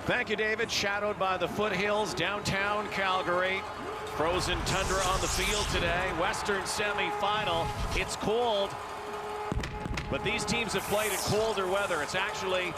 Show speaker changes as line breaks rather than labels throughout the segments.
Thank you, David. Shadowed by the foothills, downtown Calgary. Frozen tundra on the field today. Western semifinal. It's cold, but these teams have played in colder weather. It's actually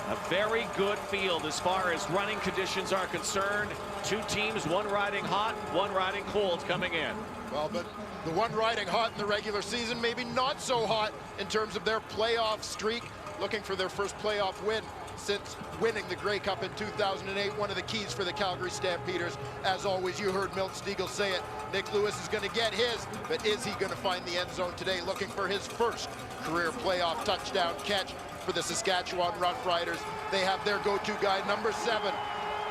a very good field as far as running conditions are concerned. Two teams, one riding hot, one riding cold coming in.
Well, but the one riding hot in the regular season, maybe not so hot in terms of their playoff streak, looking for their first playoff win since winning the Grey Cup in 2008. One of the keys for the Calgary Stampeders. As always, you heard Milt Stiegel say it. Nick Lewis is going to get his, but is he going to find the end zone today? Looking for his first career playoff touchdown catch for the Saskatchewan Roughriders. They have their go-to guy, number 7,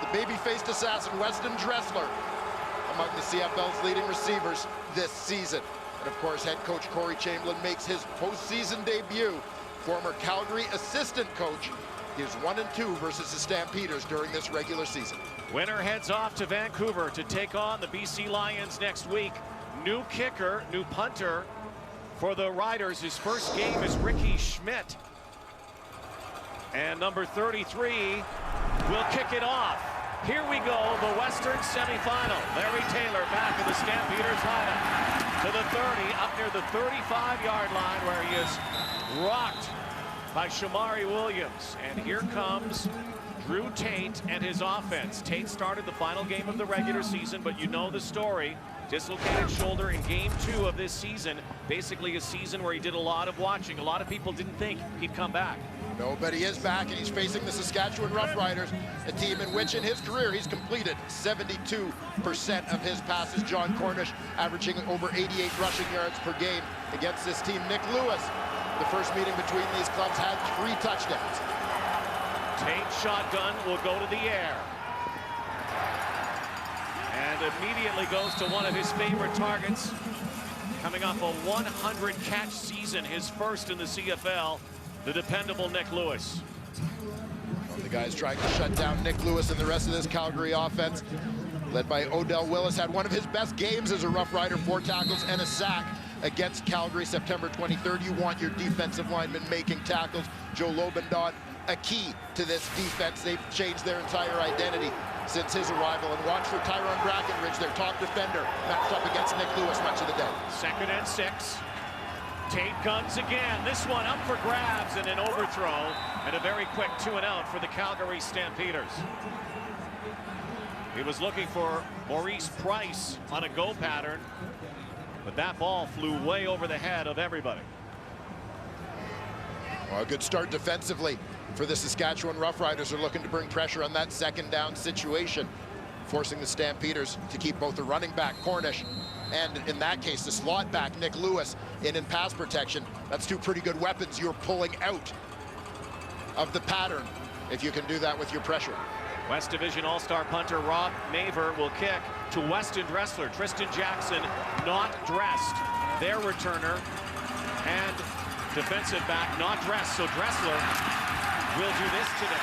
the baby-faced assassin, Weston Dressler, among the CFL's leading receivers this season. And of course, head coach Corey Chamberlain makes his postseason debut. Former Calgary assistant coach. He is 1-2 versus the Stampeders during this regular season.
Winner heads off to Vancouver to take on the BC Lions next week. New kicker, new punter for the Riders. His first game is Ricky Schmidt. And number 33 will kick it off. Here we go, the Western semifinal. Larry Taylor back in the Stampeders lineup to the 30, up near the 35-yard line where he is rocked by Shamari Williams. And here comes Drew Tate and his offense. Tate started the final game of the regular season, but you know the story. Dislocated shoulder in game 2 of this season. Basically a season where he did a lot of watching. A lot of people didn't think he'd come back.
No, but he is back, and he's facing the Saskatchewan Roughriders, a team in which in his career he's completed 72% of his passes. John Cornish averaging over 88 rushing yards per game against this team. Nick Lewis, the first meeting between these clubs, had 3 touchdowns.
Tate shotgun will go to the air. And immediately goes to one of his favorite targets. Coming off a 100-catch season, his first in the CFL, the dependable Nick Lewis.
The guys trying to shut down Nick Lewis and the rest of this Calgary offense, led by Odell Willis, had one of his best games as a Rough Rider, 4 tackles and a sack against Calgary September 23rd. You want your defensive linemen making tackles. Joe Lobendon, a key to this defense. They've changed their entire identity since his arrival. And watch for Tyron Brackenridge, their top defender, matched up against Nick Lewis much of the day.
2nd and 6. Tate guns again. This one up for grabs and an overthrow. And a very quick 2-and-out for the Calgary Stampeders. He was looking for Maurice Price on a go pattern, but that ball flew way over the head of everybody.
Well, a good start defensively for the Saskatchewan Roughriders. They're looking to bring pressure on that 2nd down situation, forcing the Stampeders to keep both the running back, Cornish, and in that case, the slot back, Nick Lewis, in pass protection. That's 2 pretty good weapons you're pulling out of the pattern if you can do that with your pressure.
West Division All-Star punter Rob Maver will kick to Weston Dressler. Tristan Jackson not dressed. Their returner and defensive back not dressed. So Dressler will do this today.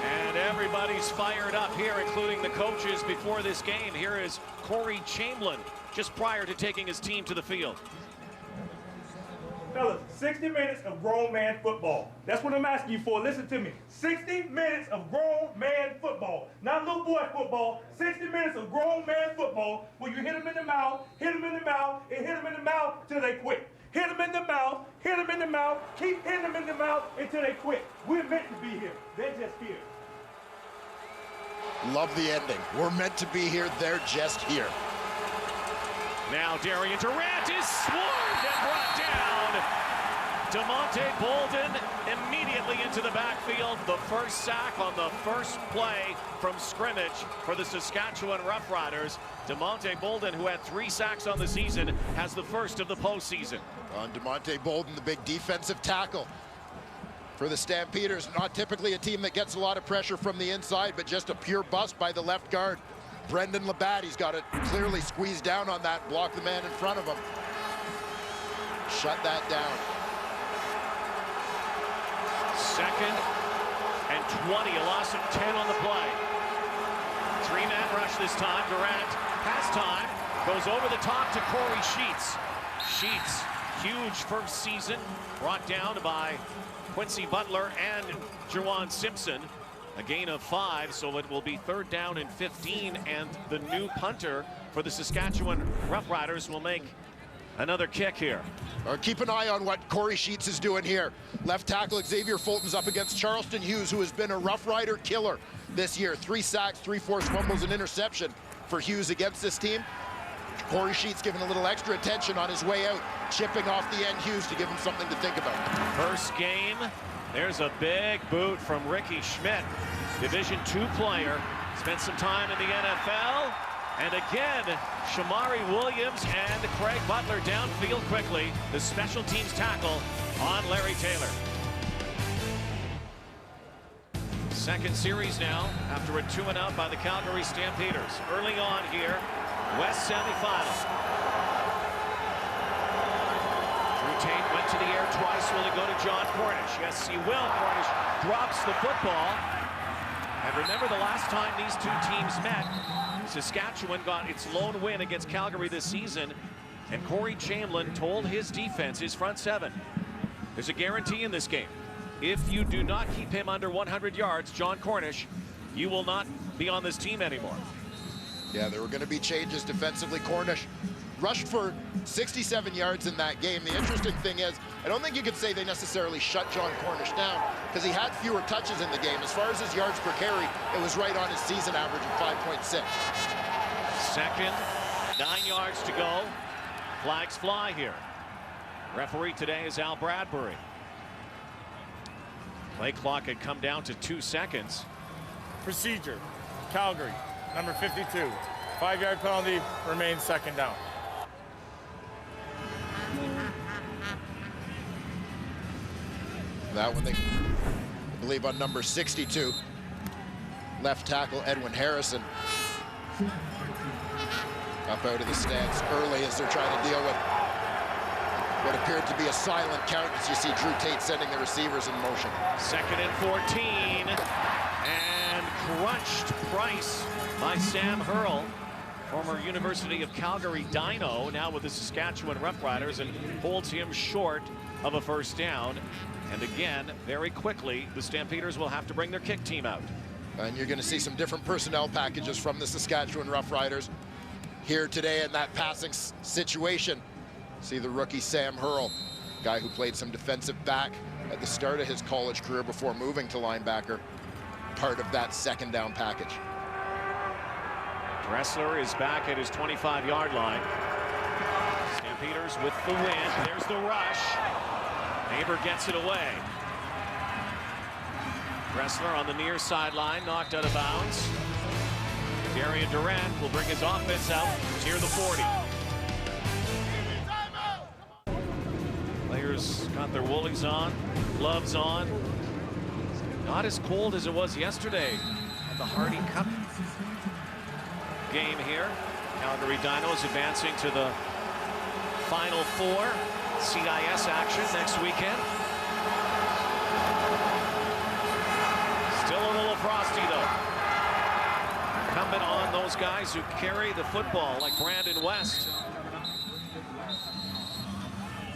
And everybody's fired up here, including the coaches before this game. Here is Corey Chamberlain just prior to taking his team to the field.
Fellas, 60 minutes of grown man football. That's what I'm asking you for. Listen to me. 60 minutes of grown man football. Not little boy football. 60 minutes of grown man football where you hit them in the mouth, hit them in the mouth, and hit them in the mouth till they quit. Hit them in the mouth, hit them in the mouth, keep hitting them in the mouth until they quit. We're meant to be here. They're just here.
Love the ending. We're meant to be here. They're just here.
Now Darian Durant is swarmed and brought down. DeMonte Bolden immediately into the backfield. The first sack on the first play from scrimmage for the Saskatchewan Roughriders. DeMonte Bolden, who had 3 sacks on the season, has the first of the postseason.
On DeMonte Bolden, the big defensive tackle for the Stampeders. Not typically a team that gets a lot of pressure from the inside, but just a pure bust by the left guard. Brendan Labatt, he's got to clearly squeeze down on that, block the man in front of him. Shut that down.
2nd and 20, a loss of 10 on the play. 3-man rush this time. Durant has time, goes over the top to Corey Sheets. Sheets Huge first season, brought down by Quincy Butler and Juwan Simpson. A gain of 5, so it will be 3rd down and 15, and the new punter for the Saskatchewan Roughriders will make another kick here.
Keep an eye on what Corey Sheets is doing here. Left tackle Xavier Fulton's up against Charleston Hughes, who has been a Rough Rider killer this year. 3 sacks, 3 forced fumbles, and interception for Hughes against this team. Corey Sheets giving a little extra attention on his way out, chipping off the end Hughes to give him something to think about.
First game, there's a big boot from Ricky Schmidt, Division II player. Spent some time in the NFL. And again, Shamari Williams and Craig Butler downfield quickly. The special teams tackle on Larry Taylor. Second series now after a 2-and-out by the Calgary Stampeders. Early on here, West semifinal. Drew Tate went to the air twice. Will he go to John Cornish? Yes, he will. Cornish drops the football. And remember, the last time these two teams met, Saskatchewan got its lone win against Calgary this season, and Corey Chamberlain told his defense, his front seven, there's a guarantee in this game. If you do not keep him under 100 yards, John Cornish, you will not be on this team anymore.
Yeah, there were going to be changes defensively. Cornish rushed for 67 yards in that game. The interesting thing is, I don't think you could say they necessarily shut John Cornish down, because he had fewer touches in the game. As far as his yards per carry, it was right on his season average of 5.6.
Second, 9 yards to go. Flags fly here. Referee today is Al Bradbury. Play clock had come down to 2 seconds.
Procedure, Calgary, number 52. 5-yard penalty, remains 2nd down.
That one, I believe, on number 62. Left tackle Edwin Harrison. Up out of the stance early as they're trying to deal with what appeared to be a silent count as you see Drew Tate sending the receivers in motion.
2nd and 14. And crunched Price by Sam Hurl, former University of Calgary Dino, now with the Saskatchewan Roughriders, and holds him short of a 1st down. And again, very quickly, the Stampeders will have to bring their kick team out.
And you're going to see some different personnel packages from the Saskatchewan Roughriders here today in that passing situation. See the rookie Sam Hurl, guy who played some defensive back at the start of his college career before moving to linebacker, part of that 2nd down package.
Dressler is back at his 25-yard line. Stampeders with the win. There's the rush. Neighbor gets it away. Dressler on the near sideline, knocked out of bounds. Darian Durant will bring his offense out near the 40. Players got their woolies on, gloves on. Not as cold as it was yesterday at the Hardy Cup game here. Calgary Dinos advancing to the Final Four. CIS action next weekend. Still a little frosty though. Incumbent on those guys who carry the football like Brandon West.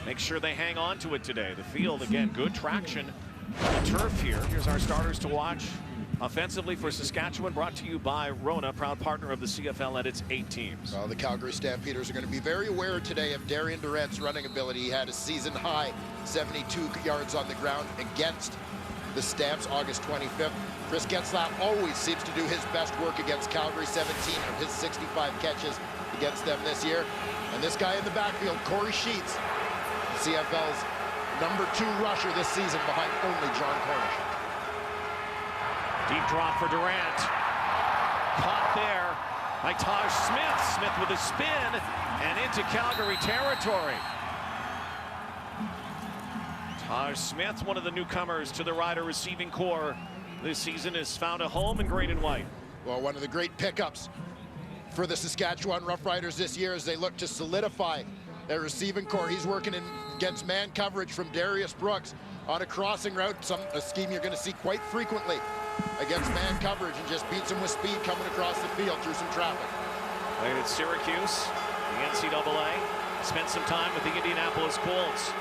Make sure they hang on to it today. The field, again, good traction on the turf here. Here's our starters to watch. Offensively for Saskatchewan, brought to you by Rona, proud partner of the CFL and its 8 teams.
Well, the Calgary Stampeders are going to be very aware today of Darian Durant's running ability. He had a season-high 72 yards on the ground against the Stamps August 25th. Chris Getzlaff always seems to do his best work against Calgary. 17 of his 65 catches against them this year. And this guy in the backfield, Corey Sheets, CFL's number 2 rusher this season behind only John Cornish.
Deep drop for Durant. Caught there by Taj Smith. Smith with a spin and into Calgary territory. Taj Smith, one of the newcomers to the Rider receiving corps this season, has found a home in green and white.
Well, one of the great pickups for the Saskatchewan Roughriders this year as they look to solidify their receiving corps. He's working against man coverage from Darius Brooks on a crossing route, a scheme you're going to see quite frequently against man coverage, and just beats him with speed coming across the field through some traffic.
Played at Syracuse, the NCAA, spent some time with the Indianapolis Colts.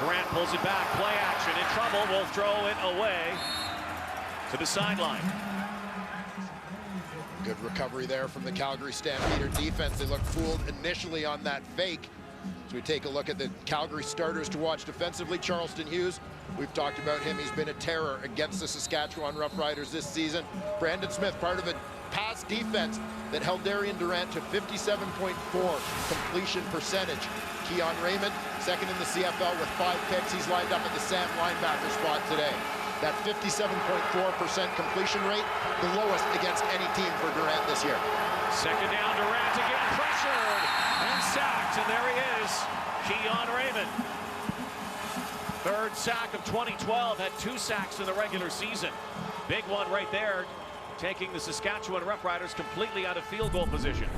Durant pulls it back, play action, in trouble, will throw it away to the sideline.
Good recovery there from the Calgary Stampeder defense. They looked fooled initially on that fake. As we take a look at the Calgary starters to watch defensively, Charleston Hughes, we've talked about him. He's been a terror against the Saskatchewan Roughriders this season. Brandon Smith, part of a pass defense that held Darian Durant to 57.4 completion percentage. Keon Raymond, second in the CFL with 5 picks. He's lined up at the Sam linebacker spot today. That 57.4% completion rate, the lowest against any team for Durant this year.
Second down, Durant again, pressured and sacked, and there he is, Keon Raymond. Third sack of 2012, had 2 sacks in the regular season. Big one right there, taking the Saskatchewan Roughriders completely out of field goal position.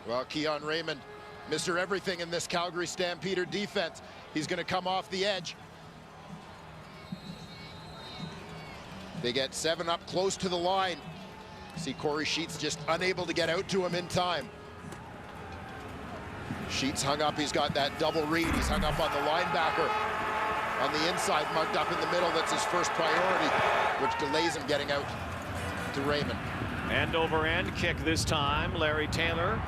Well, Keon Raymond, Mr. Everything in this Calgary Stampeder defense. He's going to come off the edge. They get 7 up close to the line. See Corey Sheets just unable to get out to him in time. Sheets hung up. He's got that double read. He's hung up on the linebacker on the inside, mugged up in the middle. That's his first priority, which delays him getting out to Raymond.
End over end kick this time. Larry Taylor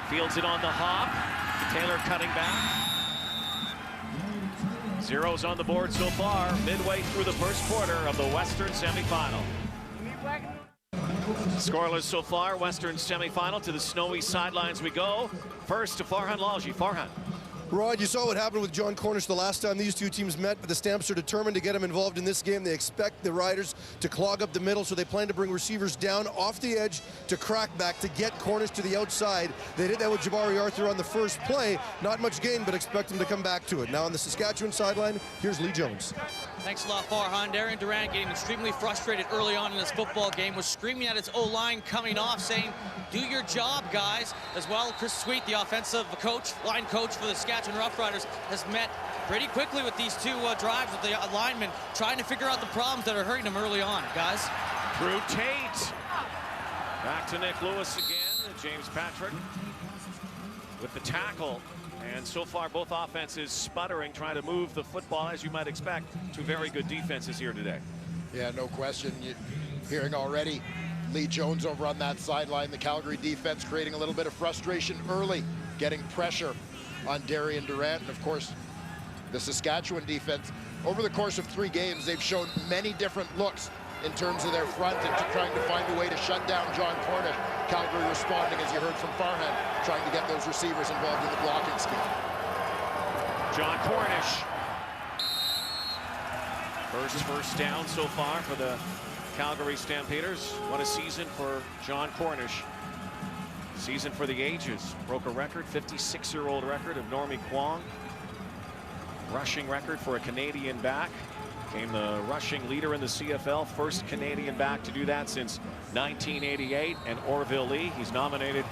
fields it on the hop. Taylor cutting back. Zeros on the board so far, midway through the first quarter of the Western semifinal. Scoreless so far, Western semifinal. To the snowy sidelines we go. First to Farhan Lalji. Farhan.
Rod, you saw what happened with John Cornish the last time these two teams met, but the Stamps are determined to get him involved in this game. They expect the Riders to clog up the middle, so they plan to bring receivers down off the edge to crack back to get Cornish to the outside. They did that with Jabari Arthur on the first play. Not much gain, but expect him to come back to it. Now on the Saskatchewan sideline, here's Lee Jones.
Thanks a lot, Farhan. Darian Durant getting extremely frustrated early on in this football game, was screaming at his O-line coming off, saying, do your job, guys. As well, Chris Sweet, the offensive coach, line coach for the Saskatchewan Roughriders, has met pretty quickly with these 2 drives with the linemen, trying to figure out the problems that are hurting them early on, guys.
Drew Tate. Back to Nick Lewis again. James Patrick with the tackle. And so far, both offenses sputtering, trying to move the football, as you might expect. 2 very good defenses here today.
Yeah, no question. You're hearing already Lee Jones over on that sideline. The Calgary defense creating a little bit of frustration early, getting pressure on Darian Durant. And of course, the Saskatchewan defense, over the course of 3 games, they've shown many different looks in terms of their front and trying to find a way to shut down John Cornish. Calgary responding, as you heard from Farhan, trying to get those receivers involved in the blocking scheme.
John Cornish. First down so far for the Calgary Stampeders. What a season for John Cornish. Season for the ages. Broke a record, 56-year-old record of Normie Kwong. Rushing record for a Canadian back. Became the rushing leader in the CFL. First Canadian back to do that since 1988. And Orville Lee, he's nominated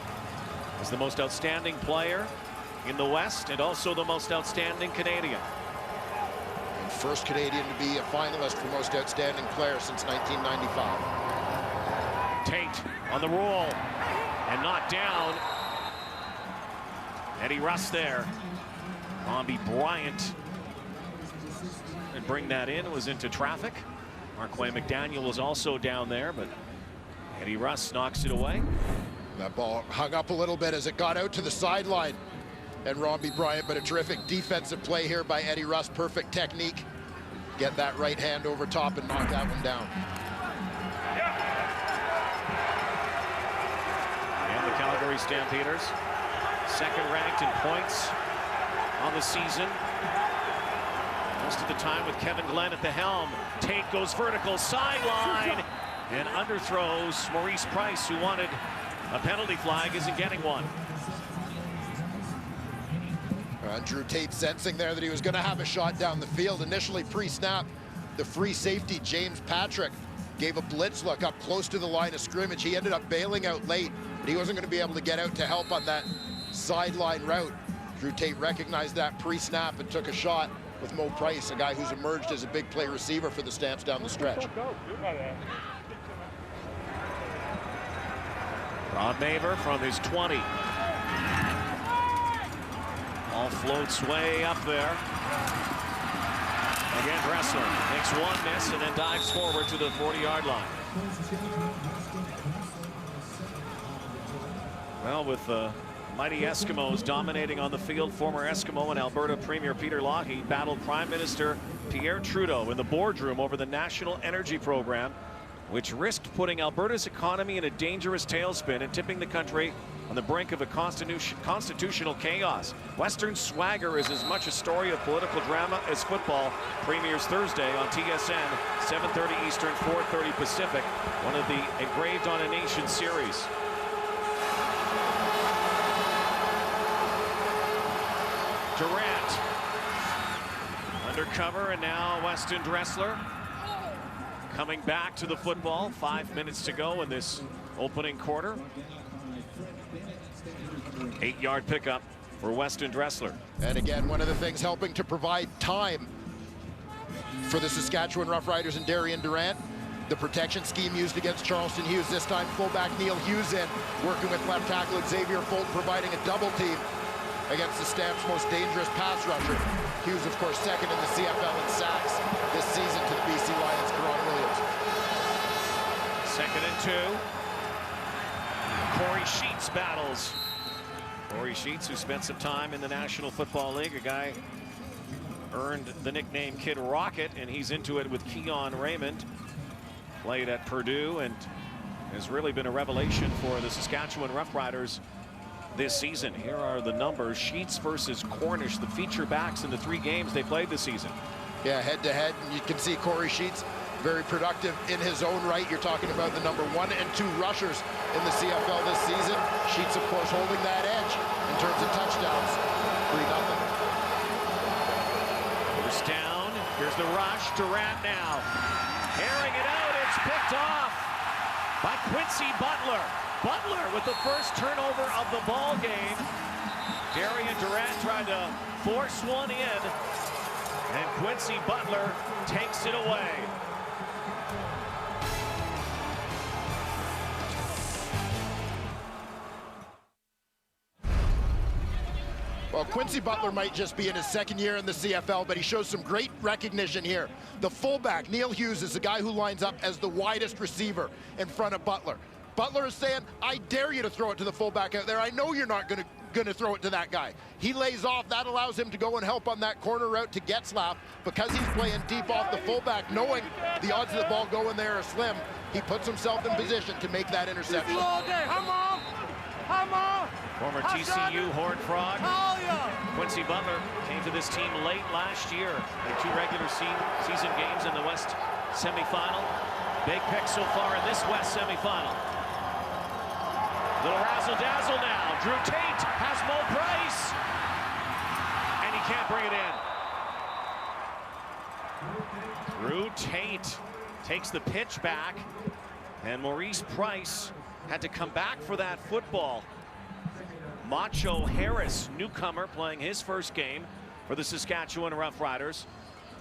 as the most outstanding player in the West and also the most outstanding Canadian.
And first Canadian to be a finalist for most outstanding player since 1995.
Tate on the roll and knocked down. Eddie Russ there. Romby Bryant and bring that in. It was into traffic. Marquay McDaniel was also down there, but Eddie Russ knocks it away.
That ball hung up a little bit as it got out to the sideline. And Romby Bryant, but a terrific defensive play here by Eddie Russ. Perfect technique. Get that right hand over top and knock that one down.
And the Calgary Stampeders, second ranked in points on the season. Most of the time with Kevin Glenn at the helm. Tate goes vertical sideline and underthrows Maurice Price, who wanted a penalty flag, isn't getting one.
Drew Tate sensing there that he was going to have a shot down the field. Initially pre-snap, the free safety, James Patrick, gave a blitz look up close to the line of scrimmage. He ended up bailing out late, but he wasn't going to be able to get out to help on that sideline route. Drew Tate recognized that pre-snap and took a shot with Mo Price, a guy who's emerged as a big play receiver for the Stamps down the stretch.
Rod Maver from his 20. Ball floats way up there. Again, Dressler makes one miss and then dives forward to the 40-yard line. Well, with the mighty Eskimos dominating on the field, former Eskimo and Alberta Premier Peter Lougheed battled Prime Minister Pierre Trudeau in the boardroom over the National Energy Program, which risked putting Alberta's economy in a dangerous tailspin and tipping the country on the brink of a constitutional chaos. Western swagger is as much a story of political drama as football. Premieres Thursday on TSN, 7:30 Eastern, 4:30 Pacific, one of the Engraved on a Nation series. Durant undercover, and now Weston Dressler coming back to the football. 5 minutes to go in this opening quarter. 8-yard pickup for Weston Dressler.
And again, one of the things helping to provide time for the Saskatchewan Roughriders and Darian Durant, the protection scheme used against Charleston Hughes. This time fullback Neil Hughes in, working with left tackle Xavier Fulton, providing a double team against the Stamps' most dangerous pass rusher. Hughes, of course, second in the CFL in sacks this season to the BC Lions' Karan Williams.
2nd and 2. Corey Sheets battles. Corey Sheets, who spent some time in the National Football League, a guy earned the nickname Kid Rocket, and he's into it with Keon Raymond. Played at Purdue and has really been a revelation for the Saskatchewan Roughriders this season. Here are the numbers. Sheets versus Cornish, the feature backs in the 3 games they played this season.
Yeah, head-to-head, and you can see Corey Sheets very productive in his own right. You're talking about the number 1 and 2 rushers in the CFL this season. Sheets, of course, holding that edge in terms of touchdowns. 3-0.
First down. Here's the rush. Durant now. Herring it out. It's picked off by Quincy Butler. Butler with the first turnover of the ball game. Darian Durant tried to force one in, and Quincy Butler takes it away.
Well, Quincy Butler might just be in his 2nd year in the CFL, but he shows some great recognition here. The fullback, Neil Hughes, is the guy who lines up as the widest receiver in front of Butler. Butler is saying, I dare you to throw it to the fullback out there. I know you're not going to throw it to that guy. He lays off. That allows him to go and help on that corner route to Getzlaff. Because he's playing deep off the fullback, knowing the odds of the ball going there are slim, he puts himself in position to make that interception.
Come on! Come on!
Former TCU Horned Frog. Quincy Butler came to this team late last year in 2 regular season games in the West semifinal. Big pick so far in this West semifinal. Little razzle-dazzle now. Drew Tate has Mo Price. And he can't bring it in. Drew Tate takes the pitch back. And Maurice Price had to come back for that football. Macho Harris, newcomer, playing his first game for the Saskatchewan Roughriders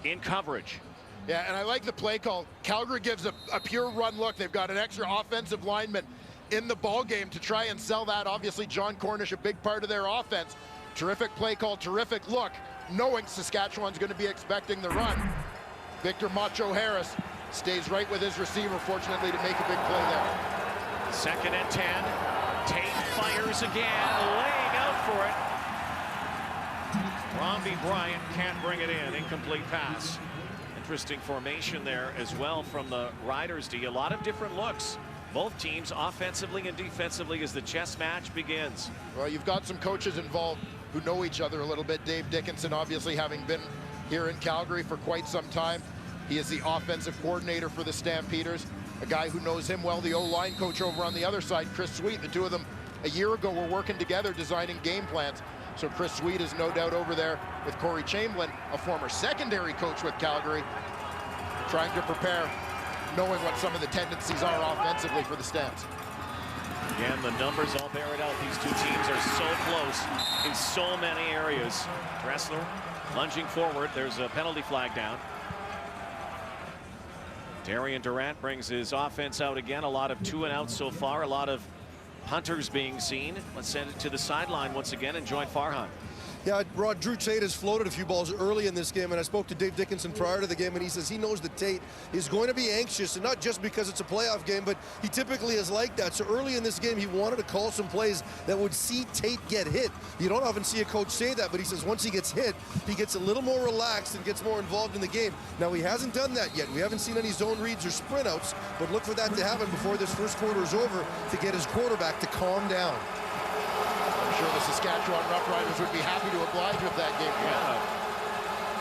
in coverage.
Yeah, and I like the play call. Calgary gives a pure run look. They've got an extra offensive lineman in the ball game to try and sell that. Obviously, John Cornish, a big part of their offense. Terrific play call, terrific look, knowing Saskatchewan's going to be expecting the run. Victor Macho Harris stays right with his receiver, fortunately, to make a big play there.
2nd and 10. Tate fires again, laying out for it. Romby Bryant can't bring it in. Incomplete pass. Interesting formation there as well from the Riders D. A lot of different looks. Both teams offensively and defensively as the chess match begins.
Well, you've got some coaches involved who know each other a little bit. Dave Dickinson, obviously, having been here in Calgary for quite some time. He is the offensive coordinator for the Stampeders. A guy who knows him well, the O-line coach over on the other side, Chris Sweet. The two of them a year ago were working together designing game plans. So Chris Sweet is no doubt over there with Corey Chamberlain, a former secondary coach with Calgary, trying to prepare, knowing what some of the tendencies are offensively for the Stamps.
Again, the numbers all bear it out. These two teams are so close in so many areas. Dressler lunging forward. There's a penalty flag down. Darian Durant brings his offense out again. A lot of 2-and-outs so far. A lot of punters being seen. Let's send it to the sideline once again and join Farhan.
Yeah, Rod, Drew Tate has floated a few balls early in this game, and I spoke to Dave Dickinson prior to the game, and he says he knows that Tate is going to be anxious, and not just because it's a playoff game, but he typically is like that. So early in this game, he wanted to call some plays that would see Tate get hit. You don't often see a coach say that, but he says once he gets hit, he gets a little more relaxed and gets more involved in the game. Now, he hasn't done that yet. We haven't seen any zone reads or sprint outs, but look for that to happen before this first quarter is over to get his quarterback to calm down.
I'm sure the Saskatchewan Roughriders would be happy to oblige with that game plan.
Yeah.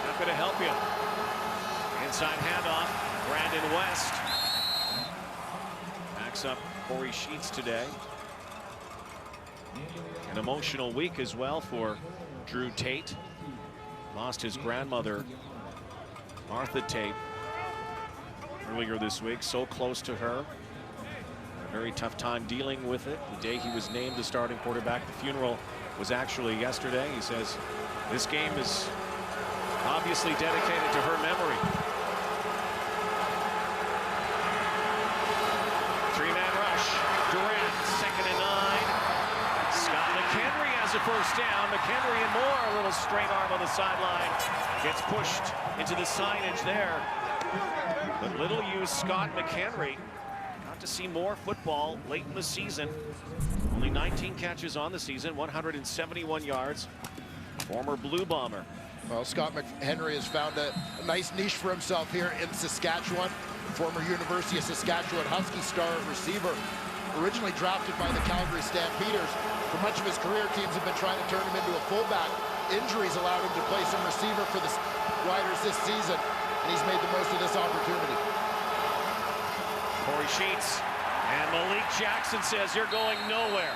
Happy to help you. Inside handoff, Brandon West. Backs up Corey Sheets today. An emotional week as well for Drew Tate. Lost his grandmother, Martha Tate, earlier this week. So close to her. Very tough time dealing with it. The day he was named the starting quarterback, the funeral was actually yesterday. He says this game is obviously dedicated to her memory. Three-man rush. Durant, 2nd and 9. Scott McHenry has a first down. McHenry and more, a little straight arm on the sideline. Gets pushed into the signage there. But little used Scott McHenry. To see more football late in the season. Only 19 catches on the season, 171 yards. Former Blue Bomber.
Well, Scott McHenry has found a nice niche for himself here in Saskatchewan. Former University of Saskatchewan Husky star receiver. Originally drafted by the Calgary Stampeders. For much of his career, teams have been trying to turn him into a fullback. Injuries allowed him to play some receiver for the Riders this season, and he's made the most of this opportunity.
Corey Sheets and Malik Jackson says you're going nowhere.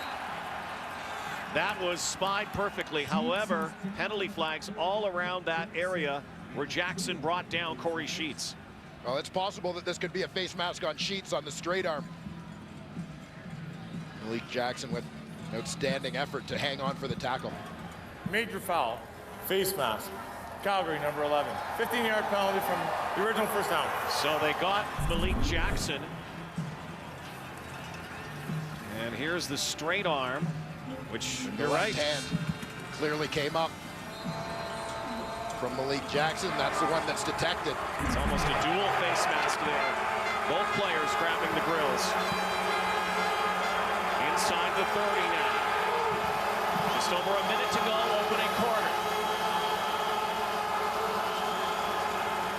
That was spied perfectly. However, penalty flags all around that area where Jackson brought down Corey Sheets.
Well, it's possible that this could be a face mask on Sheets on the straight arm. Malik Jackson with an outstanding effort to hang on for the tackle.
Major foul, face mask. Calgary, number 11. 15-yard penalty from the original first down.
So they got Malik Jackson. And here's the straight arm, which
The
you're right.
left hand clearly came up from Malik Jackson. That's the one that's detected.
It's almost a dual face mask there. Both players grabbing the grills. Inside the 30 now. Just over a minute to go, opening quarter.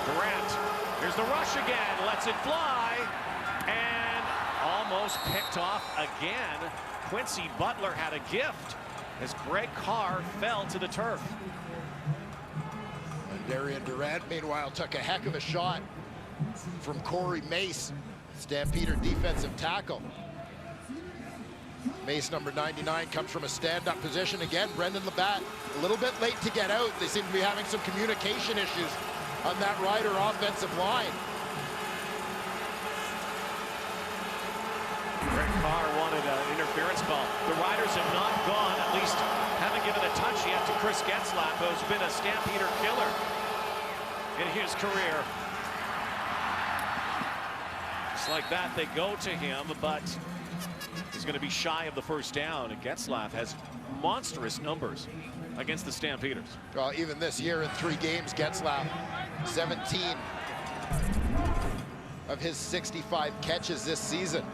Durant, here's the rush again, lets it fly, and almost picked off again. Quincy Butler had a gift as Greg Carr fell to the turf.
And Darian Durant, meanwhile, took a heck of a shot from Corey Mace, Stampeder defensive tackle. Mace, number 99, comes from a stand-up position. Again, Brendan Labatt, a little bit late to get out. They seem to be having some communication issues on that Rider offensive line.
Greg Carr wanted an interference call. The Riders have not gone, at least haven't given a touch yet to Chris Getzlaf, who's been a Stampeder killer in his career. Just like that, they go to him, but he's going to be shy of the first down. And Getzlaf has monstrous numbers against the Stampeders.
Well, even this year in 3 games, Getzlaf, 17 of his 65 catches this season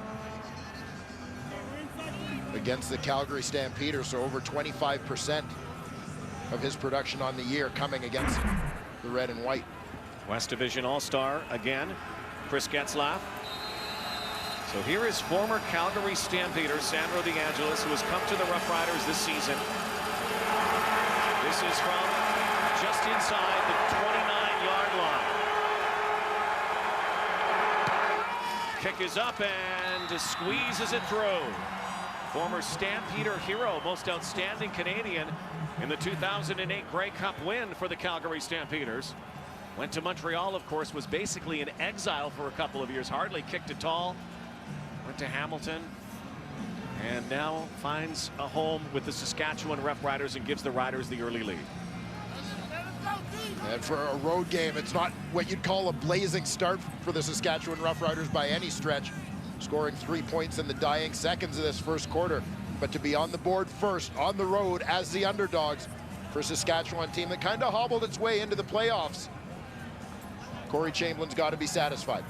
against the Calgary Stampeders, so over 25% of his production on the year coming against the red and white.
West Division All-Star again, Chris Getzlaf. So here is former Calgary Stampeder Sandro DeAngelis, who has come to the Roughriders this season. This is from just inside the 29-yard line. Kick is up and squeezes it through. Former Stampeder hero, most outstanding Canadian in the 2008 Grey Cup win for the Calgary Stampeders. Went to Montreal, of course, was basically in exile for a couple of years. Hardly kicked it tall. Went to Hamilton and now finds a home with the Saskatchewan Roughriders and gives the Riders the early lead.
And for a road game, it's not what you'd call a blazing start for the Saskatchewan Roughriders by any stretch, scoring 3 points in the dying seconds of this first quarter. But to be on the board first, on the road as the underdogs, for a Saskatchewan team that kind of hobbled its way into the playoffs. Corey Chamblin's got to be satisfied.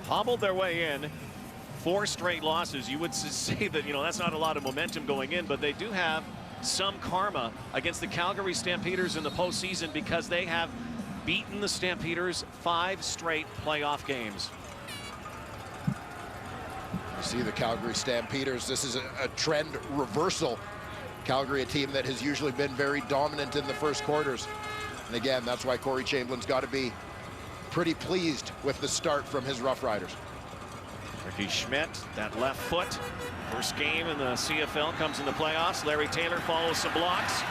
Hobbled their way in. 4 straight losses. You would say that, that's not a lot of momentum going in, but they do have some karma against the Calgary Stampeders in the postseason because they have beaten the Stampeders 5 straight playoff games.
You see the Calgary Stampeders. This is a trend reversal. Calgary, a team that has usually been very dominant in the first quarters. And again, that's why Corey Chamblin's got to be pretty pleased with the start from his Roughriders.
Ricky Schmidt, that left foot. First game in the CFL comes in the playoffs. Larry Taylor follows some blocks.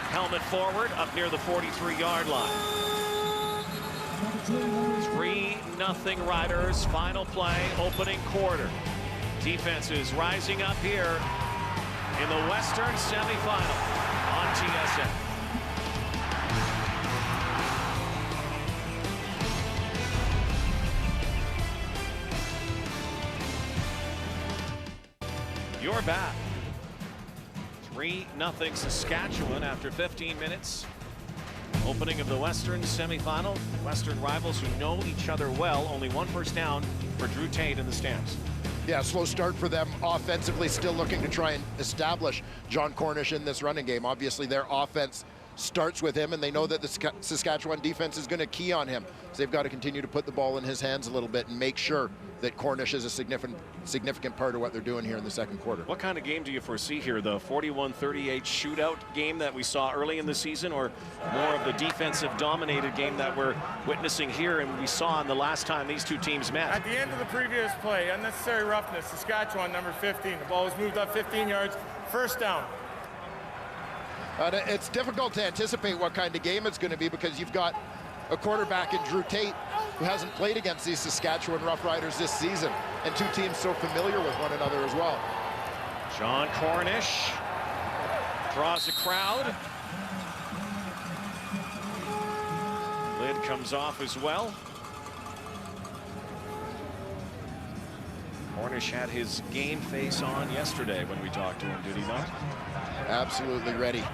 Helmet forward up near the 43-yard line. 3-0 Riders. Final play, opening quarter. Defense is rising up here in the Western semifinal on TSN. You're back. 3-0 Saskatchewan after 15 minutes. Opening of the Western semifinal. Western rivals who know each other well. Only 1 first down for Drew Tate and the Stamps.
Yeah, slow start for them offensively, still looking to try and establish John Cornish in this running game. Obviously, their offense starts with him, and they know that the Saskatchewan defense is going to key on him. So they've got to continue to put the ball in his hands a little bit and make sure that Cornish is a significant part of what they're doing here in the second quarter.
What kind of game do you foresee here? The 41-38 shootout game that we saw early in the season, or more of the defensive dominated game that we're witnessing here and we saw in the last time these two teams met?
At the end of the previous play, unnecessary roughness, Saskatchewan, number 15. The ball was moved up 15 yards, first down.
It's difficult to anticipate what kind of game it's going to be because you've got a quarterback in Drew Tate who hasn't played against these Saskatchewan Roughriders this season, and two teams so familiar with one another as well.
John Cornish draws a crowd. Lid comes off as well. Cornish had his game face on yesterday when we talked to him, did he not?
Absolutely ready.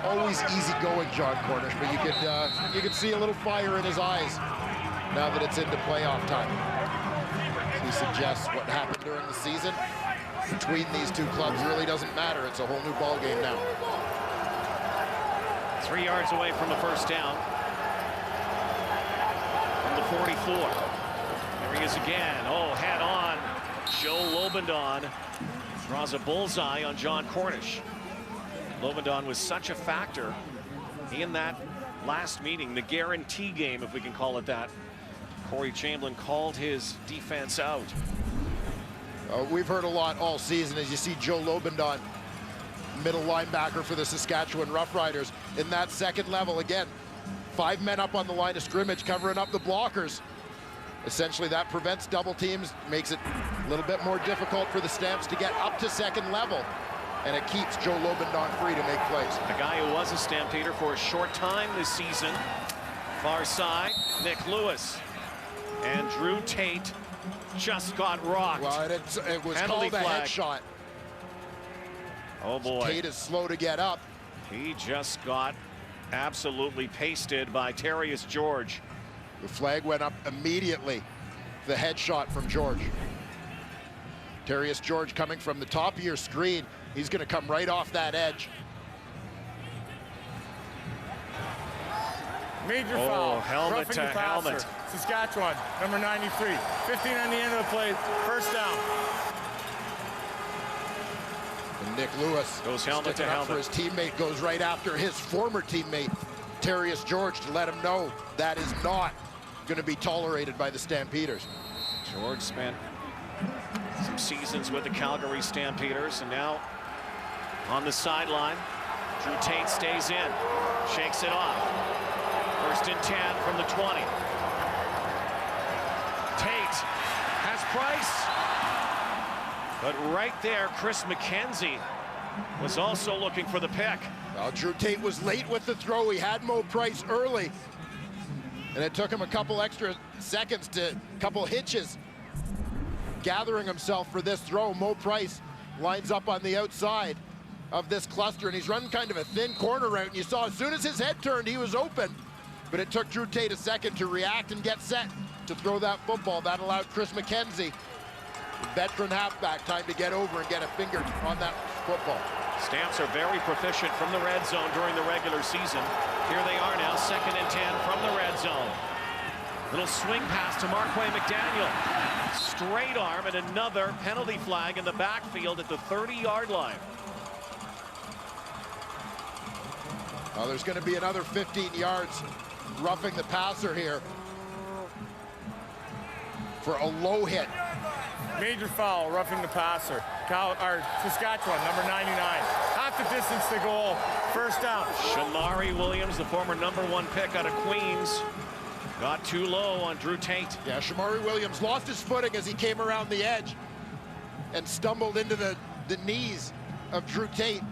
Always easygoing John Cornish, but you could see a little fire in his eyes now that it's into playoff time. He suggests what happened during the season between these two clubs really doesn't matter. It's a whole new ball game now.
3 yards away from the first down. From the 44. There he is again. Oh, head on. Joe Lobendon draws a bullseye on John Cornish. Lobendon was such a factor in that last meeting, the guarantee game, if we can call it that. Corey Chamblin called his defense out.
We've heard a lot all season as you see Joe Lobendon, middle linebacker for the Saskatchewan Roughriders, in that second level. Again, 5 men up on the line of scrimmage covering up the blockers. Essentially, that prevents double teams, makes it a little bit more difficult for the Stamps to get up to second level. And it keeps Joe Lobendon free to make plays.
A guy who was a Stampeder for a short time this season. Far side, Nick Lewis. And Drew Tate just got rocked.
Well, it was
Penalty
called a
flag.
headshot.
Oh boy.
Tate is slow to get up.
He just got absolutely pasted by Terrius George.
The flag went up immediately. The headshot from George. Terrius George coming from the top of your screen. He's going to come right off that edge.
Major foul.
Helmet
Roughing
to
the passer.
helmet.
Saskatchewan, number 93. 15 on the end of the play. First down.
And Nick Lewis
goes helmet to
sticking up
helmet.
for his teammate, goes right after his former teammate, Terrius George, to let him know that is not going to be tolerated by the Stampeders.
George spent some seasons with the Calgary Stampeders, and now on the sideline. Drew Tate stays in, shakes it off. First and 10 from the 20. Tate has Price, but right there, Chris McKenzie was also looking for the pick.
Well, Drew Tate was late with the throw. He had Mo Price early, and it took him a couple extra seconds, a couple hitches, gathering himself for this throw. Mo Price lines up on the outside, of this cluster, and he's running kind of a thin corner route, and you saw as soon as his head turned, he was open. But it took Drew Tate a second to react and get set to throw that football. That allowed Chris McKenzie, veteran halfback, time to get over and get a finger on that football.
Stamps are very proficient from the red zone during the regular season. Here they are now, 2nd and 10 from the red zone. Little swing pass to Marquay McDaniel. Straight arm, and another penalty flag in the backfield at the 30-yard line.
Well, there's going to be another 15 yards roughing the passer here for a low hit.
Major foul, roughing the passer. Saskatchewan, number 99. Half the distance to goal. First down.
Shamari Williams, the former #1 pick out of Queens, got too low on Drew Tate.
Yeah, Shamari Williams lost his footing as he came around the edge and stumbled into the knees of Drew Tate.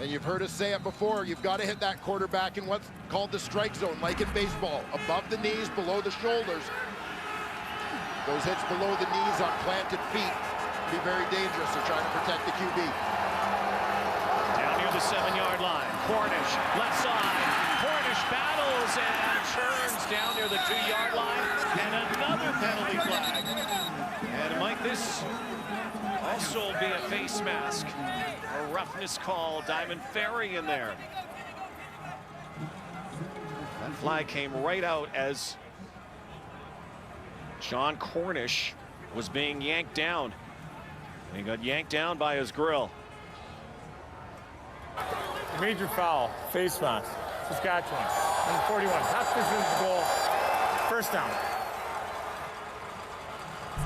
And you've heard us say it before, you've got to hit that quarterback in what's called the strike zone, like in baseball. Above the knees, below the shoulders. Those hits below the knees on planted feet can be very dangerous. They're trying to protect the QB.
Down near the 7-yard line. Cornish, left side. Cornish battles and churns down near the 2-yard line. And another penalty flag. And might this also be a face mask? A roughness call. Diamond Ferry in there. That flag came right out as John Cornish was being yanked down. And he got yanked down by his grill.
Major foul, face mask. Saskatchewan, number 41. Half distance to goal. First down.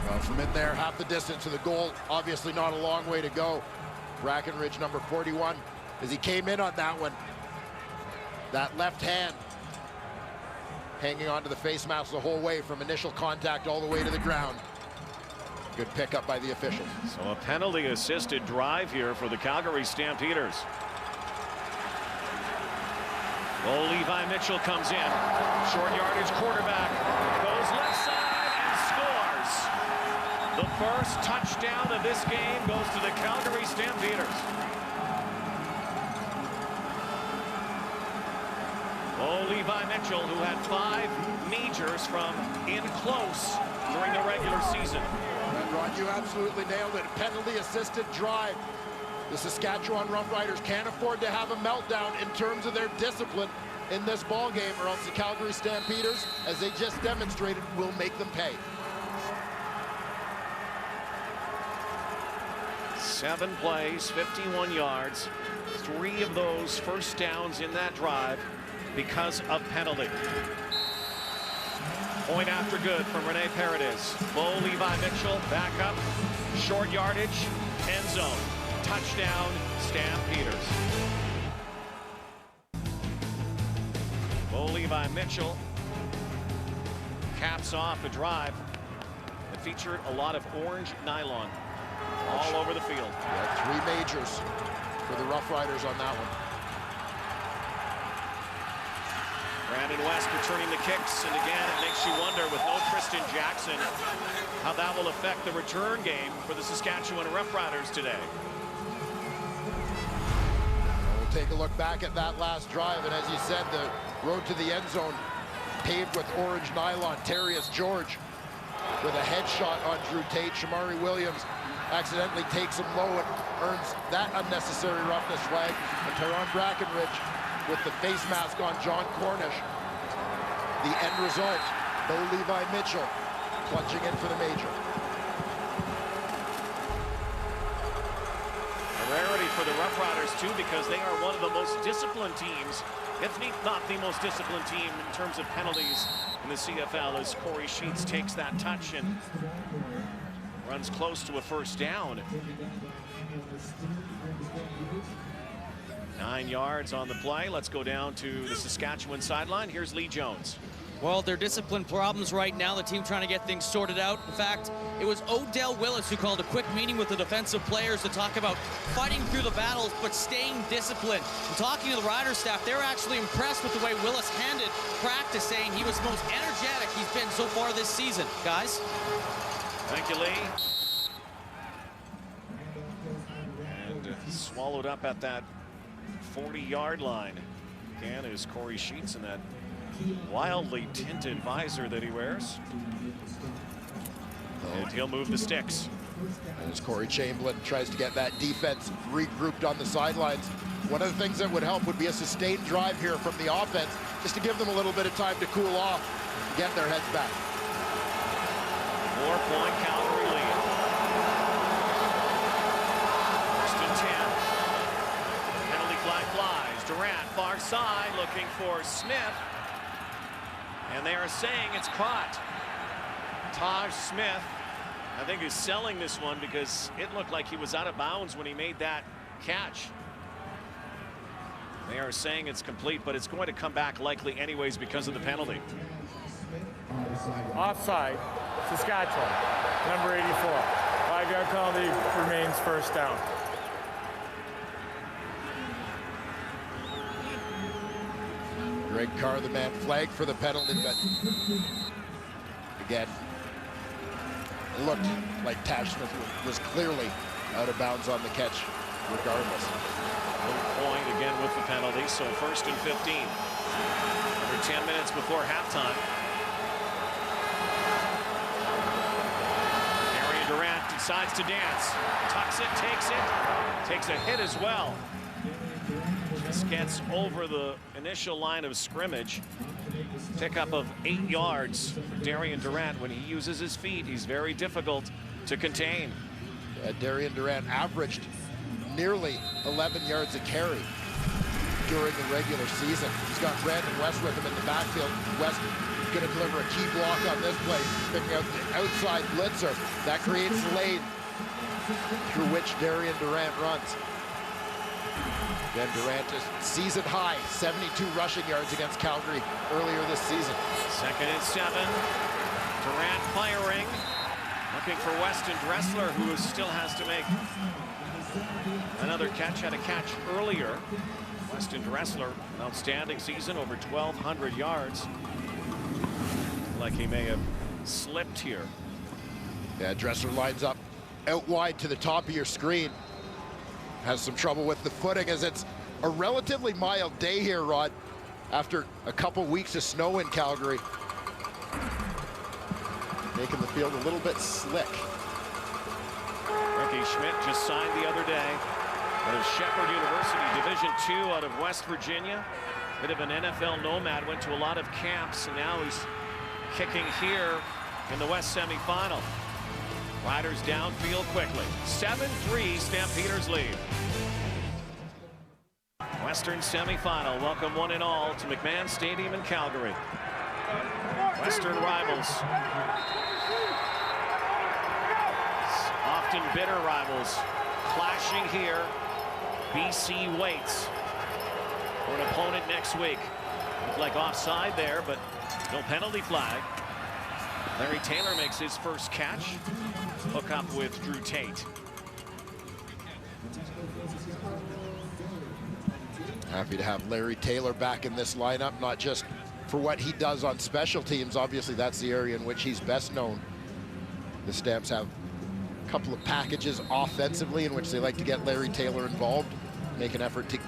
Well, from in there, half the distance to the goal. Obviously not a long way to go. Brackenridge, number 41, as he came in on that one. That left hand hanging onto the face mask the whole way from initial contact all the way to the ground. Good pickup by the officials.
So a penalty-assisted drive here for the Calgary Stampeders. Oh, Levi Mitchell comes in. Short yardage quarterback. Goes left side and scores. The first touchdown of this game goes to the Calgary Stampeders. Oh, Levi Mitchell, who had 5 majors from in close during the regular season.
And Ron, you absolutely nailed it. Penalty-assisted drive. The Saskatchewan Roughriders can't afford to have a meltdown in terms of their discipline in this ball game, or else the Calgary Stampeders, as they just demonstrated, will make them pay.
7 plays, 51 yards. 3 of those first downs in that drive because of penalty. Point after good from Rene Paredes. Low Levi Mitchell, back up, short yardage, end zone. Touchdown, Stampeders. Low Levi Mitchell caps off a drive that featured a lot of orange nylon all over the field.
Yeah, 3 majors for the Roughriders on that one.
Brandon West returning the kicks, and again it makes you wonder, with no Tristan Jackson, how that will affect the return game for the Saskatchewan Roughriders today.
We'll take a look back at that last drive, and as you said, the road to the end zone paved with orange nylon. Terrius George with a headshot on Drew Tate. Shamari Williams accidentally takes him low and earns that unnecessary roughness flag. And Tyrone Brackenridge with the face mask on John Cornish. The end result, Bo Levi Mitchell clutching in for the major.
A rarity for the Roughriders too, because they are one of the most disciplined teams, if not the most disciplined team in terms of penalties in the CFL, as Corey Sheets takes that touch and runs close to a first down. 9 yards on the play. Let's go down to the Saskatchewan sideline. Here's Lee Jones.
Well, they're discipline problems right now. The team trying to get things sorted out. In fact, it was Odell Willis who called a quick meeting with the defensive players to talk about fighting through the battles but staying disciplined. And talking to the Riders staff, they're actually impressed with the way Willis handled practice, saying he was the most energetic he's been so far this season. Guys?
Thank you, Lee. And swallowed up at that 40-yard line. Again, is Corey Sheets in that wildly tinted visor that he wears. And he'll move the sticks.
As Corey Chamberlain tries to get that defense regrouped on the sidelines. One of the things that would help would be a sustained drive here from the offense, just to give them a little bit of time to cool off, get their heads back.
4-point Calgary lead. First and 10. Penalty flag flies. Durant, far side, looking for Smith. And they are saying it's caught. Taj Smith, I think, is selling this one because it looked like he was out of bounds when he made that catch. They are saying it's complete, but it's going to come back likely anyways because of the penalty.
Offside, Saskatchewan, number 84. 5-yard penalty, remains first down.
Greg Carr, the man, flagged for the penalty, but again, it looked like Taj Smith was clearly out of bounds on the catch regardless.
Point again with the penalty, so first and 15. Under 10 minutes before halftime. Darian Durant decides to dance. Tucks it, takes a hit as well. Just gets over the initial line of scrimmage. Pickup of 8 yards for Darian Durant. When he uses his feet, he's very difficult to contain.
Darian Durant averaged nearly 11 yards a carry during the regular season. He's got Brandon West with him in the backfield. West going to deliver a key block on this play, picking out the outside blitzer. That creates the lane through which Darian Durant runs. Then Durant is season high, 72 rushing yards against Calgary earlier this season.
2nd and 7. Durant firing, looking for Weston Dressler, who still has to make another catch. Had a catch earlier. Weston Dressler, an outstanding season, over 1,200 yards. Like he may have slipped here.
Yeah, Dressler lines up out wide to the top of your screen. Has some trouble with the footing as it's a relatively mild day here, Rod, after a couple weeks of snow in Calgary. Making the field a little bit slick.
Ricky Schmidt just signed the other day out of Shepherd University, Division II out of West Virginia. Bit of an NFL nomad, went to a lot of camps, and now he's kicking here in the West semifinal. Riders downfield quickly. 7-3, Stampeders lead. Western semifinal. Welcome one and all to McMahon Stadium in Calgary. Western rivals. Often bitter rivals. Clashing here. BC waits for an opponent next week. Looked like offside there, but no penalty flag. Larry Taylor makes his first catch. Hook up with Drew Tate.
Happy to have Larry Taylor back in this lineup, not just for what he does on special teams. Obviously, that's the area in which he's best known. The Stamps have a couple of packages offensively in which they like to get Larry Taylor involved, make an effort to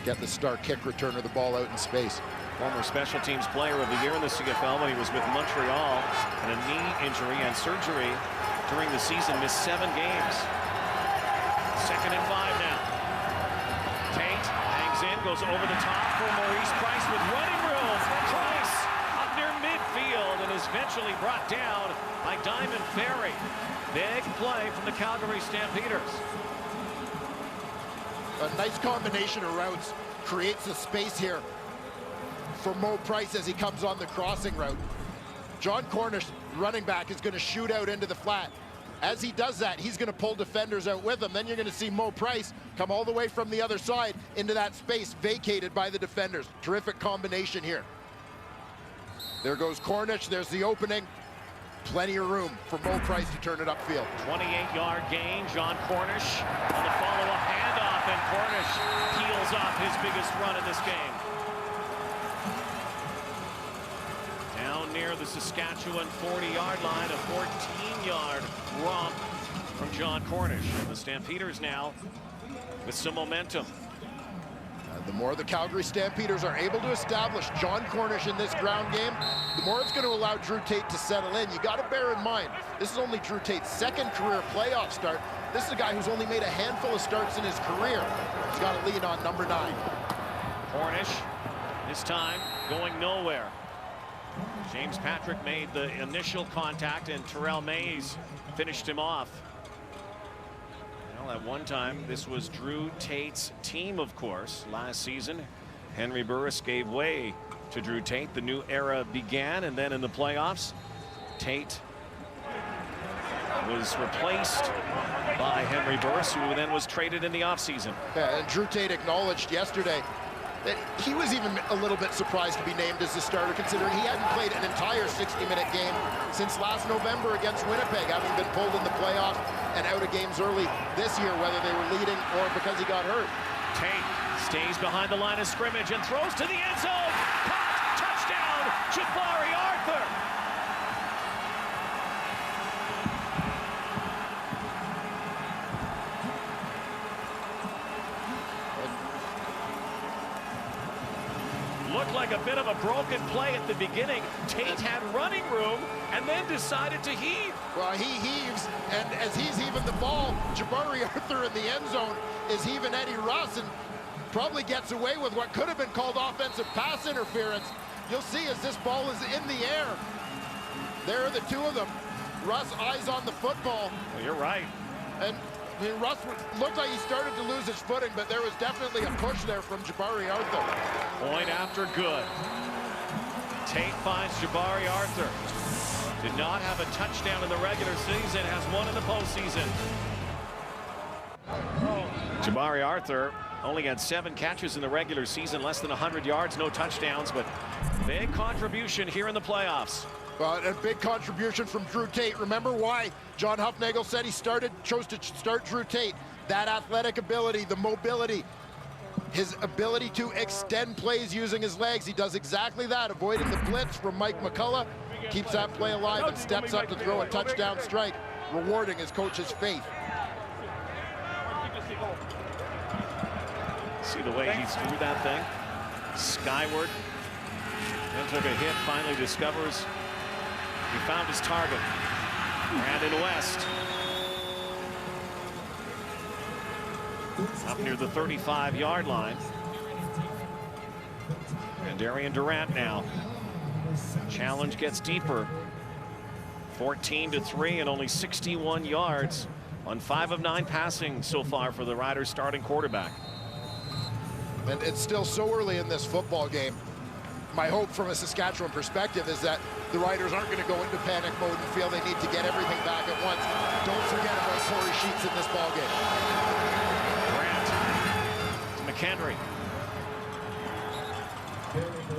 get the star kick returner the ball out in space.
Former special teams player of the year in the CFL when he was with Montreal, and a knee injury and surgery during the season, missed 7 games. 2nd and 5 now. Tate hangs in, goes over the top for Maurice Price with running room. Price up near midfield and is eventually brought down by Diamond Ferry. Big play from the Calgary Stampeders.
A nice combination of routes creates a space here for Mo Price as he comes on the crossing route. John Cornish, running back, is going to shoot out into the flat. As he does that, he's going to pull defenders out with him. Then you're going to see Mo Price come all the way from the other side into that space vacated by the defenders. Terrific combination here. There goes Cornish. There's the opening. Plenty of room for Mo Price to turn it upfield.
28-yard gain. John Cornish on the follow-up handoff, and Cornish peels off his biggest run in this game. Down near the Saskatchewan 40-yard line, a 14-yard romp from John Cornish. And the Stampeders now with some momentum.
The more the Calgary Stampeders are able to establish John Cornish in this ground game, the more it's going to allow Drew Tate to settle in. You got to bear in mind, this is only Drew Tate's second career playoff start. This is a guy who's only made a handful of starts in his career. He's got to lean on number 9.
Cornish, this time going nowhere. James Patrick made the initial contact, and Terrell Mays finished him off. Well, at one time, this was Drew Tate's team, of course. Last season, Henry Burris gave way to Drew Tate. The new era began, and then in the playoffs, Tate was replaced by Henry Burris, who then was traded in the offseason.
Yeah, and Drew Tate acknowledged yesterday that he was even a little bit surprised to be named as the starter, considering he hadn't played an entire 60-minute game since last November against Winnipeg, having been pulled in the playoffs and out of games early this year, whether they were leading or because he got hurt.
Tate stays behind the line of scrimmage and throws to the end zone. Caught, touchdown, Jabari Arthur. Looked like a bit of a broken play at the beginning. Tate had running room and then decided to heave.
Well, he heaves, and as he's heaving the ball, Jabari Arthur in the end zone is heaving Eddie Russ and probably gets away with what could have been called offensive pass interference. You'll see as this ball is in the air. There are the two of them. Russ eyes on the football.
Well, you're right.
And I mean, Russ looked like he started to lose his footing, but there was definitely a push there from Jabari Arthur.
Point after good. Tate finds Jabari Arthur. Did not have a touchdown in the regular season, has one in the postseason. Jabari Arthur only had 7 catches in the regular season, less than 100 yards, no touchdowns, but big contribution here in the playoffs.
A big contribution from Drew Tate. Remember why John Huffnagel said he chose to start Drew Tate? That athletic ability, the mobility, his ability to extend plays using his legs. He does exactly that, avoiding the blitz from Mike McCullough. Keeps that play alive and steps up to throw a touchdown strike, rewarding his coach's faith.
See the way he threw that thing? Skyward. Then took a hit, finally discovers he found his target. Brandon West. Up near the 35-yard line. And Darian Durant now. Challenge gets deeper. 14-3 and only 61 yards on 5 of 9 passing so far for the Riders starting quarterback.
And it's still so early in this football game. My hope from a Saskatchewan perspective is that the Riders aren't going to go into panic mode and feel they need to get everything back at once. Don't forget about Corey Sheets in this ball game.
Grant to McHenry.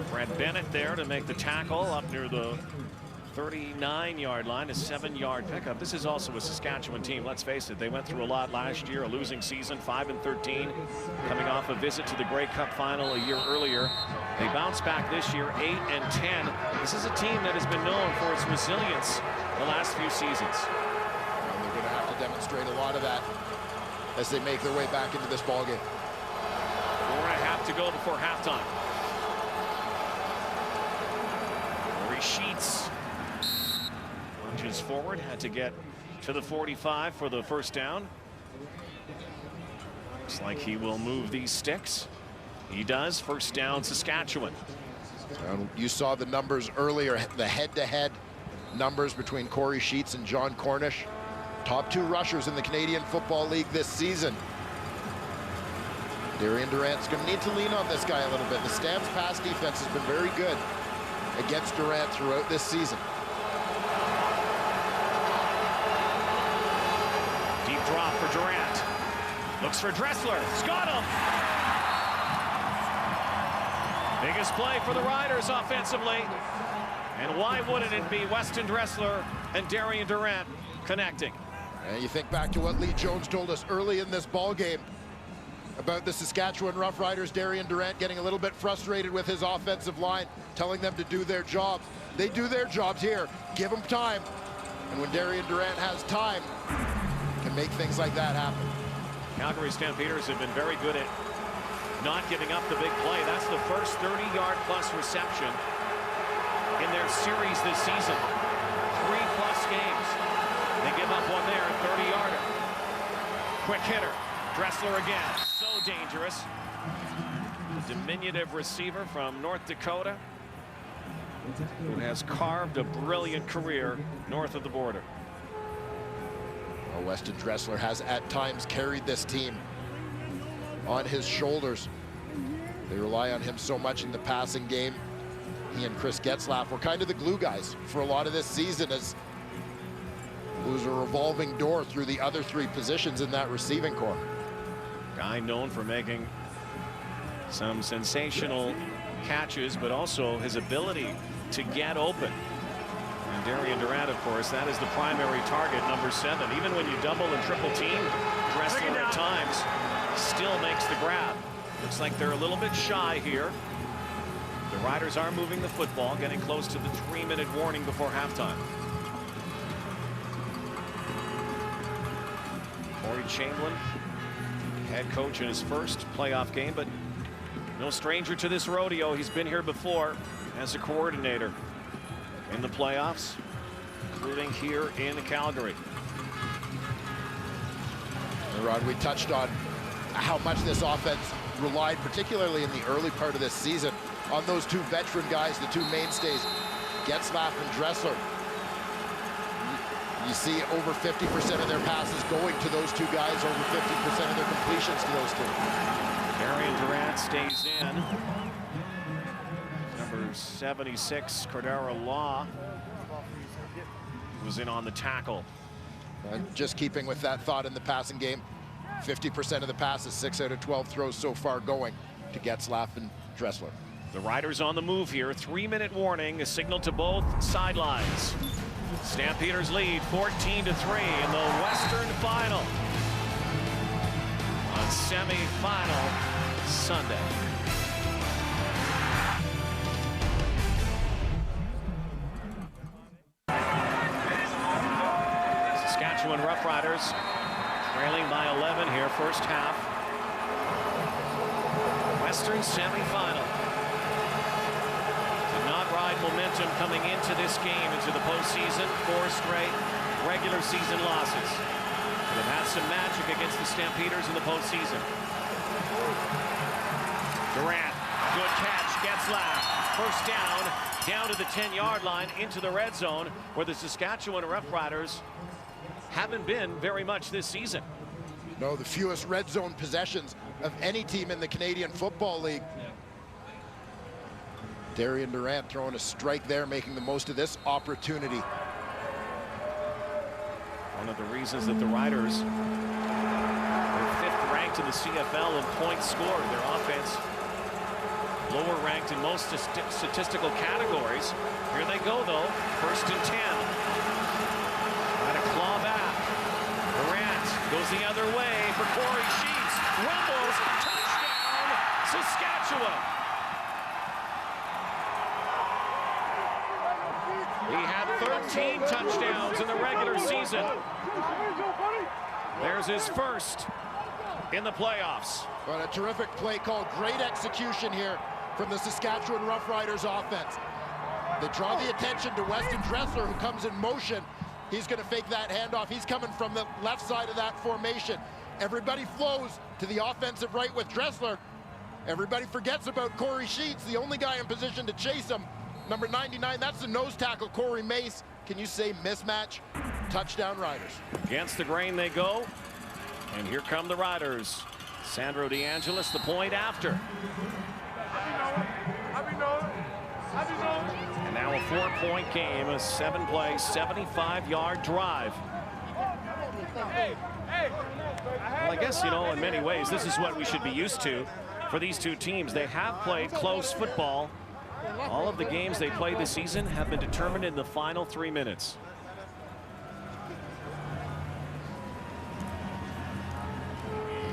Brad Bennett there to make the tackle up near the 39-yard line, a 7-yard pickup. This is also a Saskatchewan team. Let's face it, they went through a lot last year, a losing season, 5-13, coming off a visit to the Grey Cup final a year earlier. They bounced back this year, 8-10. This is a team that has been known for its resilience the last few seasons.
And they're going to have to demonstrate a lot of that as they make their way back into this ball game.
4.5 to go before halftime. Corey Sheets lunges forward, had to get to the 45 for the first down. Looks like he will move these sticks. He does. First down, Saskatchewan.
You saw the numbers earlier, the head-to-head numbers between Corey Sheets and John Cornish. Top 2 rushers in the Canadian Football League this season. Darian Durant's going to need to lean on this guy a little bit. The Stamps pass defense has been very good against Durant throughout this season.
Deep drop for Durant. Looks for Dressler. He's got him. Biggest play for the Riders offensively. And why wouldn't it be Weston Dressler and Darian Durant connecting?
And you think back to what Lee Jones told us early in this ball game about the Saskatchewan Roughriders, Darian Durant getting a little bit frustrated with his offensive line, telling them to do their jobs. They do their jobs here. Give them time. And when Darian Durant has time, can make things like that happen.
Calgary Stampeders have been very good at not giving up the big play. That's the first 30-yard plus reception in their series this season. 3+ games. They give up one there, 30-yarder. Quick hitter. Dressler again. So dangerous. A diminutive receiver from North Dakota who has carved a brilliant career north of the border.
Well, Weston Dressler has at times carried this team on his shoulders. They rely on him so much in the passing game. He and Chris Getzlaff were kind of the glue guys for a lot of this season, as it was a revolving door through the other 3 positions in that receiving corps.
Guy known for making some sensational catches, but also his ability to get open. And Darian Durant, of course, that is the primary target, number 7. Even when you double and triple team Dressler at times, still makes the grab. Looks like they're a little bit shy here. The Riders are moving the football, getting close to the 3-minute warning before halftime. Corey Chamberlain, head coach in his first playoff game, but no stranger to this rodeo. He's been here before as a coordinator in the playoffs, including here in Calgary.
Rod, we touched on how much this offense relied, particularly in the early part of this season, on those 2 veteran guys, the 2 mainstays, Getzlaff and Dressler. You see over 50% of their passes going to those 2 guys, over 50% of their completions to those 2.
Darian Durant stays in. Number 76, Cordero Law, was in on the tackle.
Just keeping with that thought in the passing game, 50% of the passes, 6 out of 12 throws so far going to Getzlaff and Dressler.
The Riders on the move here. 3-minute warning, a signal to both sidelines. Stampeders lead 14-3 in the Western Final on semi-final Sunday. Saskatchewan Roughriders trailing by 11 here, first half. Western semi-final. Did not ride momentum coming into this game, into the postseason. 4 straight regular season losses. They've had some magic against the Stampeders in the postseason. Durant, good catch, Getzlaff. First down to the 10-yard line, into the red zone, where the Saskatchewan Roughriders haven't been very much this season.
No, the fewest red zone possessions of any team in the Canadian Football League. Darian Durant throwing a strike there, making the most of this opportunity.
One of the reasons that the Riders are 5th ranked in the CFL in points scored. Their offense lower ranked in most statistical categories. Here they go, though. 1st and 10. Trying to claw back. Durant goes the other way for Corey Sheets. Rumbles. Touchdown, Saskatchewan. He had 13 touchdowns in the regular season. There's his first in the playoffs.
But a terrific play call. Great execution here from the Saskatchewan Roughriders offense. They draw the attention to Weston Dressler, who comes in motion. He's going to fake that handoff. He's coming from the left side of that formation. Everybody flows to the offensive right with Dressler. Everybody forgets about Corey Sheets, the only guy in position to chase him. Number 99, that's the nose tackle, Corey Mace. Can you say mismatch? Touchdown Riders.
Against the grain they go. And here come the Riders. Sandro DeAngelis, the point after. And now a 4-point game, a 7-play, 75-yard drive. Well, I guess, you know, in many ways, this is what we should be used to for these two teams. They have played close football. All of the games they played this season have been determined in the final 3 minutes.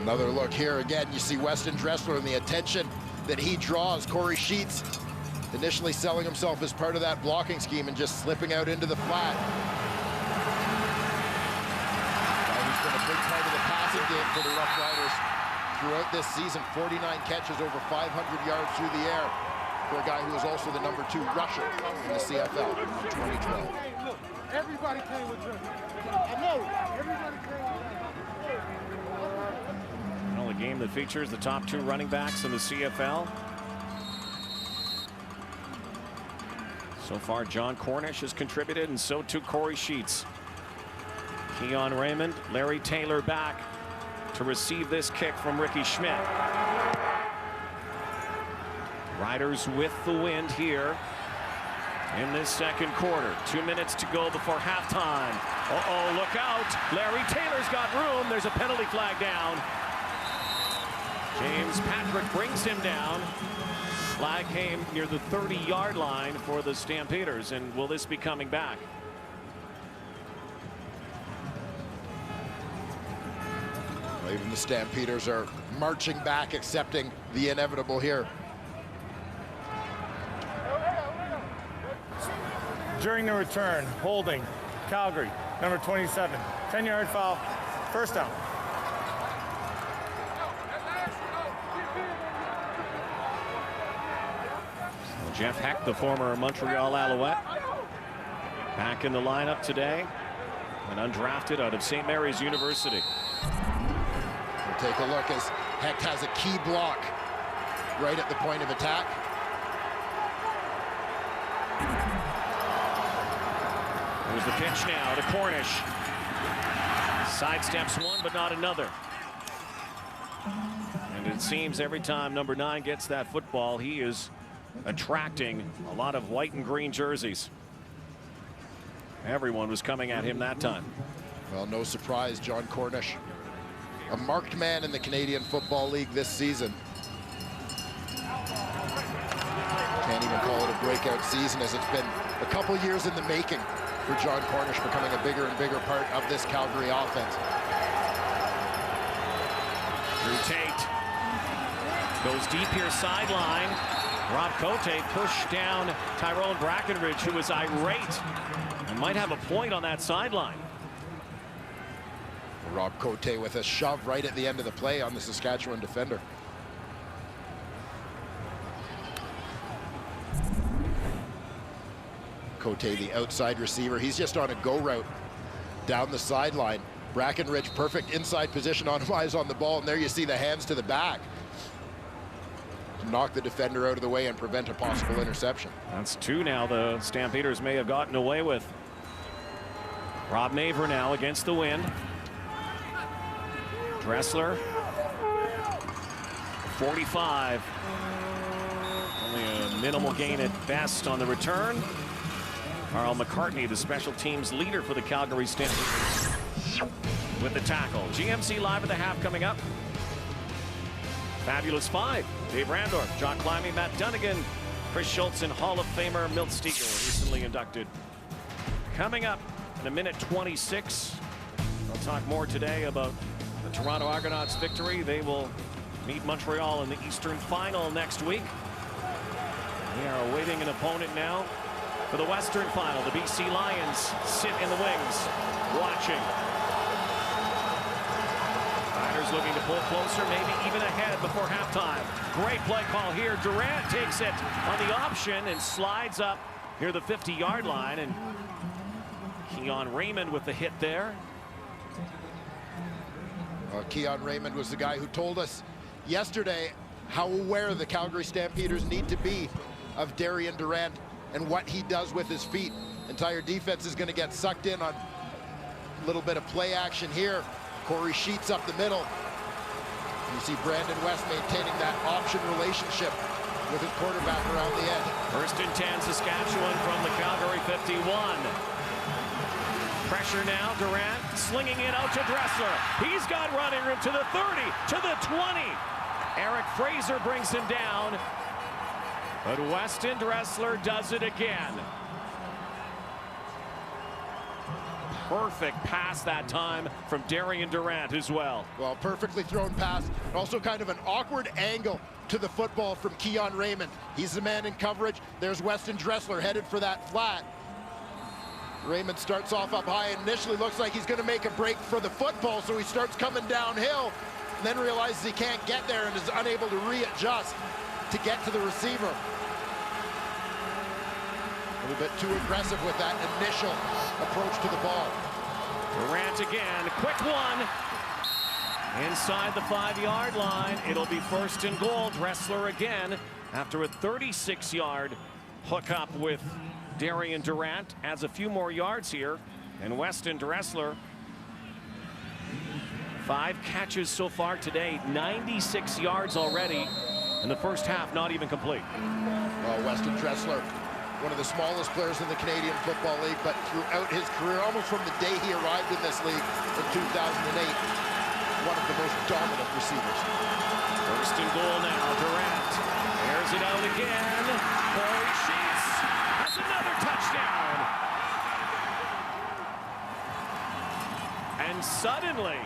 Another look here again. You see Weston Dressler and the attention that he draws. Corey Sheets initially selling himself as part of that blocking scheme and just slipping out into the flat. Now he's been a big part of the passing game for the Roughriders throughout this season. 49 catches, over 500 yards through the air for a guy who is also the #2 rusher in the CFL in 2012.
Hey, look, everybody came with Drake. I know, everybody came with Drake.
Well, a game that features the top 2 running backs in the CFL. So far, John Cornish has contributed, and so too Corey Sheets. Keon Raymond, Larry Taylor back to receive this kick from Ricky Schmidt. Riders with the wind here in this second quarter. 2 minutes to go before halftime. Uh-oh, look out. Larry Taylor's got room. There's a penalty flag down. James Patrick brings him down. Flag came near the 30-yard line for the Stampeders, and will this be coming back?
Well, even the Stampeders are marching back, accepting the inevitable here.
During the return, holding, Calgary, number 27. 10-yard foul, first down.
Jeff Heck, the former Montreal Alouette, back in the lineup today, and undrafted out of St. Mary's University.
We'll take a look as Heck has a key block right at the point of attack.
There's the pitch now to Cornish. Sidesteps one, but not another. And it seems every time number 9 gets that football, he is attracting a lot of white and green jerseys. Everyone was coming at him that time.
Well, no surprise, John Cornish, a marked man in the Canadian Football League this season. Can't even call it a breakout season, as it's been a couple years in the making for John Cornish, becoming a bigger and bigger part of this Calgary offense.
Drew Tate goes deep here sideline. Rob Cote pushed down Tyrone Brackenridge, who was irate and might have a point on that sideline.
Rob Cote with a shove right at the end of the play on the Saskatchewan defender. Cote, the outside receiver, he's just on a go route down the sideline. Brackenridge, perfect inside position on him, eyes on the ball, and there you see the hands to the back to knock the defender out of the way and prevent a possible interception.
That's 2 now the Stampeders may have gotten away with. Rob Maver now against the wind. Dressler, 45. Only a minimal gain at best on the return. Carl McCartney, the special teams leader for the Calgary Stampeders, with the tackle. GMC Live at the half coming up. Fabulous 5. Dave Randorf, John Climby, Matt Dunnigan, Chris Schultz, and Hall of Famer Milt Stiegel, recently inducted. Coming up in a minute 26. I'll talk more today about the Toronto Argonauts' victory. They will meet Montreal in the Eastern Final next week. We are awaiting an opponent now for the Western Final. The BC Lions sit in the wings, watching. Riders looking to pull closer, maybe even ahead before halftime. Great play call here. Durant takes it on the option and slides up near the 50-yard line. And Keon Raymond with the hit there.
Keon Raymond was the guy who told us yesterday how aware the Calgary Stampeders need to be of Darian Durant and what he does with his feet. Entire defense is going to get sucked in on a little bit of play action here. Corey Sheets up the middle. You see Brandon West maintaining that option relationship with his quarterback around the edge.
1st and 10, Saskatchewan from the Calgary 51. Pressure now, Durant slinging it out to Dressler. He's got running room to the 30, to the 20. Eric Fraser brings him down. But Weston Dressler does it again. Perfect pass that time from Darian Durant as well.
Well, perfectly thrown pass. Also kind of an awkward angle to the football from Keon Raymond. He's the man in coverage. There's Weston Dressler headed for that flat. Raymond starts off up high and initially looks like he's going to make a break for the football, so he starts coming downhill and then realizes he can't get there and is unable to readjust to get to the receiver. A little bit too aggressive with that initial approach to the ball.
Durant again, quick one. Inside the 5-yard line, it'll be 1st and goal. Dressler again after a 36-yard hookup with Darian Durant. Adds a few more yards here. And Weston Dressler, 5 catches so far today, 96 yards already in the first half, not even complete.
Well, Weston Dressler, one of the smallest players in the Canadian Football League, but throughout his career, almost from the day he arrived in this league in 2008, one of the most dominant receivers.
1st and goal now. Durant airs it out again. Corey Sheets has another touchdown. And suddenly,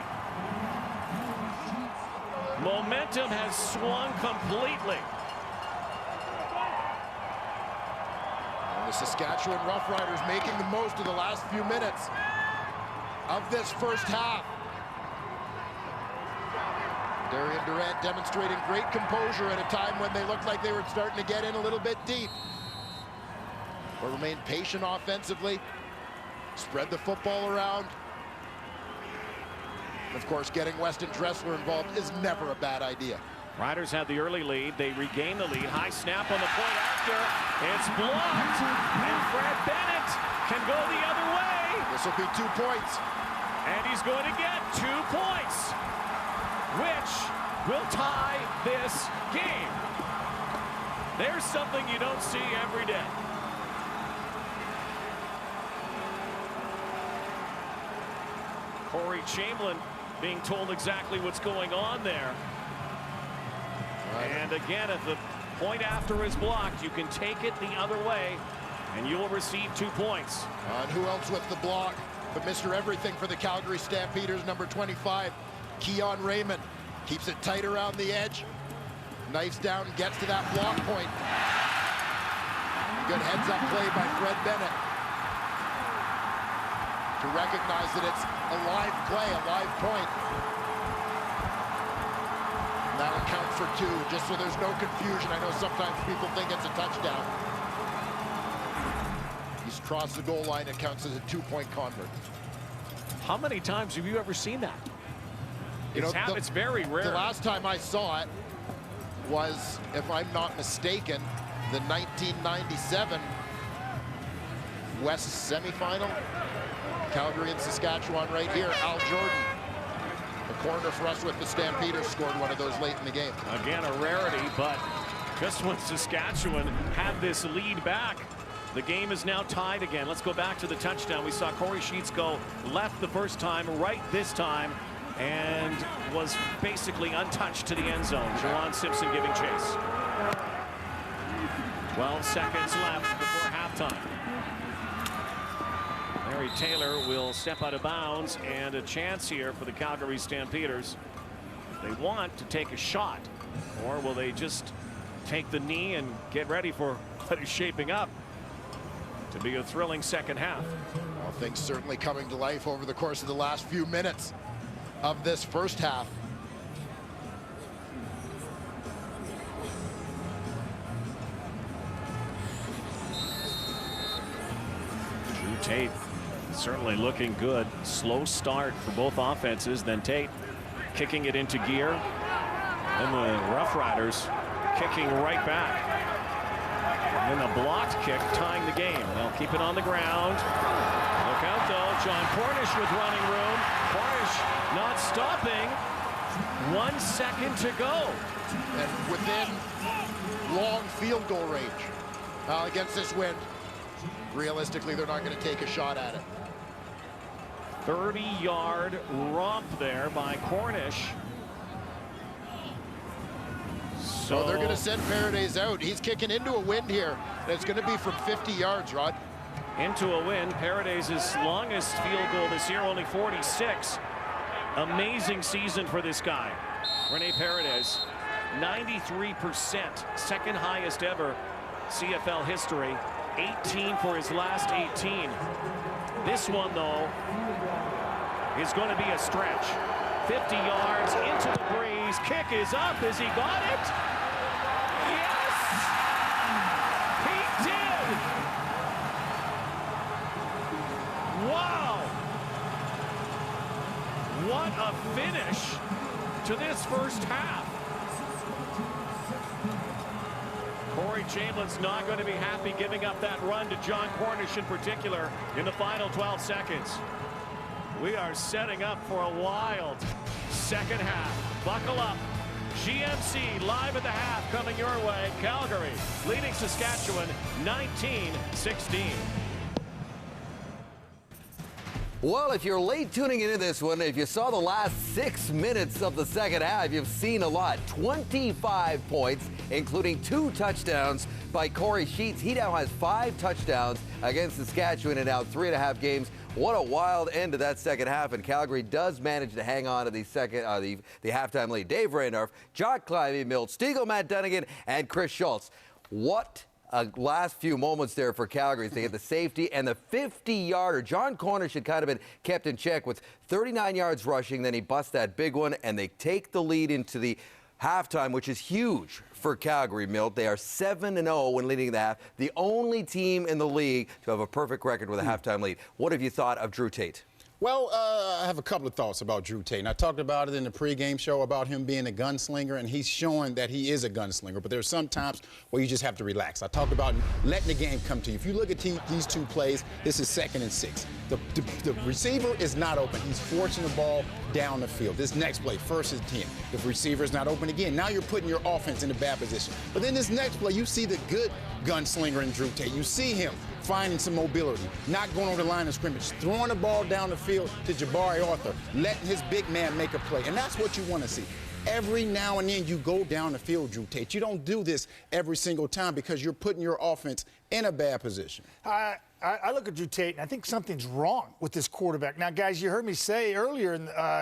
momentum has swung completely.
And the Saskatchewan Roughriders making the most of the last few minutes of this first half. Darian Durant demonstrating great composure at a time when they looked like they were starting to get in a little bit deep. But remain patient offensively, spread the football around. And of course, getting Weston Dressler involved is never a bad idea.
Riders had the early lead. They regain the lead. High snap on the point after. It's blocked. And Fred Bennett can go the other way.
This will be 2 points.
And he's going to get 2 points, which will tie this game. There's something you don't see every day. Corey Chamberlain being told exactly what's going on there. And again, if the point after is blocked, you can take it the other way, and you will receive 2 points.
And who else with the block but Mr. Everything for the Calgary Stampeders, number 25, Keon Raymond. Keeps it tight around the edge. Knifes down, gets to that block point. Good heads-up play by Fred Bennett to recognize that it's a live play, a live point. And that'll count for 2, just so there's no confusion. I know sometimes people think it's a touchdown. He's crossed the goal line. It counts as a 2-point convert.
How many times have you ever seen that?
You know,
it's very rare.
The last time I saw it was, if I'm not mistaken, the 1997 West semifinal. Calgary and Saskatchewan right here. Al Jordan, the corner for us with the Stampeders, scored one of those late in the game.
Again, a rarity, but just when Saskatchewan had this lead back, the game is now tied again. Let's go back to the touchdown. We saw Corey Sheets go left the first time, right this time, and was basically untouched to the end zone. Jawan Simpson giving chase. 12 seconds left before halftime. Larry Taylor will step out of bounds, and a chance here for the Calgary Stampeders. They want to take a shot, or will they just take the knee and get ready for what is shaping up to be a thrilling second half?
Well, things certainly coming to life over the course of the last few minutes of this first half.
Drew Tate certainly looking good. Slow start for both offenses. Then Tate kicking it into gear. And the Roughriders kicking right back. And then a blocked kick tying the game. They'll keep it on the ground. Look out though. John Cornish with running room. Cornish not stopping. 1 second to go.
And within long field goal range. Against this wind, realistically, they're not going to take a shot at it.
30-yard romp there by Cornish.
So they're going to send Paradis out. He's kicking into a wind here. And it's going to be from 50 yards, Rod.
Into a win. Paradis' longest field goal this year, only 46. Amazing season for this guy, Rene Paredes. 93%, second highest ever CFL history. 18 for his last 18. This one, though, is going to be a stretch. 50 yards into the breeze. Kick is up. Has he got it? Yes! He did! Wow! What a finish to this first half. Corey Chamblin's not going to be happy giving up that run to John Cornish in particular in the final 12 seconds. We are setting up for a wild second half. Buckle up. GMC live at the half coming your way. Calgary leading Saskatchewan 19-16.
Well, if you're late tuning into this one, if you saw the last 6 minutes of the second half, you've seen a lot. 25 points, including 2 touchdowns by Corey Sheets. He now has 5 touchdowns against Saskatchewan in now 3.5 games. What a wild end to that second half, and Calgary does manage to hang on to the halftime lead. Dave Randorf, Jock Clivey, Milt Stegall, Matt Dunnigan, and Chris Schultz. What last few moments there for Calgary. They get the safety and the 50-yarder. John Cornish had kind of been kept in check with 39 yards rushing. Then he busts that big one, and they take the lead into the halftime, which is huge for Calgary, Milt. They are 7-0 when leading the half. The only team in the league to have a perfect record with a halftime lead. What have you thought of Drew Tate?
Well, I have a couple of thoughts about Drew Tate. And I talked about it in the pregame show about him being a gunslinger, and he's showing that he is a gunslinger. But there's some times where you just have to relax. I talked about letting the game come to you. If you look at these 2 plays, this is 2nd and 6. The receiver is not open. He's forcing the ball down the field. This next play, 1st and 10. The receiver is not open again. Now you're putting your offense in a bad position. But then this next play, you see the good gunslinger in Drew Tate. You see him finding some mobility, not going over the line of scrimmage, throwing the ball down the field to Jabari Arthur, letting his big man make a play. And that's what you want to see. Every now and then you go down the field, Drew Tate. You don't do this every single time because you're putting your offense in a bad position.
I look at Drew Tate, and I think something's wrong with this quarterback. Now, guys, you heard me say earlier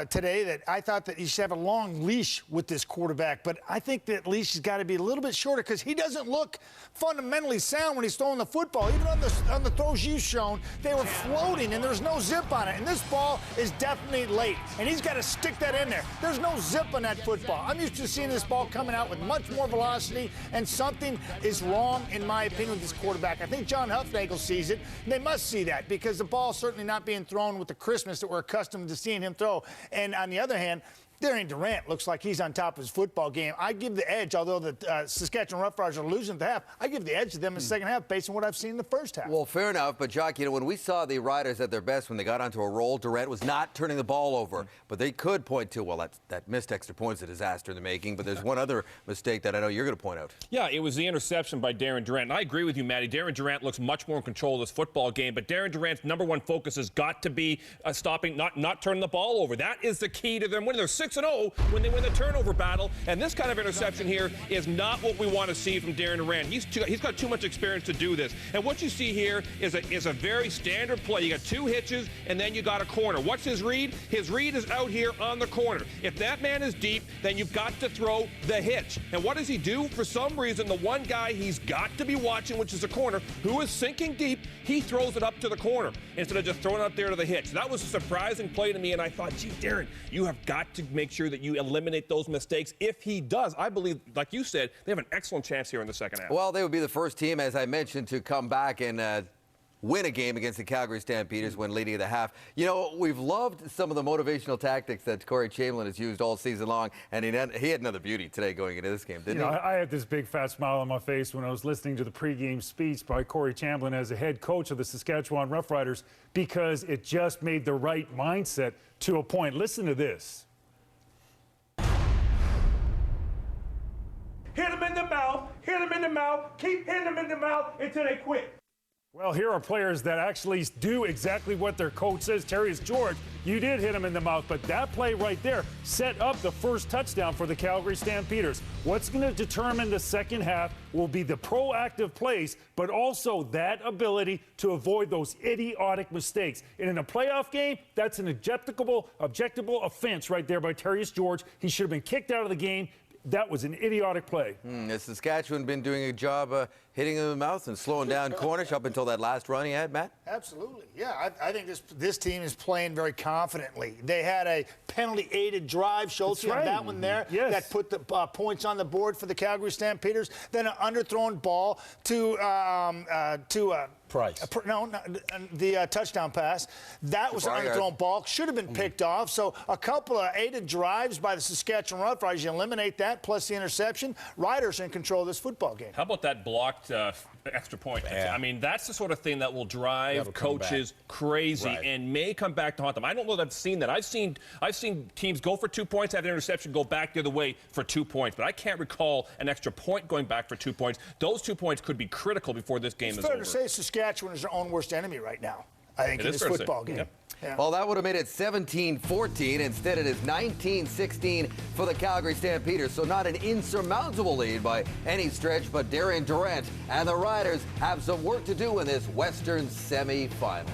today that I thought that you should have a long leash with this quarterback, but I think that leash has got to be a little bit shorter because he doesn't look fundamentally sound when he's throwing the football. Even on the throws you've shown, they were floating, and there's no zip on it. And this ball is definitely late, and he's got to stick that in there. There's no zip on that football. I'm used to seeing this ball coming out with much more velocity, and something is wrong, in my opinion, with this quarterback. I think John Huffnagel sees it. They must see that because the ball's certainly not being thrown with the crispness that we're accustomed to seeing him throw. And on the other hand, Darian Durant looks like he's on top of his football game. I give the edge, although the Saskatchewan Roughriders are losing at the half, I give the edge to them in the second half based on what I've seen in the first half.
Well, fair enough, but Jock, when we saw the Riders at their best when they got onto a roll, Durant was not turning the ball over. But they could point to, well, that missed extra point's a disaster in the making. But there's one other mistake that I know you're going to point out.
Yeah, it was the interception by Darren Durant. And I agree with you, Matty. Darren Durant looks much more in control of this football game. But Darren Durant's #1 focus has got to be stopping, not turning the ball over. That is the key to them winning. They're 6-0 when they win the turnover battle, and this kind of interception here is not what we want to see from Darren Durant. He's got too much experience to do this. And what you see here is a very standard play. You got 2 hitches, and then you got a corner. What's his read? His read is out here on the corner. If that man is deep, then you've got to throw the hitch. And what does he do? For some reason, the one guy he's got to be watching, which is a corner, who is sinking deep, he throws it up to the corner instead of just throwing it up there to the hitch. That was a surprising play to me, and I thought, gee, Darren, you have got to make sure that you eliminate those mistakes. If he does, I believe, like you said, they have an excellent chance here in the second half.
Well, they would be the first team, as I mentioned, to come back and win a game against the Calgary Stampeders when leading at the half. We've loved some of the motivational tactics that Corey Chamberlain has used all season long, and he had another beauty today going into this game, didn't he?
I had this big fat smile on my face when I was listening to the pregame speech by Corey Chamberlain as the head coach of the Saskatchewan Roughriders, because it just made the right mindset to a point. Listen to this.
Hit them in the mouth, hit them in the mouth, keep hitting them in the mouth until they quit.
Well, here are players that actually do exactly what their coach says. Terrius George, you did hit him in the mouth, but that play right there set up the first touchdown for the Calgary Stampeders. What's going to determine the second half will be the proactive plays, but also that ability to avoid those idiotic mistakes. And in a playoff game, that's an objectable offense right there by Terrius George. He should have been kicked out of the game. That was an idiotic play.
Has Saskatchewan been doing a job hitting him in the mouth and slowing down Cornish up until that last run he had, Matt?
Absolutely. Yeah, I think this team is playing very confidently. They had a penalty-aided drive, Schultz, on that one there, that put the points on the board for the Calgary Stampeders. Then an underthrown ball to
Price.
The touchdown pass. That was an underthrown ball. Should have been picked off. So a couple of aided drives by the Saskatchewan Roughriders. You eliminate that, plus the interception. Riders in control of this football game.
How about that blocked extra point? Yeah. I mean, that's the sort of thing that will drive coaches crazy and may come back to haunt them. I don't know that I've seen that. I've seen teams go for 2 points, have an interception, go back the other way for 2 points. But I can't recall an extra point going back for 2 points. Those 2 points could be critical before this game is over.
It's fair to say Saskatchewan is their own worst enemy right now, I think, in this football game.
Yep. Yeah. Well, that would have made it 17-14. Instead, it is 19-16 for the Calgary Stampeders. So not an insurmountable lead by any stretch, but Darren Durant and the Riders have some work to do in this Western semifinal.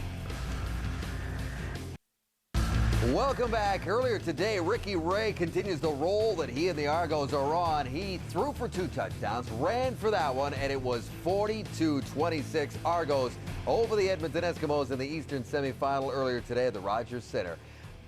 Welcome back. Earlier today, Ricky Ray continues the role that he and the Argos are on. He threw for 2 touchdowns, ran for that one, and it was 42-26 Argos over the Edmonton Eskimos in the Eastern semifinal earlier today at the Rogers Center.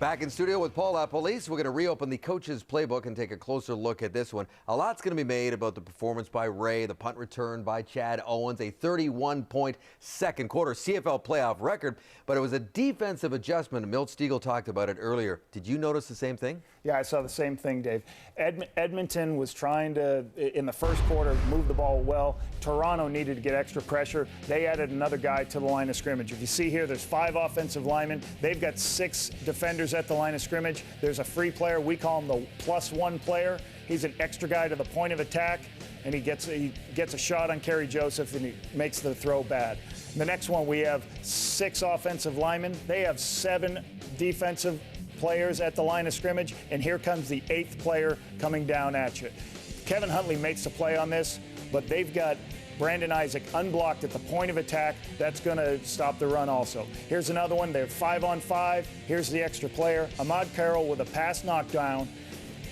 Back in studio with Paul LaPolice, we're going to reopen the coach's playbook and take a closer look at this one. A lot's going to be made about the performance by Ray, the punt return by Chad Owens, a 31-point second quarter CFL playoff record, but it was a defensive adjustment. Milt Stiegel talked about it earlier. Did you notice the same thing?
Yeah, I saw the same thing, Dave. Edmonton was trying to, in the first quarter, move the ball well. Toronto needed to get extra pressure. They added another guy to the line of scrimmage. If you see here, there's 5 offensive linemen. They've got 6 defenders at the line of scrimmage. There's a free player. We call him the +1 player. He's an extra guy to the point of attack, and he gets a shot on Kerry Joseph, and he makes the throw bad. The next one, we have 6 offensive linemen. They have 7 defensive players at the line of scrimmage, and here comes the 8th player coming down at you. Kevin Huntley makes the play on this, but they've got Brandon Isaac unblocked at the point of attack. That's going to stop the run also. Here's another one. They're 5-on-5. Here's the extra player. Ahmad Carroll with a pass knockdown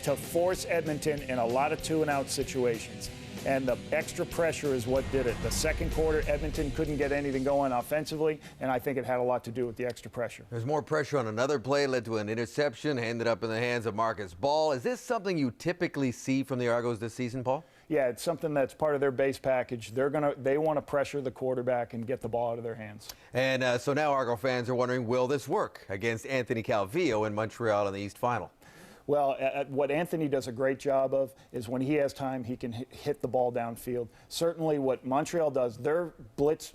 to force Edmonton in a lot of 2-and-out situations. And the extra pressure is what did it. The second quarter, Edmonton couldn't get anything going offensively, and I think it had a lot to do with the extra pressure.
There's more pressure on another play, led to an interception, ended up in the hands of Marcus Ball. Is this something you typically see from the Argos this season, Paul?
Yeah, it's something that's part of their base package. They want to pressure the quarterback and get the ball out of their hands.
And so now Argo fans are wondering, will this work against Anthony Calvillo in Montreal in the East Final?
Well, what Anthony does a great job of is when he has time, he can hit the ball downfield. Certainly what Montreal does, their blitz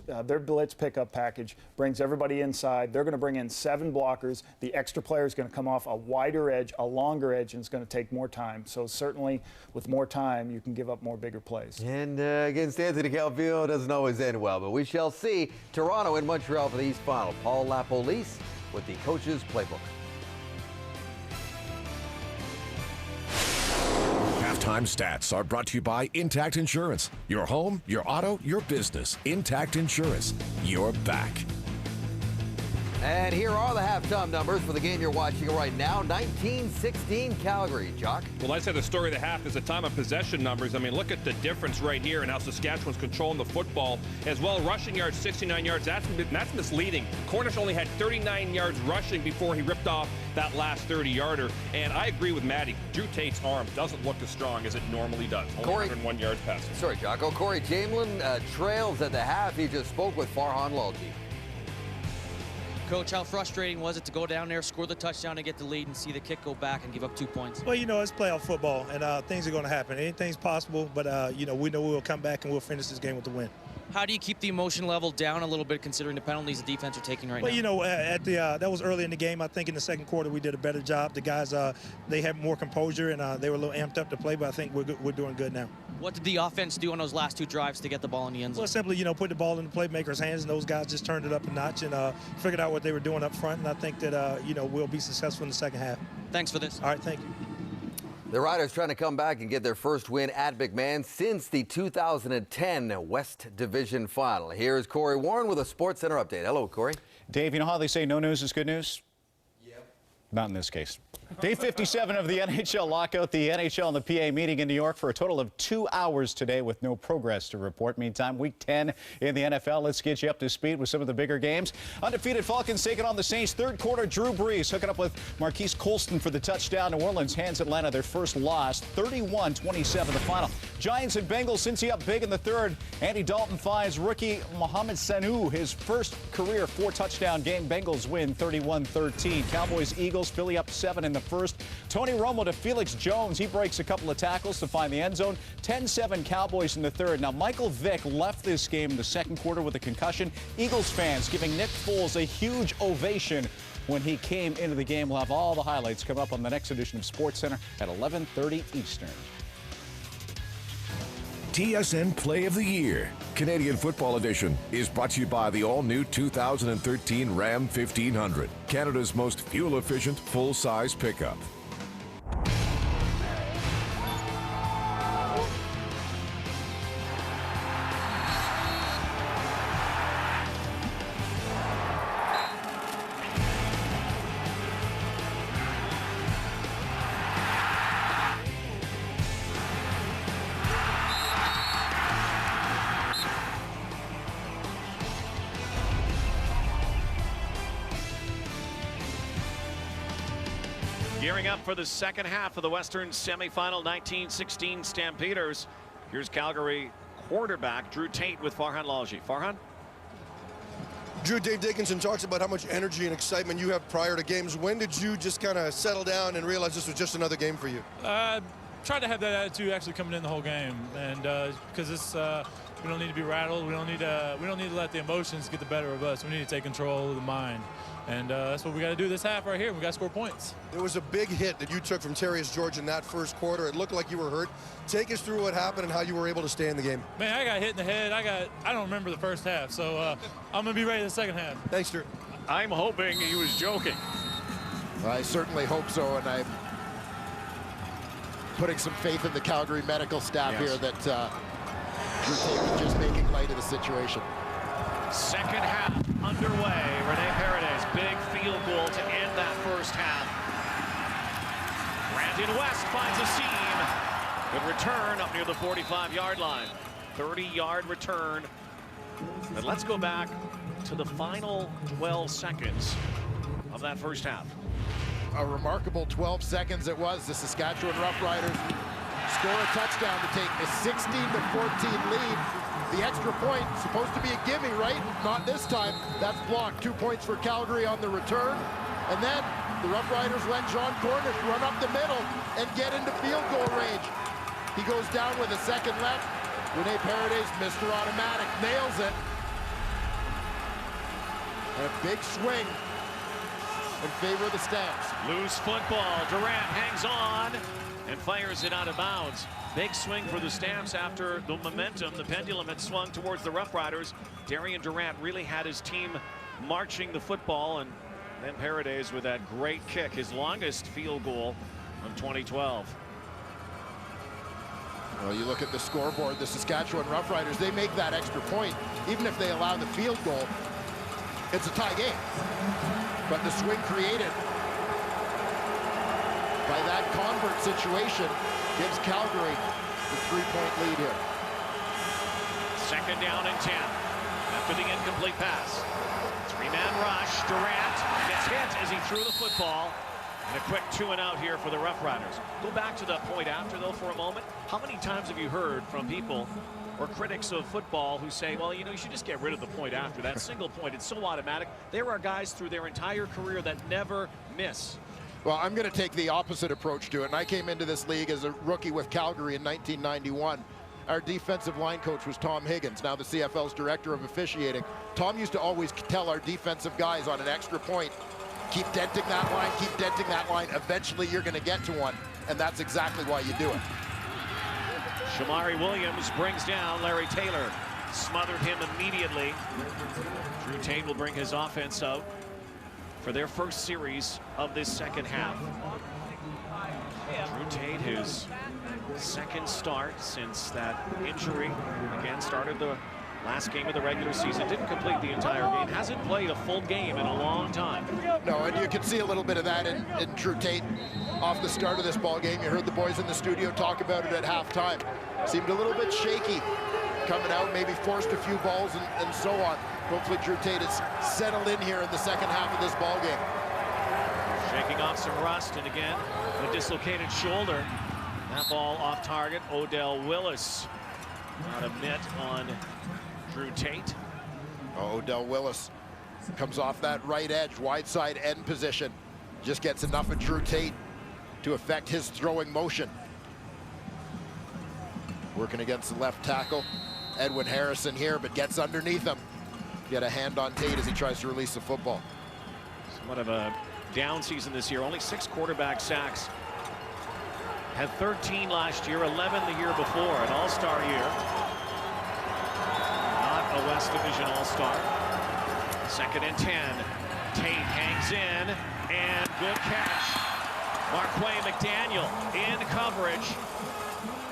pickup package brings everybody inside. They're going to bring in 7 blockers. The extra player is going to come off a wider edge, a longer edge, and it's going to take more time. So certainly with more time, you can give up more bigger plays.
And against Anthony Calvillo, it doesn't always end well, but we shall see. Toronto and Montreal for the East Final. Paul LaPolice with the coach's playbook.
Halftime stats are brought to you by Intact Insurance. Your home, your auto, your business. Intact Insurance. You're back.
And here are the halftime numbers for the game you're watching right now. 19-16 Calgary. Jock?
Well, I said the story of the half is the time of possession numbers. I mean, look at the difference right here and how Saskatchewan's controlling the football. As well, rushing yards, 69 yards. That's misleading. Cornish only had 39 yards rushing before he ripped off that last 30-yarder. And I agree with Maddie. Drew Tate's arm doesn't look as strong as it normally does. Only 101 yards passing.
Sorry, Jocko. Corey Jamelin trails at the half. He just spoke with Farhan Lalji.
Coach, how frustrating was it to go down there, score the touchdown, and get the lead, and see the kick go back and give up 2 points?
Well, you know, it's playoff football, and things are going to happen. Anything's possible, but, you know we'll come back and we'll finish this game with the win.
How do you keep the emotion level down a little bit, considering the penalties the defense are taking right now?
Well, you know, that was early in the game. I think in the second quarter we did a better job. The guys, they had more composure, and they were a little amped up to play, but I think we're doing good now.
What did the offense do on those last 2 drives to get the ball in the end zone?
Well, simply, you know, put the ball in the playmakers' hands, and those guys just turned it up a notch and figured out what they were doing up front, and I think that, you know, we'll be successful in the second half.
Thanks for this.
All right, thank you.
The Riders trying to come back and get their first win at McMahon since the 2010 West Division Final. Here's Corey Warren with a Sports Center update. Hello, Corey.
Dave, you know how they say no news is good news? Yep. Not in this case. Day 57 of the NHL lockout. The NHL and the PA meeting in New York for a total of 2 hours today with no progress to report. Meantime, week 10 in the NFL. Let's get you up to speed with some of the bigger games. Undefeated Falcons taking on the Saints. Third quarter, Drew Brees hooking up with Marquise Colston for the touchdown. New Orleans hands Atlanta their first loss, 31-27 the final. Giants and Bengals, Cincy up big in the third. Andy Dalton finds rookie Mohamed Sanu his first career 4-touchdown game. Bengals win 31-13. Cowboys, Eagles, Philly up 7 in the first. Tony Romo to Felix Jones. He breaks a couple of tackles to find the end zone. 10-7 Cowboys in the third. Now, Michael Vick left this game in the second quarter with a concussion. Eagles fans giving Nick Foles a huge ovation when he came into the game. We'll have all the highlights come up on the next edition of SportsCenter at 11:30 Eastern.
TSN Play of the Year, Canadian Football Edition, is brought to you by the all-new 2013 Ram 1500, Canada's most fuel-efficient, full-size pickup.
Gearing up for the second half of the Western semifinal, 1916 Stampeders. Here's Calgary quarterback Drew Tate with Farhan Lalji. Farhan?
Drew, Dave Dickinson talks about how much energy and excitement you have prior to games. When did you just kind of settle down and realize this was just another game for you?
Tried to have that attitude actually coming in the whole game, and because it's we don't need to be rattled. We don't need to let the emotions get the better of us. We need to take control of the mind. And that's what we got to do this half right here. We got to score points.
There was a big hit that you took from Terrius George in that first quarter. It looked like you were hurt. Take us through what happened and how you were able to stay in the game.
Man, I got hit in the head. I don't remember the first half, so I'm going to be ready the second half.
Thanks, Drew.
I'm hoping he was joking.
I certainly hope so, and I'm putting some faith in the Calgary medical staff here that Drew Tate was just making light of the situation.
Second half underway. Rene Paredes, big field goal to end that first half. Brandon West finds a seam. Good return up near the 45-yard line. 30-yard return. And let's go back to the final 12 seconds of that first half.
A remarkable 12 seconds it was. The Saskatchewan Roughriders score a touchdown to take a 16-14 lead. The extra point, supposed to be a gimme, right? Not this time. That's blocked. 2 points for Calgary on the return. And then the Roughriders let John Cornish run up the middle and get into field goal range. He goes down with a second left. Rene Paredes, Mr. Automatic, nails it. And a big swing in favor of the Stamps.
Loose football. Durant hangs on and fires it out of bounds. Big swing for the Stamps after the momentum. The pendulum had swung towards the Roughriders. Darian Durant really had his team marching the football, and then Paredes with that great kick, his longest field goal of 2012.
Well, you look at the scoreboard, the Saskatchewan Roughriders, they make that extra point. Even if they allow the field goal, it's a tie game. But the swing created by that convert situation gives Calgary the 3-point lead here.
Second down and 10 after the incomplete pass. Three-man rush. Durant gets hit as he threw the football. And a quick 2-and-out here for the Roughriders. Go back to that point after, though, for a moment. How many times have you heard from people or critics of football who say, well, you know, you should just get rid of the point after. That single point, it's so automatic. There are guys through their entire career that never miss.
Well, I'm going to take the opposite approach to it. And I came into this league as a rookie with Calgary in 1991. Our defensive line coach was Tom Higgins, now the CFL's director of officiating. Tom used to always tell our defensive guys on an extra point, keep denting that line, keep denting that line. Eventually, you're going to get to one. And that's exactly why you do it.
Shamari Williams brings down Larry Taylor. Smothered him immediately. Drew Tate will bring his offense out for their first series of this second half. Drew Tate, his second start since that injury. Again, started the Last game of the regular season, didn't complete the entire game, hasn't played a full game in a long time.
No, and you can see a little bit of that in Drew Tate off the start of this ball game. You heard the boys in the studio talk about it at halftime. Seemed a little bit shaky coming out, maybe forced a few balls and so on. Hopefully Drew Tate is settled in here in the second half of this ball game.
Shaking off some rust, and again, a dislocated shoulder. That ball off target. Odell Willis not a mitt on Drew Tate.
Odell Willis comes off that right edge, wide side end position. Just gets enough of Drew Tate to affect his throwing motion. Working against the left tackle, Edwin Harrison here, but gets underneath him. Get a hand on Tate as he tries to release the football.
Somewhat of a down season this year. Only 6 quarterback sacks. Had 13 last year, 11 the year before. An all-star year. Not a West Division all-star. 2nd and 10. Tate hangs in, and good catch. Marquay McDaniel in coverage.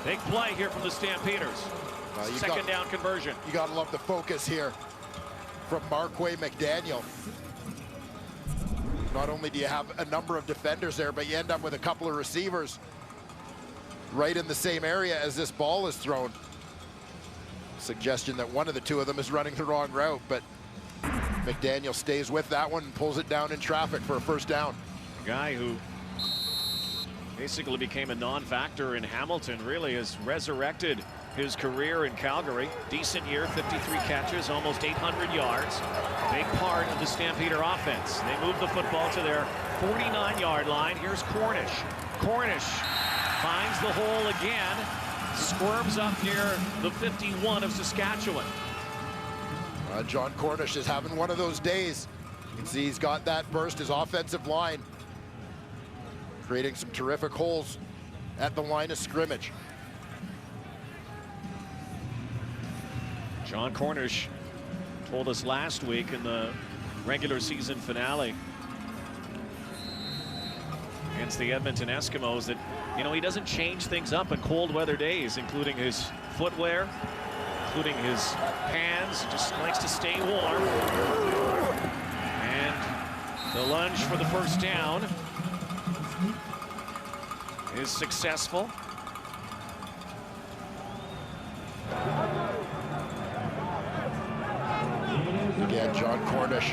Big play here from the Stampeders. Second down conversion.
You gotta love the focus here from Marquay McDaniel. Not only do you have a number of defenders there, but you end up with a couple of receivers right in the same area as this ball is thrown. Suggestion that one of the two of them is running the wrong route, but McDaniel stays with that one and pulls it down in traffic for a first down.
A guy who basically became a non-factor in Hamilton really has resurrected his career in Calgary. Decent year, 53 catches, almost 800 yards. Big part of the Stampeder offense. They move the football to their 49-yard line. Here's Cornish. Cornish finds the hole again, squirms up near the 51 of Saskatchewan.
John Cornish is having one of those days. You can see he's got that burst, his offensive line, creating some terrific holes at the line of scrimmage.
John Cornish told us last week in the regular season finale against the Edmonton Eskimos that, you know, he doesn't change things up on cold weather days, including his footwear, including his hands. Just likes to stay warm. And the lunge for the first down is successful.
Again, John Cornish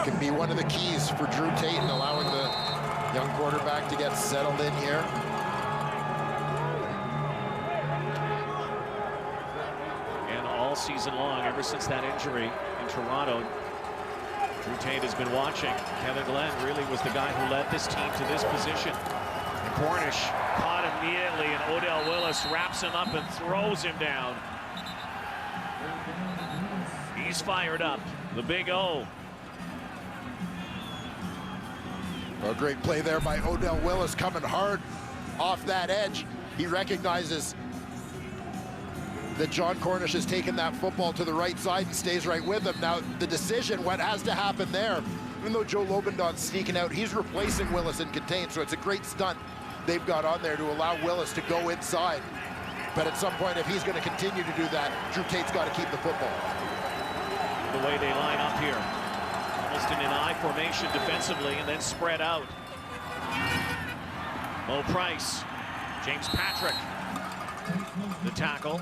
can be one of the keys for Drew Tate in allowing the young quarterback to get settled in here.
And all season long, ever since that injury in Toronto, Drew Tate has been watching. Kevin Glenn really was the guy who led this team to this position. And Cornish caught immediately, and Odell Willis wraps him up and throws him down. He's fired up. The big O.
A great play there by Odell Willis, coming hard off that edge. He recognizes that John Cornish has taken that football to the right side and stays right with him. Now, the decision, what has to happen there, even though Joe Lobendon's sneaking out, he's replacing Willis in contain, so it's a great stunt they've got on there to allow Willis to go inside. But at some point, if he's going to continue to do that, Drew Tate's got to keep the football.
The way they line up here. Almost in an I formation defensively and then spread out. Mo Price, James Patrick, the tackle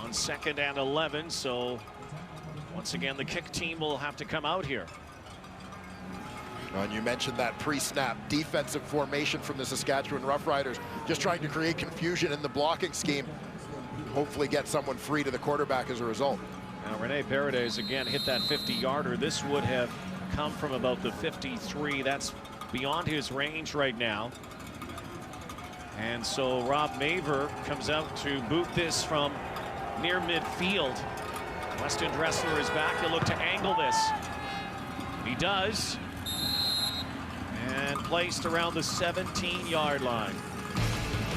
on 2nd and 11. So once again, the kick team will have to come out here.
And you mentioned that pre-snap defensive formation from the Saskatchewan Roughriders, just trying to create confusion in the blocking scheme. Hopefully get someone free to the quarterback as a result.
Now Rene Paredes again hit that 50-yarder. This would have come from about the 53. That's beyond his range right now. And so Rob Maver comes out to boot this from near midfield. Weston Dressler is back. He'll look to angle this. He does. And placed around the 17-yard line.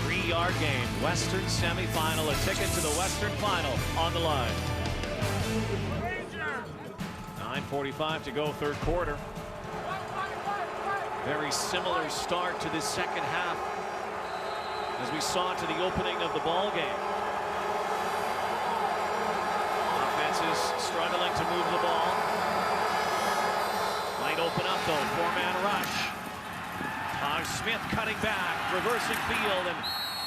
3-yard game. Western semifinal. A ticket to the Western final on the line. 9:45 to go, third quarter. Very similar start to this second half as we saw to the opening of the ball game. is struggling to move the ball. Might open up though, four-man rush. Smith cutting back, reversing field, and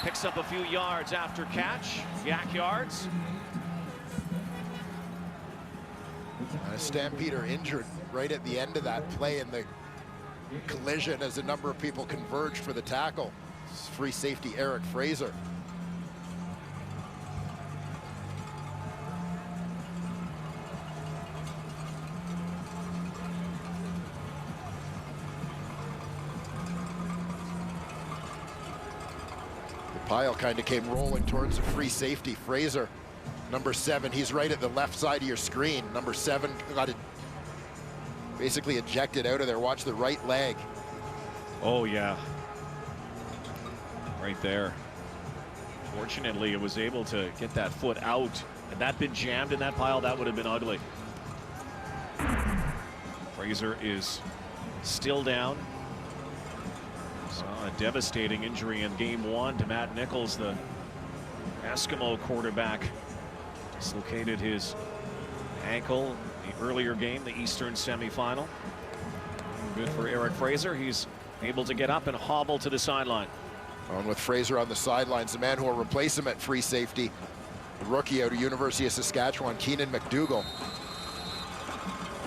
picks up a few yards after catch. Yak yards.
A Stampeder injured right at the end of that play in the collision as a number of people converged for the tackle. Free safety Eric Fraser. The pile kind of came rolling towards the free safety. Fraser, number 7, he's right at the left side of your screen. Number 7 got it basically ejected out of there. Watch the right leg.
Oh yeah, right there. Fortunately, it was able to get that foot out. Had that been jammed in that pile, that would have been ugly. Fraser is still down. Saw a devastating injury in game 1 to Matt Nichols, the Eskimo quarterback. Dislocated his ankle the earlier game, the Eastern semifinal. Good for Eric Fraser. He's able to get up and hobble to the sideline.
On with Fraser on the sidelines, the man who will replace him at free safety, the rookie out of University of Saskatchewan, Keenan McDougall.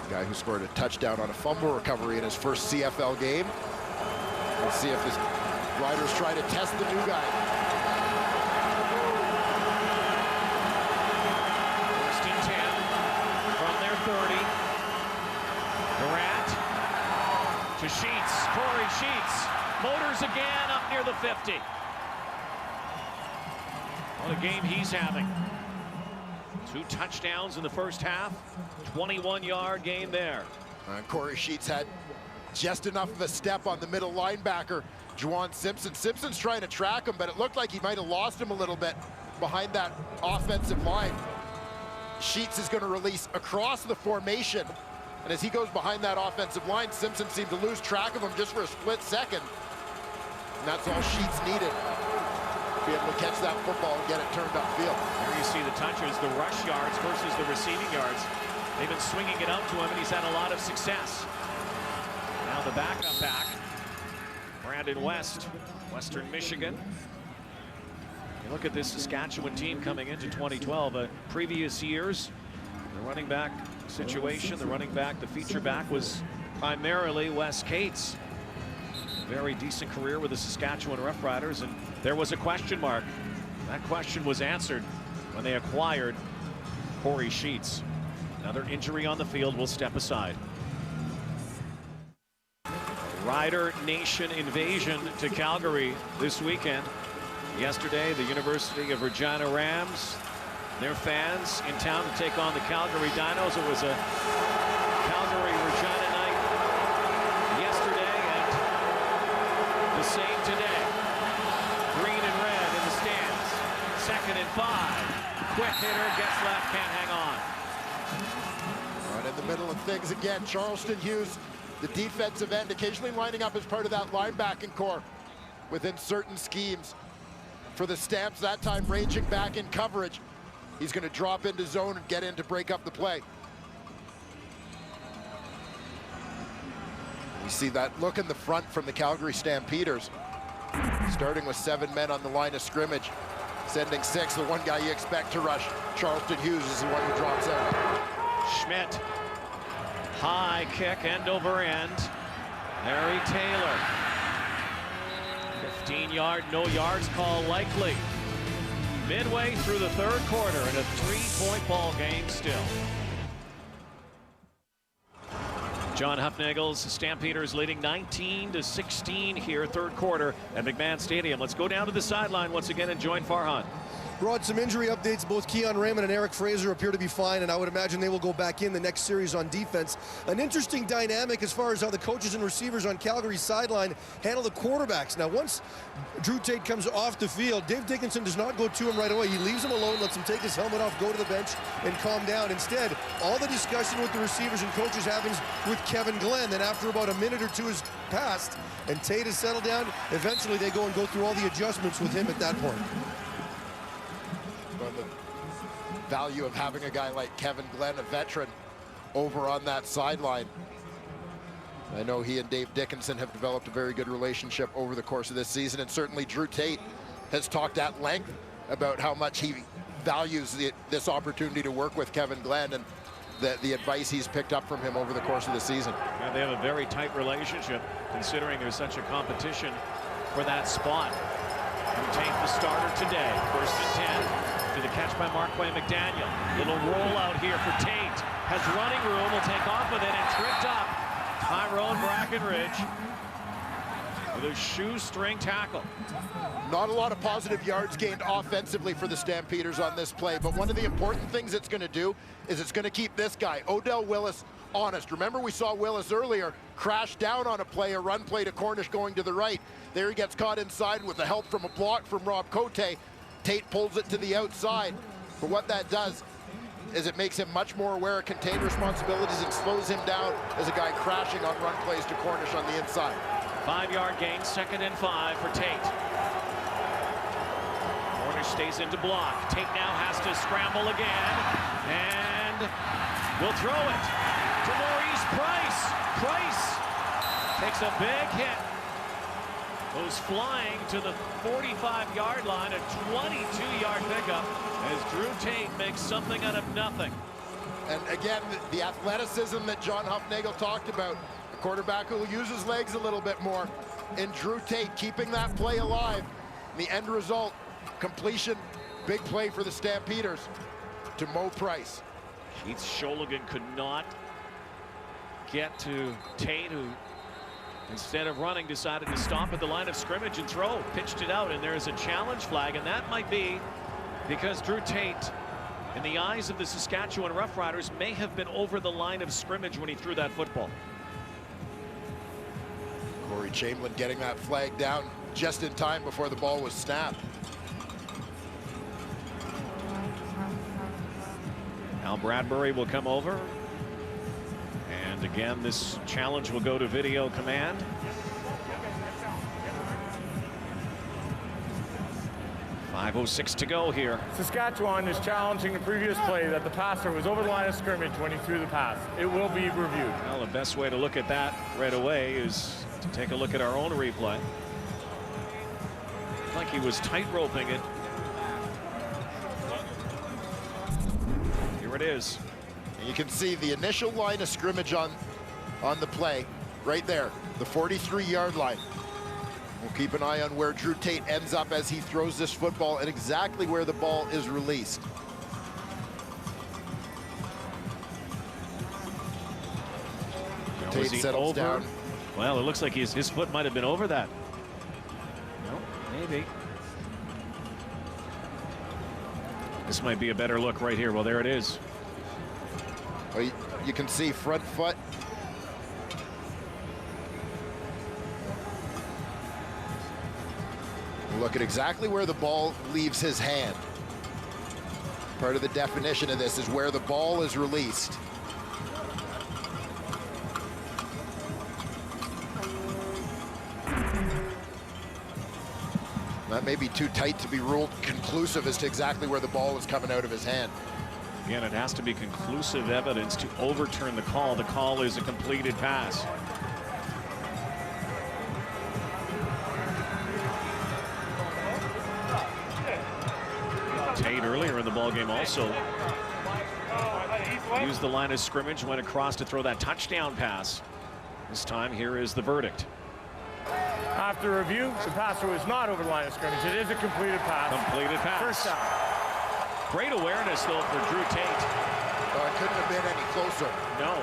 The guy who scored a touchdown on a fumble recovery in his first CFL game. Let's see if the Riders try to test the new guy.
First and 10 from their 30. Durant to Sheets. Corey Sheets motors again up near the 50. What a game he's having. 2 touchdowns in the first half. 21-yard game there.
And Corey Sheets had just enough of a step on the middle linebacker, Juwan Simpson. Simpson's trying to track him, but it looked like he might have lost him a little bit behind that offensive line. Sheets is going to release across the formation, and as he goes behind that offensive line, Simpson seemed to lose track of him just for a split second. And that's all Sheets needed to be able to catch that football and get it turned upfield.
Here you see the touches, the rush yards versus the receiving yards. They've been swinging it out to him, and he's had a lot of success. Now the backup back, Brandon West, Western Michigan. You look at this Saskatchewan team coming into 2012. Previous years, the running back situation, the running back, the feature back was primarily Wes Cates. Very decent career with the Saskatchewan Roughriders, and there was a question mark. That question was answered when they acquired Corey Sheets. Another injury on the field will step aside. Rider Nation invasion to Calgary this weekend. Yesterday, the University of Regina Rams, their fans in town to take on the Calgary Dinos. It was a Calgary-Regina night yesterday, and the same today. Green and red in the stands. 2nd and 5. Quick hitter, gets left, can't hang on.
Right in the middle of things again, Charleston Hughes, the defensive end, occasionally lining up as part of that linebacking core within certain schemes. For the Stamps, that time ranging back in coverage. He's going to drop into zone and get in to break up the play. You see that look in the front from the Calgary Stampeders. Starting with 7 men on the line of scrimmage. Sending 6, the one guy you expect to rush. Charleston Hughes is the one who drops out.
Schmidt. High kick, end over end. Larry Taylor. 15-yard, no yards call likely. Midway through the 3rd quarter in a 3-point ball game still. John Huffnagel's Stampeders leading 19-16 here, 3rd quarter at McMahon Stadium. Let's go down to the sideline once again and join Farhan.
Rod, some injury updates. Both Keon Raymond and Eric Fraser appear to be fine, and I would imagine they will go back in the next series on defense. An interesting dynamic as far as how the coaches and receivers on Calgary's sideline handle the quarterbacks. Now, once Drew Tate comes off the field, Dave Dickinson does not go to him right away. He leaves him alone, lets him take his helmet off, go to the bench, and calm down. Instead, all the discussion with the receivers and coaches happens with Kevin Glenn. Then after about a minute or two has passed, and Tate has settled down, eventually they go through all the adjustments with him at that point.
On the value of having a guy like Kevin Glenn, a veteran, over on that sideline. I know he and Dave Dickinson have developed a very good relationship over the course of this season, and certainly Drew Tate has talked at length about how much he values this opportunity to work with Kevin Glenn and the advice he's picked up from him over the course of the season.
Yeah, they have a very tight relationship, considering there's such a competition for that spot. Drew Tate, the starter today. 1st and 10 to the catch by Marquay McDaniel. Little rollout here for Tate. Has running room, will take off with it and tripped up. Tyrone Brackenridge with a shoestring tackle.
Not a lot of positive yards gained offensively for the Stampeders on this play, but one of the important things it's going to do is it's going to keep this guy, Odell Willis, honest. Remember, we saw Willis earlier crash down on a run play to Cornish going to the right. There he gets caught inside with the help from a block from Rob Cote. Tate pulls it to the outside. But what that does is it makes him much more aware of contained responsibilities and slows him down as a guy crashing on run plays to Cornish on the inside.
5-yard gain, 2nd and 5 for Tate. Cornish stays into block. Tate now has to scramble again and will throw it to Maurice Price. Price takes a big hit. Goes flying to the 45-yard line, a 22-yard pickup as Drew Tate makes something out of nothing.
And again, the athleticism that John Huffnagel talked about, a quarterback who will use his legs a little bit more, and Drew Tate keeping that play alive. And the end result, completion, big play for the Stampeders to Mo Price.
Keith Sholigan could not get to Tate, who instead of running decided to stop at the line of scrimmage and throw. Pitched it out, and there is a challenge flag, and that might be because Drew Tate, in the eyes of the Saskatchewan Roughriders, may have been over the line of scrimmage when he threw that football.
Corey Chamberlain getting that flag down just in time before the ball was snapped.
Al Bradbury will come over. And again, this challenge will go to video command. .506 to go here.
Saskatchewan is challenging the previous play that the passer was over the line of scrimmage when he threw the pass. It will be reviewed.
Well, the best way to look at that right away is to take a look at our own replay. Like he was tight roping it. Here it is.
And you can see the initial line of scrimmage on the play right there, the 43-yard line. We'll keep an eye on where Drew Tate ends up as he throws this football and exactly where the ball is released.
Now,
Tate settles down.
Well, it looks like his foot might have been over that. No, maybe. This might be a better look right here. Well, there it is.
Well, you can see front foot. Look at exactly where the ball leaves his hand. Part of the definition of this is where the ball is released. That may be too tight to be ruled conclusive as to exactly where the ball is coming out of his hand.
Again, it has to be conclusive evidence to overturn the call. The call is a completed pass. Tate earlier in the ballgame also used the line of scrimmage, went across to throw that touchdown pass. This time, here is the verdict.
After review, the passer was not over the line of scrimmage. It is a completed pass.
Completed pass.
First down.
Great awareness, though, for Drew Tate.
Oh, it couldn't have been any closer.
No.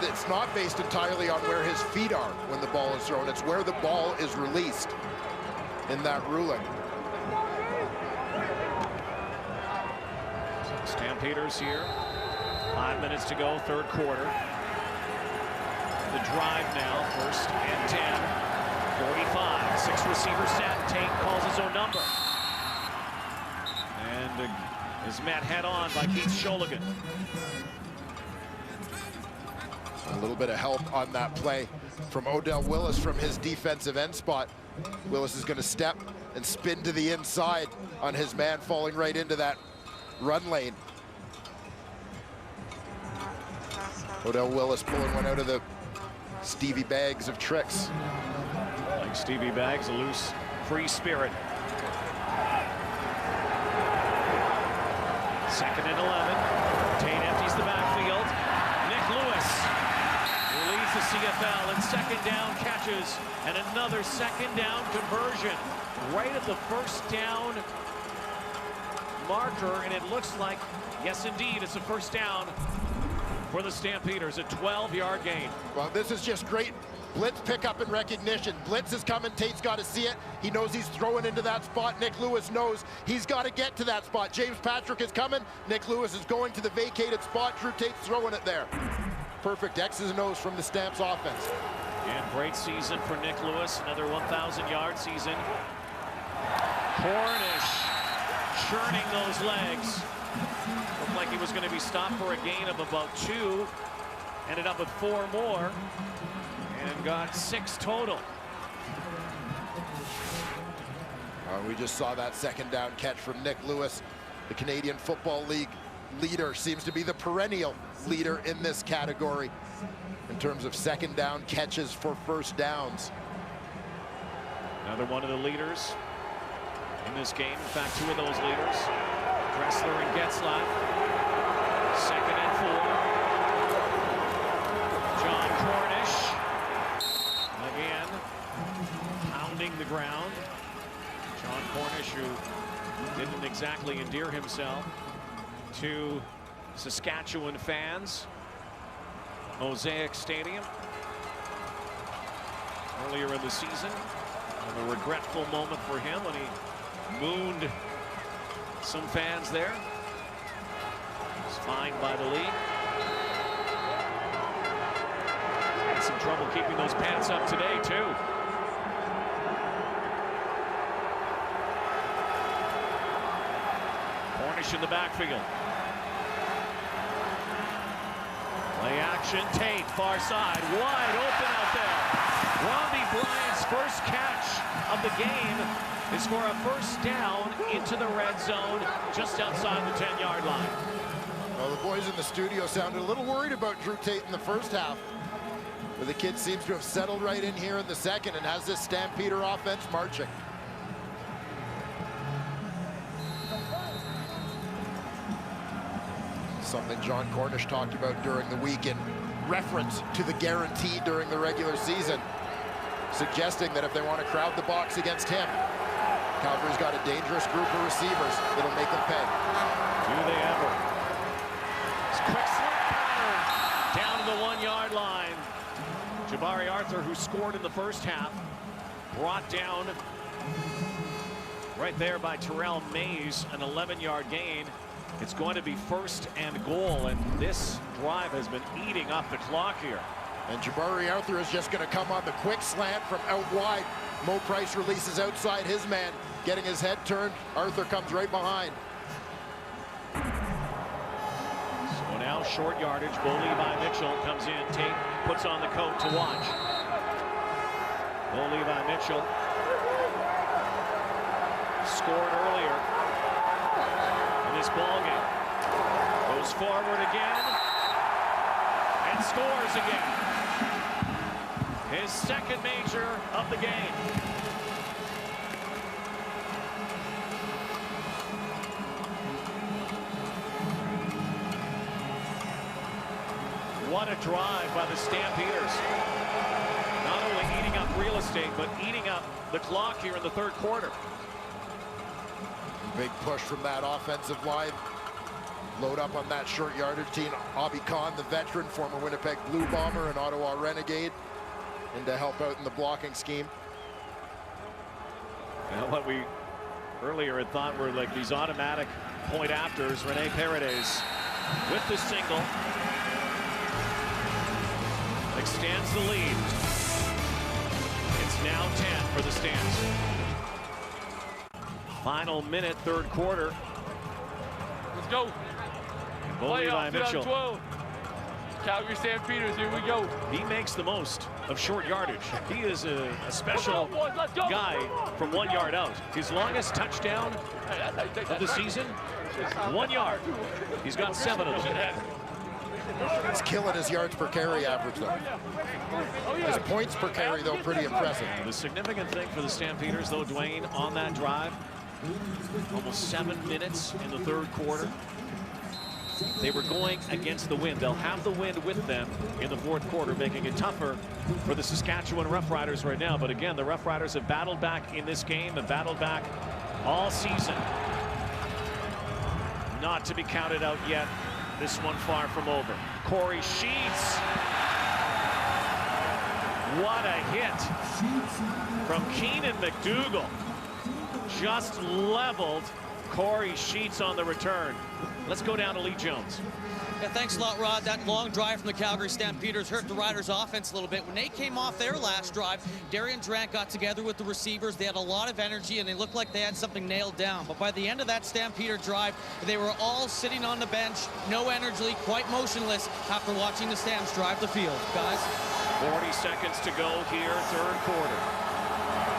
It's not based entirely on where his feet are when the ball is thrown. It's where the ball is released in that ruling.
Stampeders here. 5 minutes to go, third quarter. The drive now, 1st and 10. 45, 6 receiver set. Tate calls his own number. And is met head on by Keith Sholigan.
A little bit of help on that play from Odell Willis from his defensive end spot. Willis is going to step and spin to the inside on his man falling right into that run lane. Odell Willis pulling one out of the Stevie bags of tricks.
Like Stevie Bags, a loose, free spirit. 2nd and 11. Tate empties the backfield. Nick Lewis leads the CFL in 2nd down catches and another 2nd down conversion right at the 1st down marker, and it looks like, yes indeed, it's a 1st down for the Stampeders, a 12-yard gain.
Well, this is just great blitz pickup and recognition. Blitz is coming. Tate's got to see it. He knows he's throwing into that spot. Nick Lewis knows he's got to get to that spot. James Patrick is coming. Nick Lewis is going to the vacated spot. Drew Tate's throwing it there. Perfect X's and O's from the Stamps offense.
And great season for Nick Lewis. Another 1,000-yard season. Cornish churning those legs. Looked like he was going to be stopped for a gain of about 2. Ended up with 4 more. And got 6 total.
We just saw that 2nd down catch from Nick Lewis. The Canadian Football League leader, seems to be the perennial leader in this category in terms of 2nd down catches for 1st downs.
Another one of the leaders in this game. In fact, 2 of those leaders, Dressler and Getzlaff. 2nd and 4. John Cornish again pounding the ground. John Cornish, who didn't exactly endear himself to Saskatchewan fans. Mosaic Stadium earlier in the season. And a regretful moment for him when he mooned some fans there. He's fined by the league. Had some trouble keeping those pants up today, too. Cornish in the backfield. Play action, Tate, far side, wide open out there. Robbie Bryant's first catch of the game is for a 1st down into the red zone just outside the 10-yard line.
Well, the boys in the studio sounded a little worried about Drew Tate in the 1st half. But the kid seems to have settled right in here in the 2nd and has this Stampeder offense marching. Something John Cornish talked about during the week in reference to the guarantee during the regular season, suggesting that if they want to crowd the box against him, Calgary's got a dangerous group of receivers that'll make them pay.
Do they ever? It's quick slip pattern down to the 1-yard line. Jabari Arthur, who scored in the 1st half, brought down right there by Terrell Mays, an 11-yard gain. It's going to be 1st and goal, and this drive has been eating up the clock here.
And Jabari Arthur is just going to come on the quick slant from out wide. Mo Price releases outside his man, getting his head turned. Arthur comes right behind.
So now short yardage. Bo Levi Mitchell comes in. Tate puts on the coat to watch. Bo Levi Mitchell scored earlier in this ball game. Goes forward again and scores again. His 2nd major of the game. What a drive by the Stampeders. Not only eating up real estate, but eating up the clock here in the 3rd quarter.
Big push from that offensive line. Load up on that short yardage team. Abhi Khan, the veteran, former Winnipeg Blue Bomber and Ottawa Renegade, and to help out in the blocking scheme.
Now what we earlier had thought were like these automatic point afters. Rene Paredes with the single extends the lead. It's now 10 for the Stamps. Final minute, 3rd quarter.
Let's go.
Bo Levi Mitchell.
2012. Calgary Stampeders, here we go.
He makes the most of short yardage. He is a special guy from 1 yard out. His longest touchdown of the season, 1 yard. He's got 7 of them.
It's killing his yards per carry average, though. His points per carry, though, pretty impressive.
The significant thing for the Stampeders, though, Dwayne, on that drive, almost 7 minutes in the third quarter. They were going against the wind. They'll have the wind with them in the fourth quarter, making it tougher for the Saskatchewan Roughriders right now. But again, the Roughriders have battled back in this game and battled back all season. Not to be counted out yet. This one far from over. Corey Sheets. What a hit from Keenan McDougall. Just leveled Corey Sheets on the return. Let's go down to Lee Jones.
Yeah, thanks a lot, Rod. That long drive from the Calgary Stampeders hurt the Riders' offense a little bit. When they came off their last drive, Darian Durant got together with the receivers. They had a lot of energy, and they looked like they had something nailed down. But by the end of that Stampeder drive, they were all sitting on the bench, no energy, quite motionless after watching the Stamps drive the field. Guys?
40 seconds to go here, third quarter.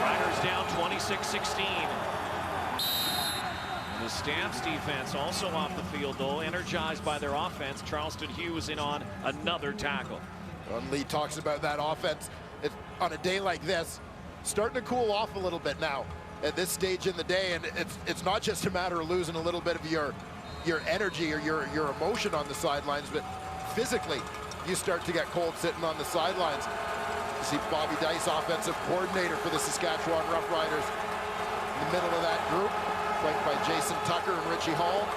Riders down 26-16. The Stamps defense also off the field, though, energized by their offense. Charleston Hughes in on another tackle.
Lee talks about that offense. On a day like this, starting to cool off a little bit now at this stage in the day, and it's not just a matter of losing a little bit of your energy or your emotion on the sidelines, but physically you start to get cold sitting on the sidelines. You see Bobby Dice, offensive coordinator for the Saskatchewan Roughriders, in the middle of that group, flanked by Jason Tucker and Richie Hall.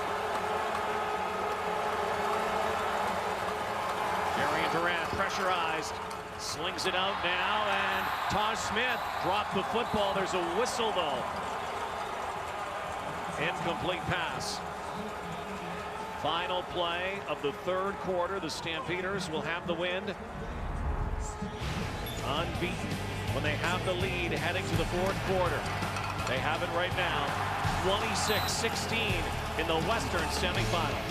Darian Durant pressurized, slings it out now, and Taj Smith dropped the football. There's a whistle, though. Incomplete pass. Final play of the third quarter. The Stampeders will have the wind. Unbeaten when they have the lead heading to the fourth quarter. They have it right now. 26-16 in the Western semifinal.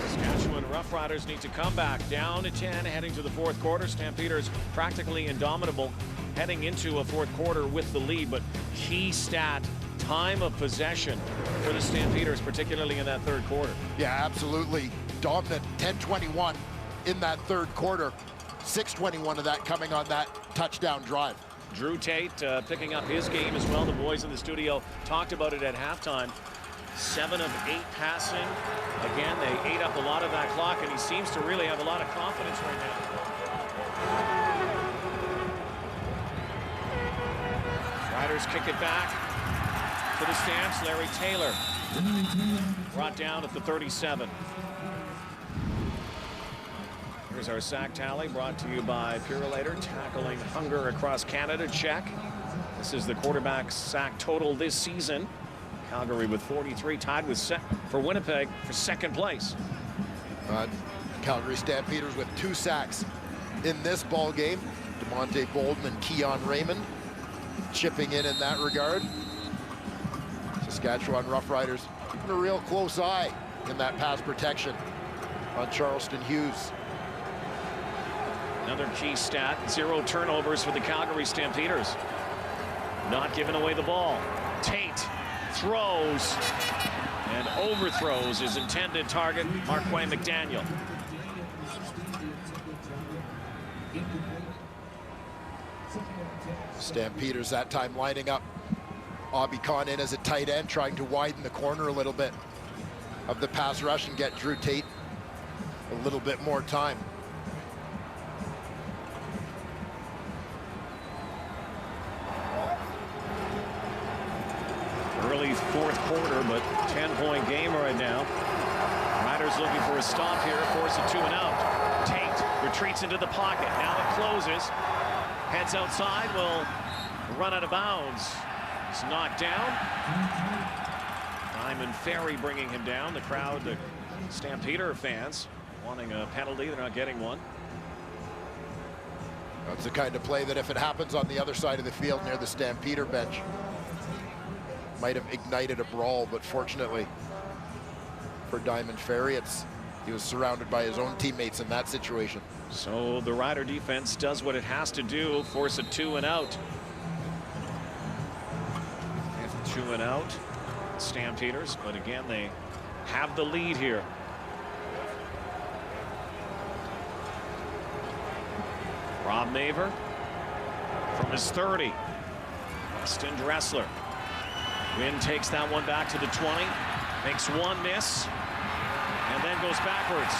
Saskatchewan Roughriders need to come back down to 10 heading to the fourth quarter. Stampeders practically indomitable heading into a fourth quarter with the lead, but key stat, time of possession for the Stampeders, particularly in that third quarter.
Yeah, absolutely dominant. 10-21 in that third quarter. 6:21 of that coming on that touchdown drive.
Drew Tate picking up his game as well. The boys in the studio talked about it at halftime. 7 of 8 passing. Again, they ate up a lot of that clock, and he seems to really have a lot of confidence right now. Riders kick it back to the Stamps. Larry Taylor brought down at the 37. Here's our sack tally, brought to you by Purolator, tackling hunger across Canada. Check. This is the quarterback sack total this season. Calgary with 43, tied with for Winnipeg for second place.
Calgary Stampeders with 2 sacks in this ball game. DeMonte Bolden and Keon Raymond chipping in that regard. Saskatchewan Roughriders keeping a real close eye in that pass protection on Charleston Hughes.
Another key stat, 0 turnovers for the Calgary Stampeders. Not giving away the ball. Tate throws and overthrows his intended target, Marquay McDaniel.
Stampeders that time lining up Obi Khan in as a tight end, trying to widen the corner a little bit of the pass rush and get Drew Tate a little bit more time.
Early fourth quarter, but 10-point game right now. Riders looking for a stop here, force it 2 and out. Tate retreats into the pocket. Now it closes. Heads outside, will run out of bounds. He's knocked down. Simon Ferry bringing him down. The crowd, the Stampeder fans, wanting a penalty. They're not getting one.
That's the kind of play that if it happens on the other side of the field near the Stampeder bench, might have ignited a brawl, but fortunately for Diamond Ferry, he was surrounded by his own teammates in that situation.
So the Rider defense does what it has to do, force a 2 and out. 2 and out. Stampeders, but again, they have the lead here. Rob Maver from his 30. Weston Dressler. Wynn takes that one back to the 20. Makes one miss. And then goes backwards.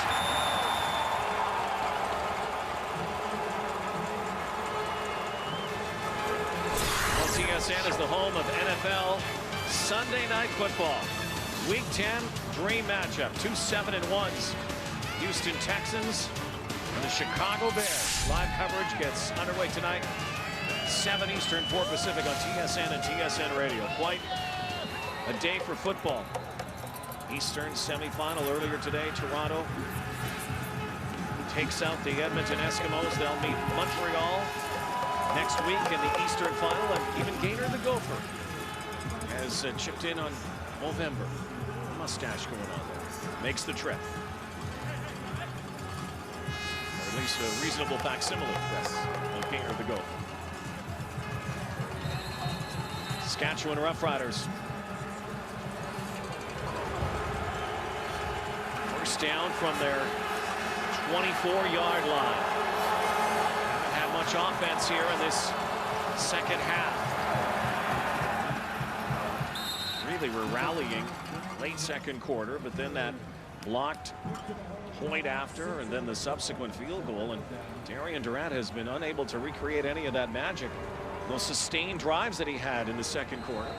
Well, TSN is the home of NFL Sunday Night Football. Week 10 dream matchup. 2 7-1s. Houston Texans and the Chicago Bears. Live coverage gets underway tonight. 7 Eastern, 4 Pacific on TSN and TSN Radio. Quite a day for football. Eastern semifinal earlier today. Toronto takes out the Edmonton Eskimos. They'll meet Montreal next week in the Eastern final. And even Gaynor the Gopher has chipped in on November. Mustache going on there. Makes the trip. Or at least a reasonable facsimile of Gaynor the Gopher. Saskatchewan Roughriders. First down from their 24-yard line. Haven't had much offense here in this second half. Really were rallying late second quarter, but then that blocked point after and then the subsequent field goal, and Darian Durant has been unable to recreate any of that magic. Those sustained drives that he had in the second quarter.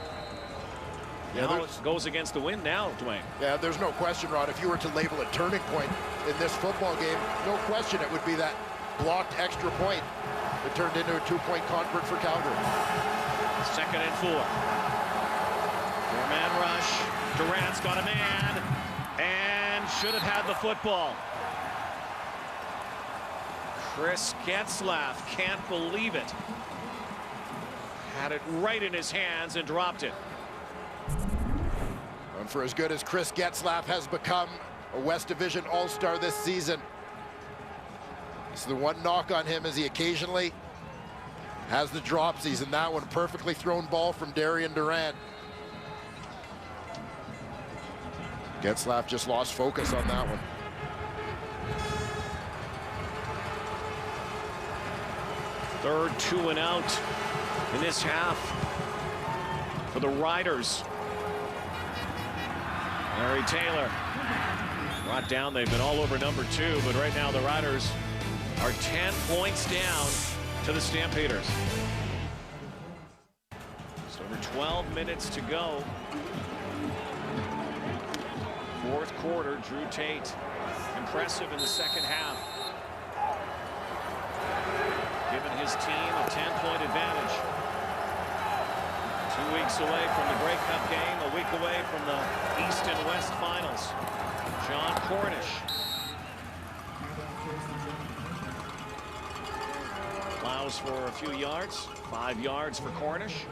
Yeah, now it goes against the wind now, Dwayne.
Yeah, there's no question, Rod. If you were to label a turning point in this football game, no question it would be that blocked extra point that turned into a 2-point convert for Calgary.
2nd and 4. 4-man rush. Durant's got a man and should have had the football. Chris Getzlaff can't believe it. Had it right in his hands and dropped it.
And for as good as Chris Getzlaff has become, a West Division All-Star this season, it's the one knock on him is he occasionally has the dropsies, and that one perfectly thrown ball from Darian Durant. Getzlaff just lost focus on that one.
Third 2 and out in this half for the Riders. Larry Taylor brought down. They've been all over number 2, but right now the Riders are 10 points down to the Stampeders. Just over 12 minutes to go. Fourth quarter, Drew Tate impressive in the second half, giving his team a 10-point advantage. 2 weeks away from the Grey Cup game, a week away from the East and West finals. John Cornish allows for a few yards, 5 yards for Cornish.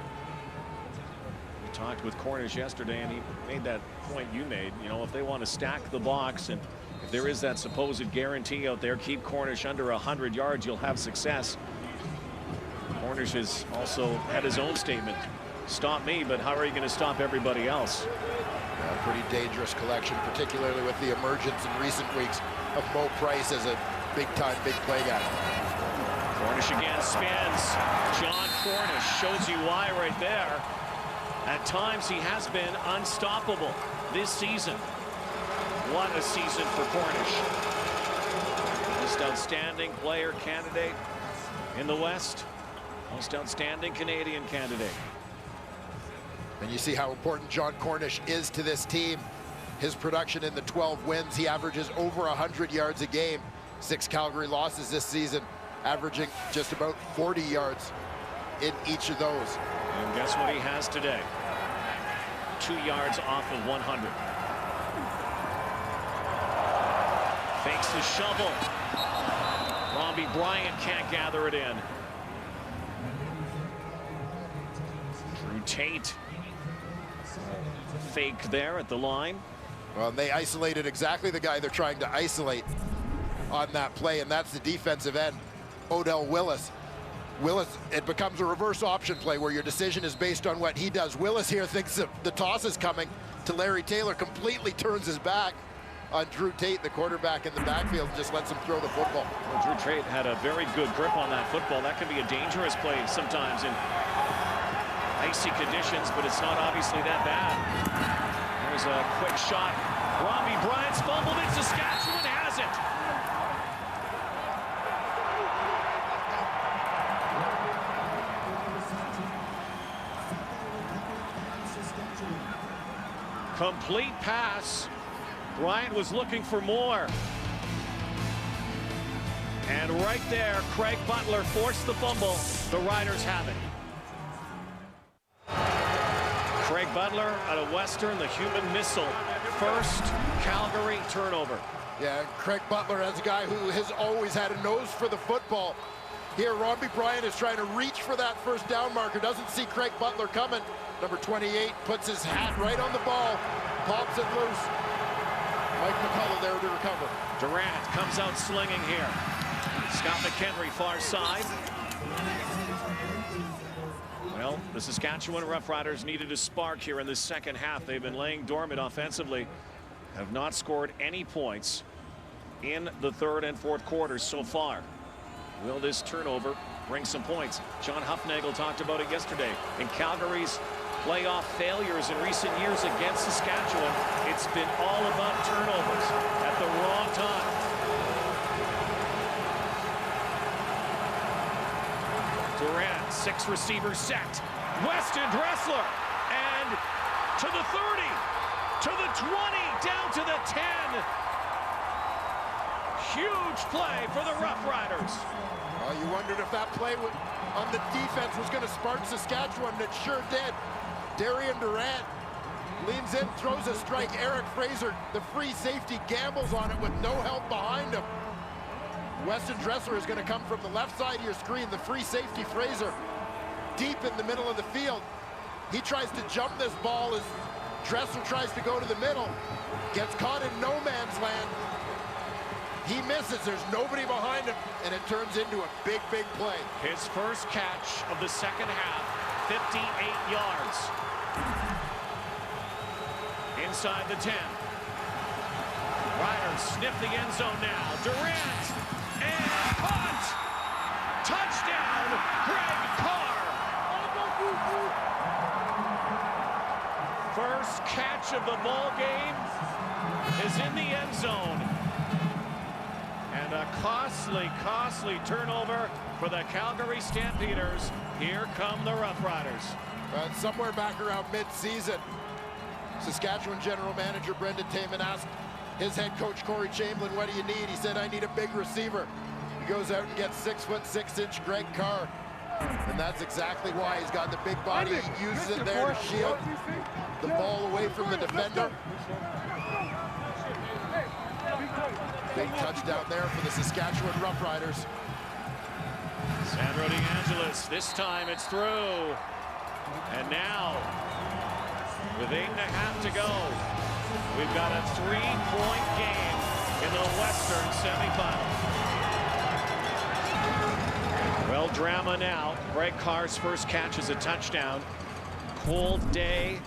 We talked with Cornish yesterday, and he made that point you made. You know, if they want to stack the box, and if there is that supposed guarantee out there, keep Cornish under 100 yards, you'll have success. Cornish has also had his own statement. Stop me, but how are you going to stop everybody else?
Yeah, pretty dangerous collection, particularly with the emergence in recent weeks of Mo Price as a big-time, big play guy.
Cornish again spins. John Cornish shows you why right there. At times he has been unstoppable this season. What a season for Cornish. Most outstanding player candidate in the West. Most outstanding Canadian candidate.
And you see how important John Cornish is to this team. His production in the 12 wins, he averages over 100 yards a game. 6 Calgary losses this season, averaging just about 40 yards in each of those.
And guess what he has today? 2 yards off of 100. Fakes the shovel. Robbie Bryant can't gather it in. Drew Tate fake there at the line.
Well, they isolated exactly the guy they're trying to isolate on that play, and that's the defensive end, Odell Willis. Willis, it becomes a reverse option play where your decision is based on what he does. Willis here thinks that the toss is coming to Larry Taylor, completely turns his back on Drew Tate, the quarterback in the backfield, just lets him throw the football.
Well, Drew Tate had a very good grip on that football. That can be a dangerous play sometimes in icy conditions, but it's not obviously that bad. There's a quick shot. Robbie Bryant's fumbled it. Saskatchewan has it. Complete pass. Bryant was looking for more. And right there, Craig Butler forced the fumble. The Riders have it. Craig Butler out of Western, the human missile. First Calgary turnover.
Yeah, Craig Butler as a guy who has always had a nose for the football. Here, Robbie Bryant is trying to reach for that first down marker. Doesn't see Craig Butler coming. Number 28 puts his hat right on the ball, pops it loose. Mike McCullough there to recover.
Durant comes out slinging here. Scott McHenry far side. Well, the Saskatchewan Roughriders needed a spark here in the second half. They've been laying dormant offensively, have not scored any points in the third and fourth quarters so far. Will this turnover bring some points? John Huffnagel talked about it yesterday. In Calgary's playoff failures in recent years against Saskatchewan, it's been all about turnovers at the wrong time. Durant, 6 receivers set. Weston Dressler, and to the 30, to the 20, down to the 10. Huge play for the Roughriders.
Well, you wondered if that play on the defense was going to spark Saskatchewan, and it sure did. Darian Durant leans in, throws a strike. Eric Fraser, the free safety, gambles on it with no help behind him. Weston Dressler is going to come from the left side of your screen. The free safety, Fraser, deep in the middle of the field. He tries to jump this ball as Dressler tries to go to the middle. Gets caught in no man's land. He misses. There's nobody behind him, and it turns into a big, big play.
His first catch of the second half, 58 yards. Inside the 10. Riders sniff the end zone now. Durant, and caught! Touchdown, Greg Carr! First catch of the ball game is in the end zone. And a costly turnover for the Calgary Stampeders. Here come the Roughriders.
Somewhere back around mid-season, Saskatchewan General Manager Brendan Taman asked his head coach Corey Chamberlain, what do you need? He said, I need a big receiver. He goes out and gets 6'6" Greg Carr. And that's exactly why he's got the big body. He uses it there to shield the ball away from the defender. Big touchdown there for the Saskatchewan Roughriders.
Sandro DeAngelis, this time it's through. And now, with 8.5 to go, we've got a 3-point game in the Western semifinal. Well, drama now. Greg Carr's first catch is a touchdown. Cold day,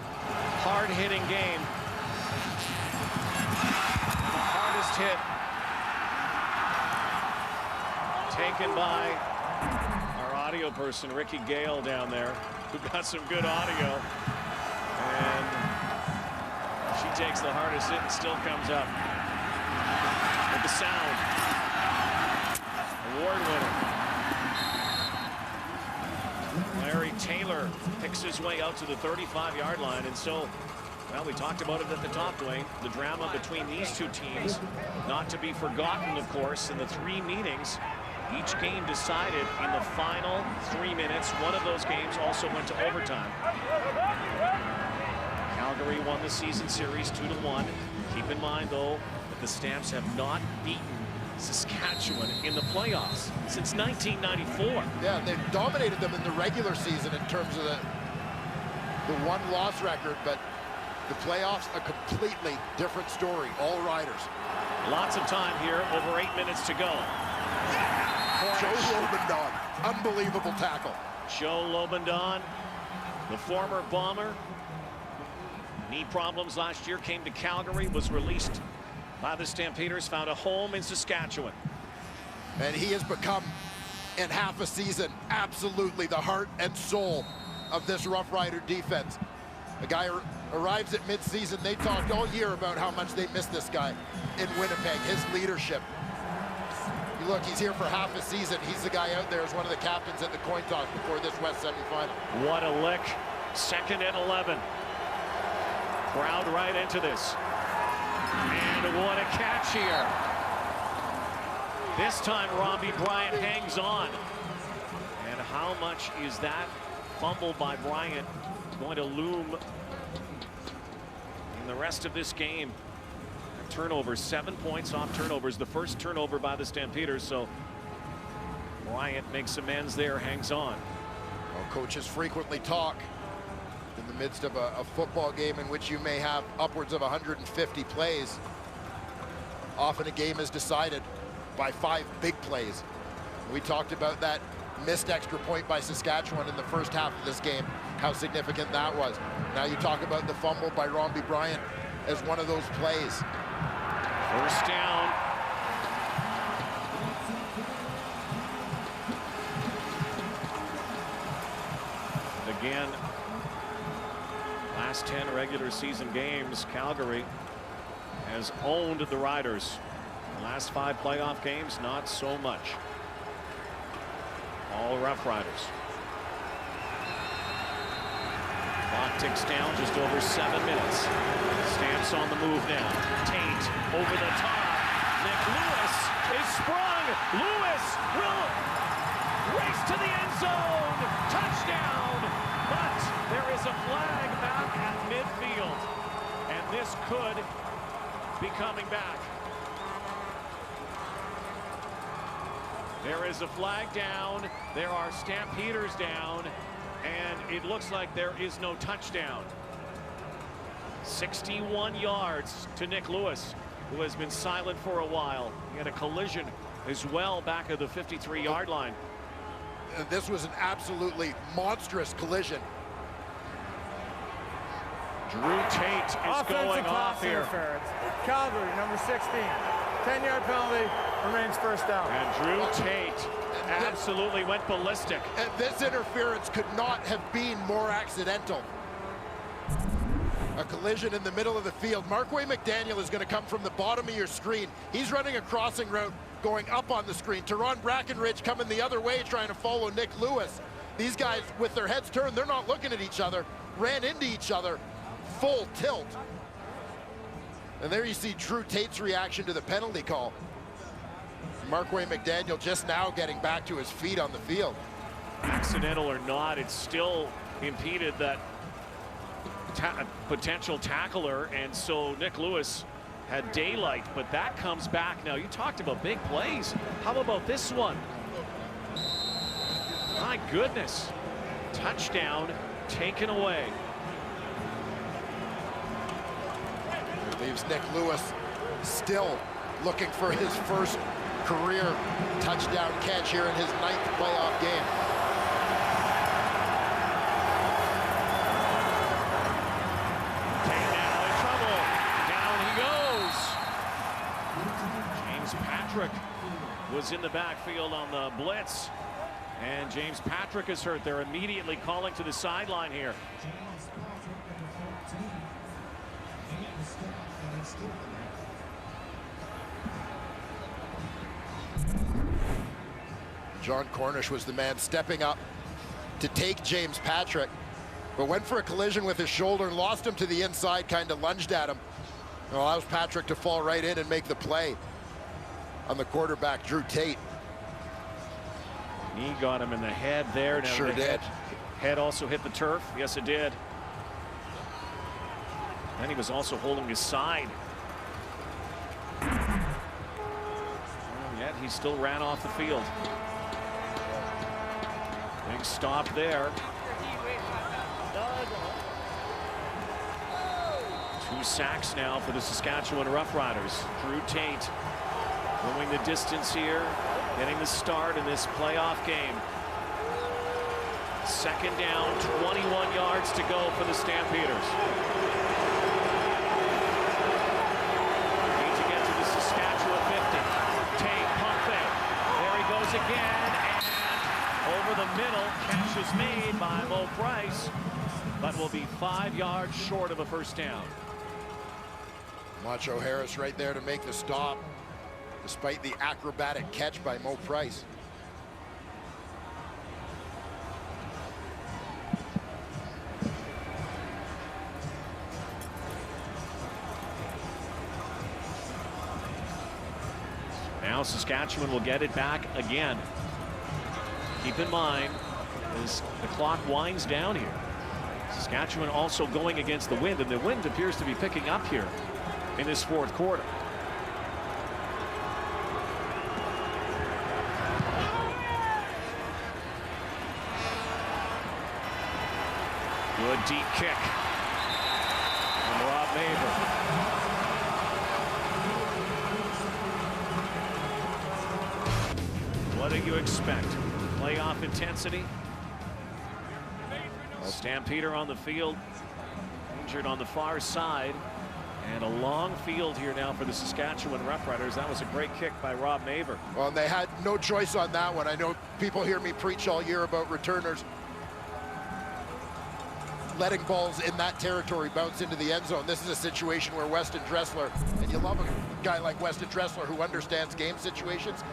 hard-hitting game. The hardest hit taken by our audio person, Ricky Gale, down there, who got some good audio. And she takes the hardest hit and still comes up with the sound. Award winner. Larry Taylor picks his way out to the 35-yard line, and so, well, we talked about it at the top, Dwayne. The drama between these two teams, not to be forgotten, of course, in the 3 meetings. Each game decided in the final 3 minutes. One of those games also went to overtime. Calgary won the season series 2-1. Keep in mind, though, that the Stamps have not beaten Saskatchewan in the playoffs since 1994.
Yeah, they've dominated them in the regular season in terms of the one-loss record, but the playoffs, a completely different story. All Riders.
Lots of time here, over 8 minutes to go.
Joe Robindon. Unbelievable tackle.
Joe Lobendon, the former Bomber. Knee problems last year, came to Calgary, was released by the Stampeders, found a home in Saskatchewan.
And he has become, in half a season, absolutely the heart and soul of this Rough Rider defense. A guy arrives at mid-season. They talked all year about how much they miss this guy in Winnipeg, his leadership. You look, he's here for half a season. He's the guy out there as one of the captains at the coin toss before this West semifinal.
What a lick. 2nd and 11. Crowd right into this. And what a catch here. This time Robbie Bryant hangs on. And how much is that fumble by Bryant going to loom in the rest of this game? Turnovers, 7 points off turnovers. The first turnover by the Stampeders, so Bryant makes amends there, hangs on.
Well, coaches frequently talk in the midst of a football game in which you may have upwards of 150 plays. Often a game is decided by 5 big plays. We talked about that missed extra point by Saskatchewan in the first half of this game, how significant that was. Now you talk about the fumble by Robbie Bryant as one of those plays.
First down. Again, last 10 regular season games, Calgary has owned the Riders. The last 5 playoff games, not so much. All Rough Riders. Clock ticks down, just over 7 minutes. Stamps on the move now. Tate over the top. Nick Lewis is sprung. Lewis will race to the end zone. Touchdown. But there is a flag back at midfield. And this could be coming back. There is a flag down. There are Stampeders down. And it looks like there is no touchdown. 61 yards to Nick Lewis, who has been silent for a while. He had a collision as well back at the 53-yard line.
This was an absolutely monstrous collision.
Drew Tate is going off here.
Calgary, number 16. 10-yard penalty, remains first down.
And Drew Tate absolutely went ballistic.
And this interference could not have been more accidental. A collision in the middle of the field. Markway McDaniel is going to come from the bottom of your screen. He's running a crossing route going up on the screen. Teron Brackenridge coming the other way trying to follow Nick Lewis. These guys with their heads turned, they're not looking at each other, ran into each other, full tilt. And there you see Drew Tate's reaction to the penalty call. Markway McDaniel just now getting back to his feet on the field.
Accidental or not, it still impeded that potential tackler, and so Nick Lewis had daylight, but that comes back. Now, you talked about big plays. How about this one? My goodness. Touchdown taken away.
It leaves Nick Lewis still looking for his first career touchdown catch here in his 9th playoff game.
Tate now in trouble. Down he goes. James Patrick was in the backfield on the blitz, and James Patrick is hurt. They're immediately calling to the sideline here.
John Cornish was the man stepping up to take James Patrick, but went for a collision with his shoulder and lost him to the inside, kind of lunged at him. It allows Patrick to fall right in and make the play on the quarterback, Drew Tate.
He got him in the head there. Now
Sure did.
Head also hit the turf. Yes, it did. Then he was also holding his side. And yet he still ran off the field. Big stop there. 2 sacks now for the Saskatchewan Roughriders. Drew Tate going the distance here, getting the start in this playoff game. Second down, 21 yards to go for the Stampeders. Need to get to the Saskatchewan 50. Tate, pump fake. There he goes again, and over the middle, catch is made by Mo Price, but will be 5 yards short of a first down.
Macho Harris right there to make the stop, despite the acrobatic catch by Mo Price.
Now Saskatchewan will get it back again. Keep in mind, as the clock winds down here, Saskatchewan also going against the wind, and the wind appears to be picking up here in this fourth quarter. Good deep kick from Rob Maver. What do you expect? Playoff intensity? Stampeder on the field, injured on the far side, and a long field here now for the Saskatchewan Roughriders. That was a great kick by Rob Maver.
Well, and they had no choice on that one. I know people hear me preach all year about returners letting balls in that territory bounce into the end zone. This is a situation where Weston Dressler, and you love a guy like Weston Dressler who understands game situations,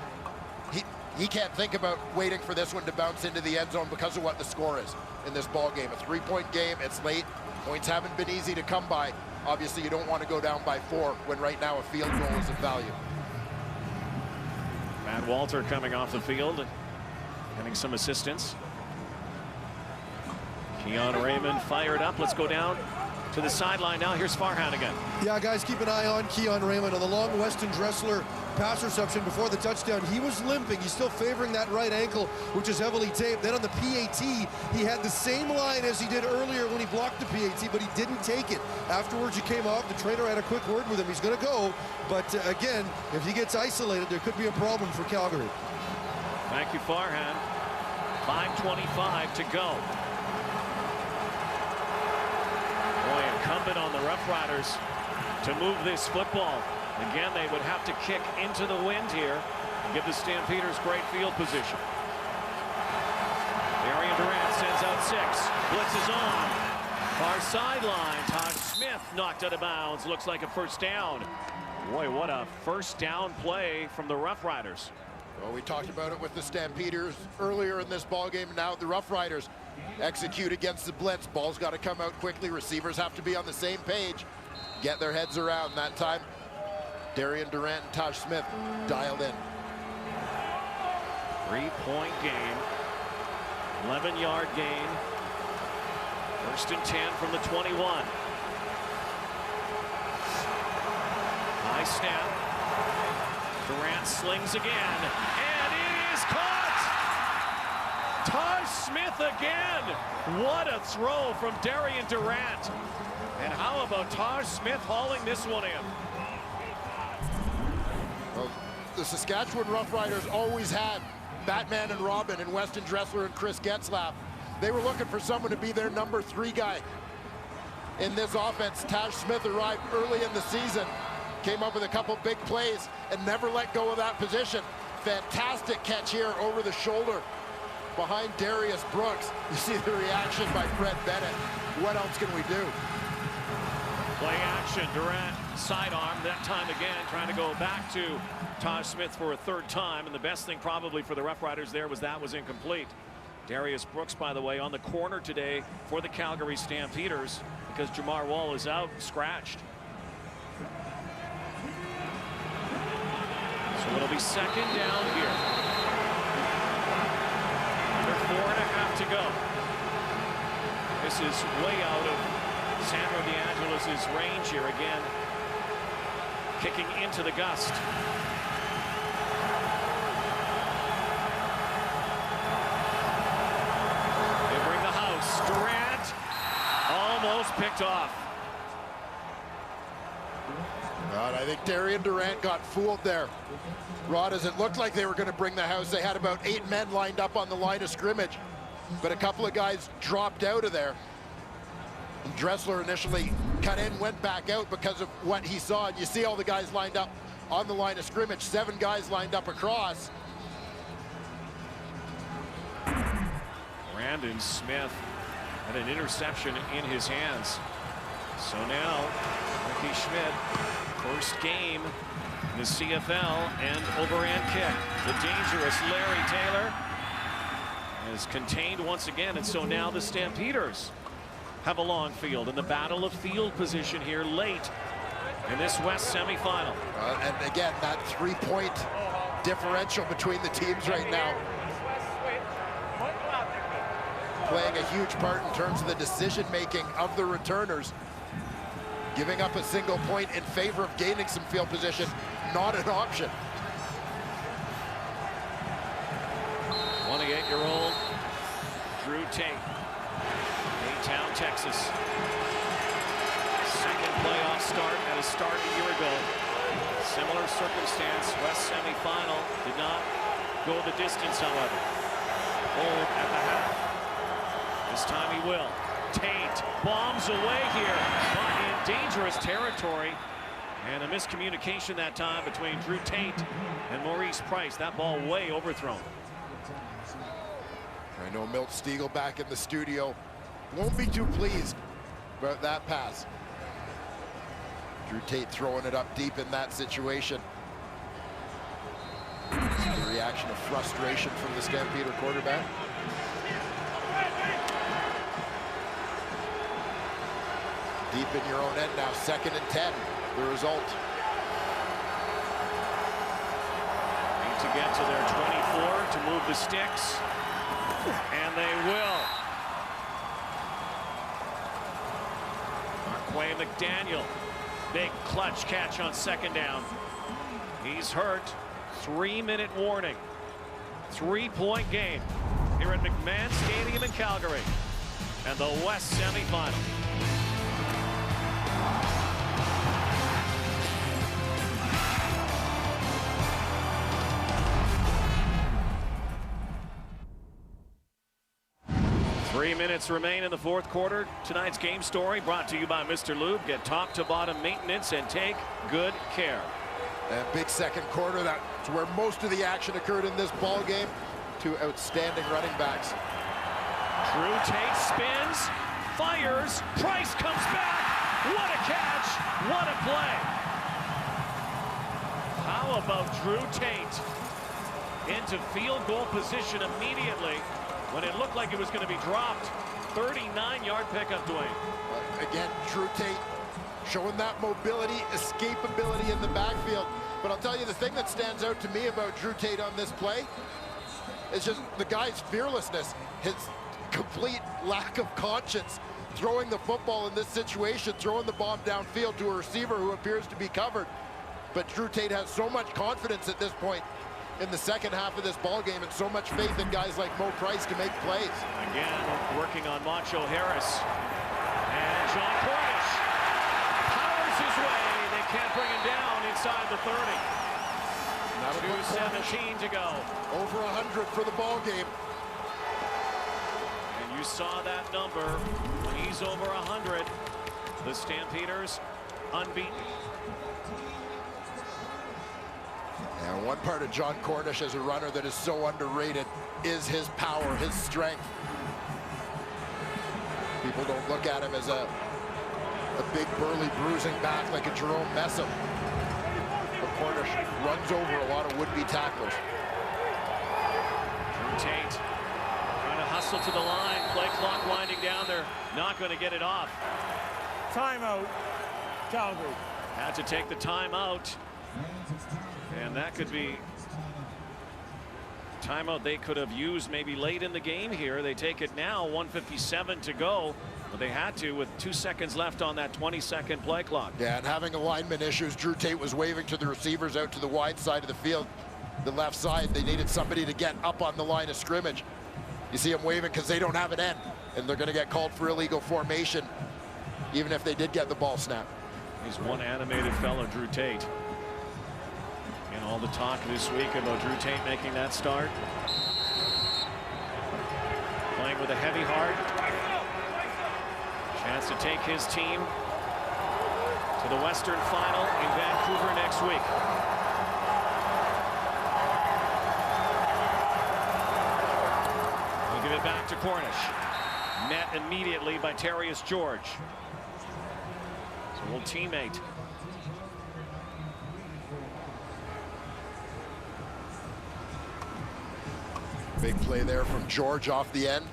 he can't think about waiting for this one to bounce into the end zone because of what the score is in this ball game. A 3-point game, it's late. Points haven't been easy to come by. Obviously, you don't want to go down by 4 when right now a field goal is of value.
Matt Walter coming off the field and getting some assistance. Keon Raymond fired up. Let's go down to the sideline now. Here's Farhan again.
Yeah, guys, keep an eye on Keon Raymond on the long Weston Dressler pass reception before the touchdown. He was limping. He's still favoring that right ankle, which is heavily taped. Then on the PAT, he had the same line as he did earlier when he blocked the PAT, but he didn't take it. Afterwards, he came off. The trainer had a quick word with him. He's going to go, but again, if he gets isolated, there could be a problem for Calgary.
Thank you, Farhan. 5:25 to go. Boy, incumbent on the Roughriders to move this football. Again, they would have to kick into the wind here and give the Stampeders great field position. Darian Durant sends out 6. Blitz is on. Far sideline. Todd Smith knocked out of bounds. Looks like a first down. Boy, what a first down play from the Roughriders.
Well, we talked about it with the Stampeders earlier in this ball game. Now the Roughriders execute against the blitz. Ball's got to come out quickly. Receivers have to be on the same page. Get their heads around. That time, Darian Durant and Tosh Smith dialed in.
3-point game. 11-yard gain. 1st and 10 from the 21. High snap. Durant slings again, and it is caught! Tosh Smith again! What a throw from Darian Durant. And how about Tosh Smith hauling this one in?
Well, the Saskatchewan Roughriders always had Batman and Robin and Weston Dressler and Chris Getzlaff. They were looking for someone to be their number 3 guy in this offense. Tosh Smith arrived early in the season, came up with a couple big plays and never let go of that position. Fantastic catch here over the shoulder behind Darius Brooks. You see the reaction by Fred Bennett. What else can we do?
Play action. Durant sidearm that time again, trying to go back to Tosh Smith for a 3rd time. And the best thing probably for the Roughriders there was that was incomplete. Darius Brooks, by the way, on the corner today for the Calgary Stampeders because Jamar Wall is out, scratched. So it'll be 2nd down here. Under 4.5 to go. This is way out of Sandro DeAngelis' range here again. Kicking into the gust. They bring the house. Durant almost picked off.
God, I think Darian Durant got fooled there. Rod, as it looked like they were going to bring the house, they had about 8 men lined up on the line of scrimmage. but a couple of guys dropped out of there. And Dressler initially cut in, went back out because of what he saw. And you see all the guys lined up on the line of scrimmage, 7 guys lined up across.
Brandon Smith had an interception in his hands. So now, Ricky Schmidt, first game in the CFL, and overhand kick. The dangerous Larry Taylor is contained once again, and so now the Stampeders have a long field in the battle of field position here late in this West semifinal.
And again, that 3-point differential between the teams right now playing a huge part in terms of the decision-making of the returners. Giving up a single point in favor of gaining some field position, not an option.
28-year-old Drew Tate, A-Town, Texas. Second playoff start at a start a year ago. Similar circumstance, West semifinal. Did not go the distance, however. Hold at the half. This time he will. Tate bombs away here, but in dangerous territory. And a miscommunication that time between Drew Tate and Maurice Price. That ball way overthrown.
I know Milt Stiegel back in the studio won't be too pleased about that pass. Drew Tate throwing it up deep in that situation. The reaction of frustration from the Stampeder quarterback. Deep in your own end now, 2nd and 10, the result.
Need to get to their 24 to move the sticks, and they will. Marquay McDaniel, big clutch catch on 2nd down. He's hurt. 3-minute warning. 3-point game here at McMahon Stadium in Calgary, and the West semifinal. Three minutes remain in the 4th quarter. Tonight's game story brought to you by Mr. Lube. Get top to bottom maintenance and take good care.
And big second quarter, that's where most of the action occurred in this ball game. 2 outstanding running backs.
Drew Tate spins, fires, Price comes back. What a catch, what a play. How about Drew Tate into field goal position immediately when it looked like it was going to be dropped. 39-yard pickup, Dwayne.
Again, Drew Tate showing that mobility, escapability in the backfield. But I'll tell you, the thing that stands out to me about Drew Tate on this play is just the guy's fearlessness, his complete lack of conscience throwing the football in this situation, throwing the bomb downfield to a receiver who appears to be covered. But Drew Tate has so much confidence at this point in the second half of this ball game, and so much faith in guys like Mo Price to make plays.
Again, working on Macho Harris. And John Cornish powers his way. They can't bring him down inside the 30. 2:17 to go.
Over 100 for the ball game.
And you saw that number when he's over 100. The Stampeders unbeaten.
And one part of John Cornish as a runner that is so underrated is his power, his strength. People don't look at him as a big, burly, bruising back like a Jerome Messam. But Cornish runs over a lot of would-be tacklers.
Drew Tate trying to hustle to the line. Play clock winding down. They're not going to get it off.
Timeout, Calgary.
Had to take the timeout. And that could be timeout they could have used maybe late in the game here. They take it now, 1:57 to go, but they had to with 2 seconds left on that 20-second play clock.
Yeah, and having alignment issues, Drew Tate was waving to the receivers out to the wide side of the field, the left side. They needed somebody to get up on the line of scrimmage. You see him waving because they don't have an end, and they're going to get called for illegal formation, even if they did get the ball snapped.
He's one animated fellow, Drew Tate. And all the talk this week about Drew Tate making that start. Playing with a heavy heart. Chance to take his team to the Western Final in Vancouver next week. We'll give it back to Cornish. Met immediately by Terrius George. His old teammate.
Big play there from George off the end.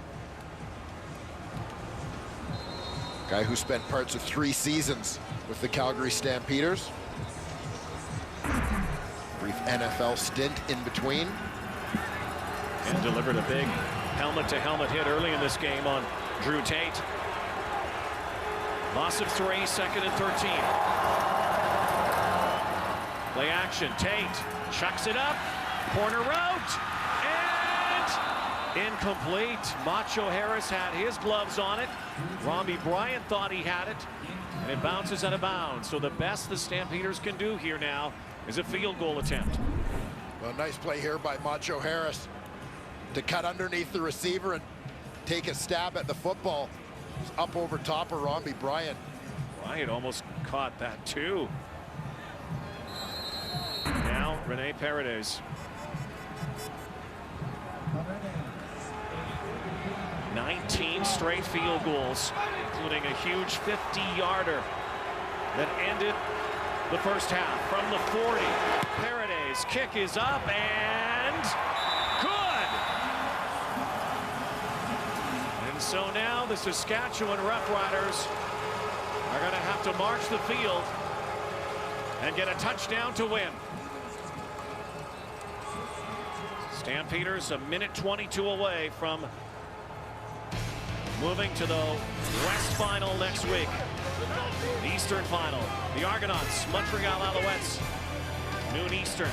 Guy who spent parts of 3 seasons with the Calgary Stampeders. Brief NFL stint in between.
And delivered a big helmet-to-helmet hit early in this game on Drew Tate. Loss of 3, 2nd and 13. Play action, Tate chucks it up, corner route, and incomplete. Macho Harris had his gloves on it. Robbie Bryant thought he had it, and it bounces out of bounds. So the best the Stampeders can do here now is a field goal attempt.
Well, nice play here by Macho Harris to cut underneath the receiver and take a stab at the football. Up over top of Robbie Bryant.
Bryant almost caught that too. Now Rene Paredes. 19 straight field goals, including a huge 50-yarder that ended the first half from the 40. Paredes kick is up and good. And so now the Saskatchewan Roughriders are going to have to march the field and get a touchdown to win. Stampeders a minute 22 away from moving to the West Final next week. The Eastern Final. The Argonauts, Montreal Alouettes, noon Eastern.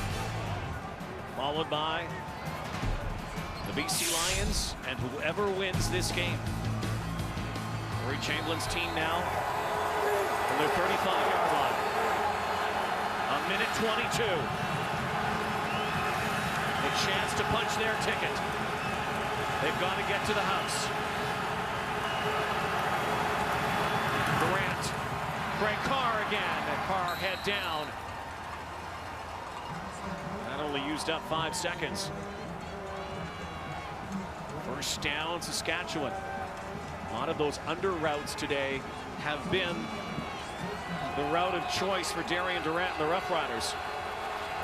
Followed by the BC Lions and whoever wins this game. Corey Chamberlain's team now from their 35-yard line. A minute 22. A chance to punch their ticket. They've got to get to the house. Durant. Greg Carr again. And Carr head down. That only used up 5 seconds. First down, Saskatchewan. A lot of those under routes today have been the route of choice for Darian Durant and the Roughriders.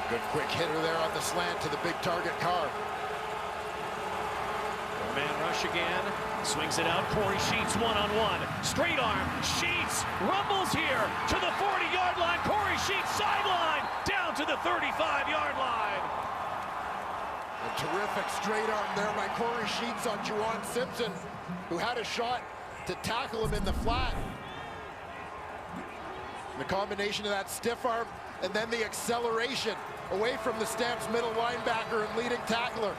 Good quick hitter there on the slant to the big target Carr.
Man rush again. Swings it out. Corey Sheets one-on-one. Straight arm. Sheets rumbles here to the 40-yard line. Corey Sheets sideline down to the 35-yard line.
A terrific straight arm there by Corey Sheets on Juwan Simpson, who had a shot to tackle him in the flat. The combination of that stiff arm and then the acceleration away from the Stamps middle linebacker and leading tackler.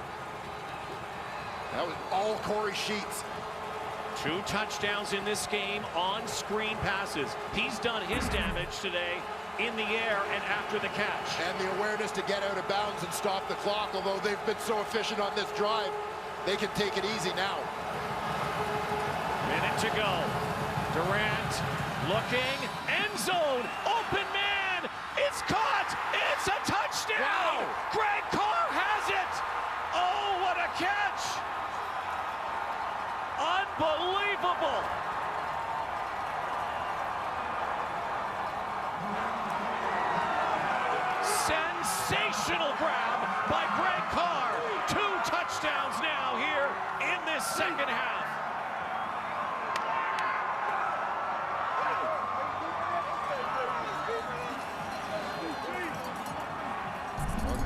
That was all Corey Sheets.
2 touchdowns in this game on screen passes. He's done his damage today in the air and after the catch.
And the awareness to get out of bounds and stop the clock, although they've been so efficient on this drive, they can take it easy now.
Minute to go. Durant looking, end zone, open man, it's caught, it's a touchdown! Wow. Greg Carr has it! Oh, what a catch! Unbelievable! Sensational grab by Greg Carr. 2 touchdowns now here in this second half.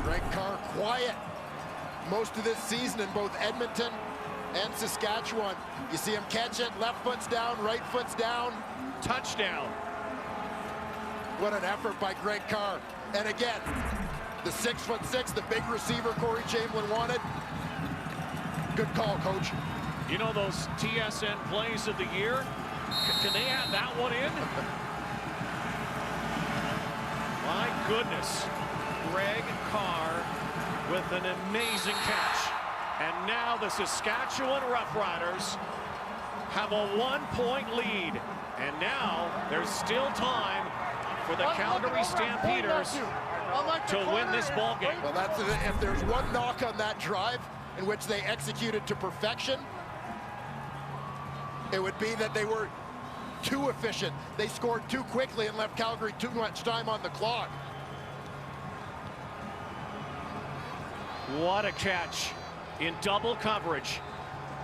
Greg Carr quiet most of this season in both Edmonton and Saskatchewan. You see him catch it, left foot's down, right foot's down.
Touchdown.
What an effort by Greg Carr. And again, the 6'6", the big receiver Corey Chamberlain wanted. Good call, coach.
You know those TSN plays of the year? Can they add that one in? My goodness. Greg Carr with an amazing catch. And now the Saskatchewan Roughriders have a 1-point lead. And now there's still time for the Calgary Stampeders to win this ball game.
Well, that's if there's one knock on that drive in which they executed to perfection, it would be that they were too efficient. They scored too quickly and left Calgary too much time on the clock.
What a catch in double coverage.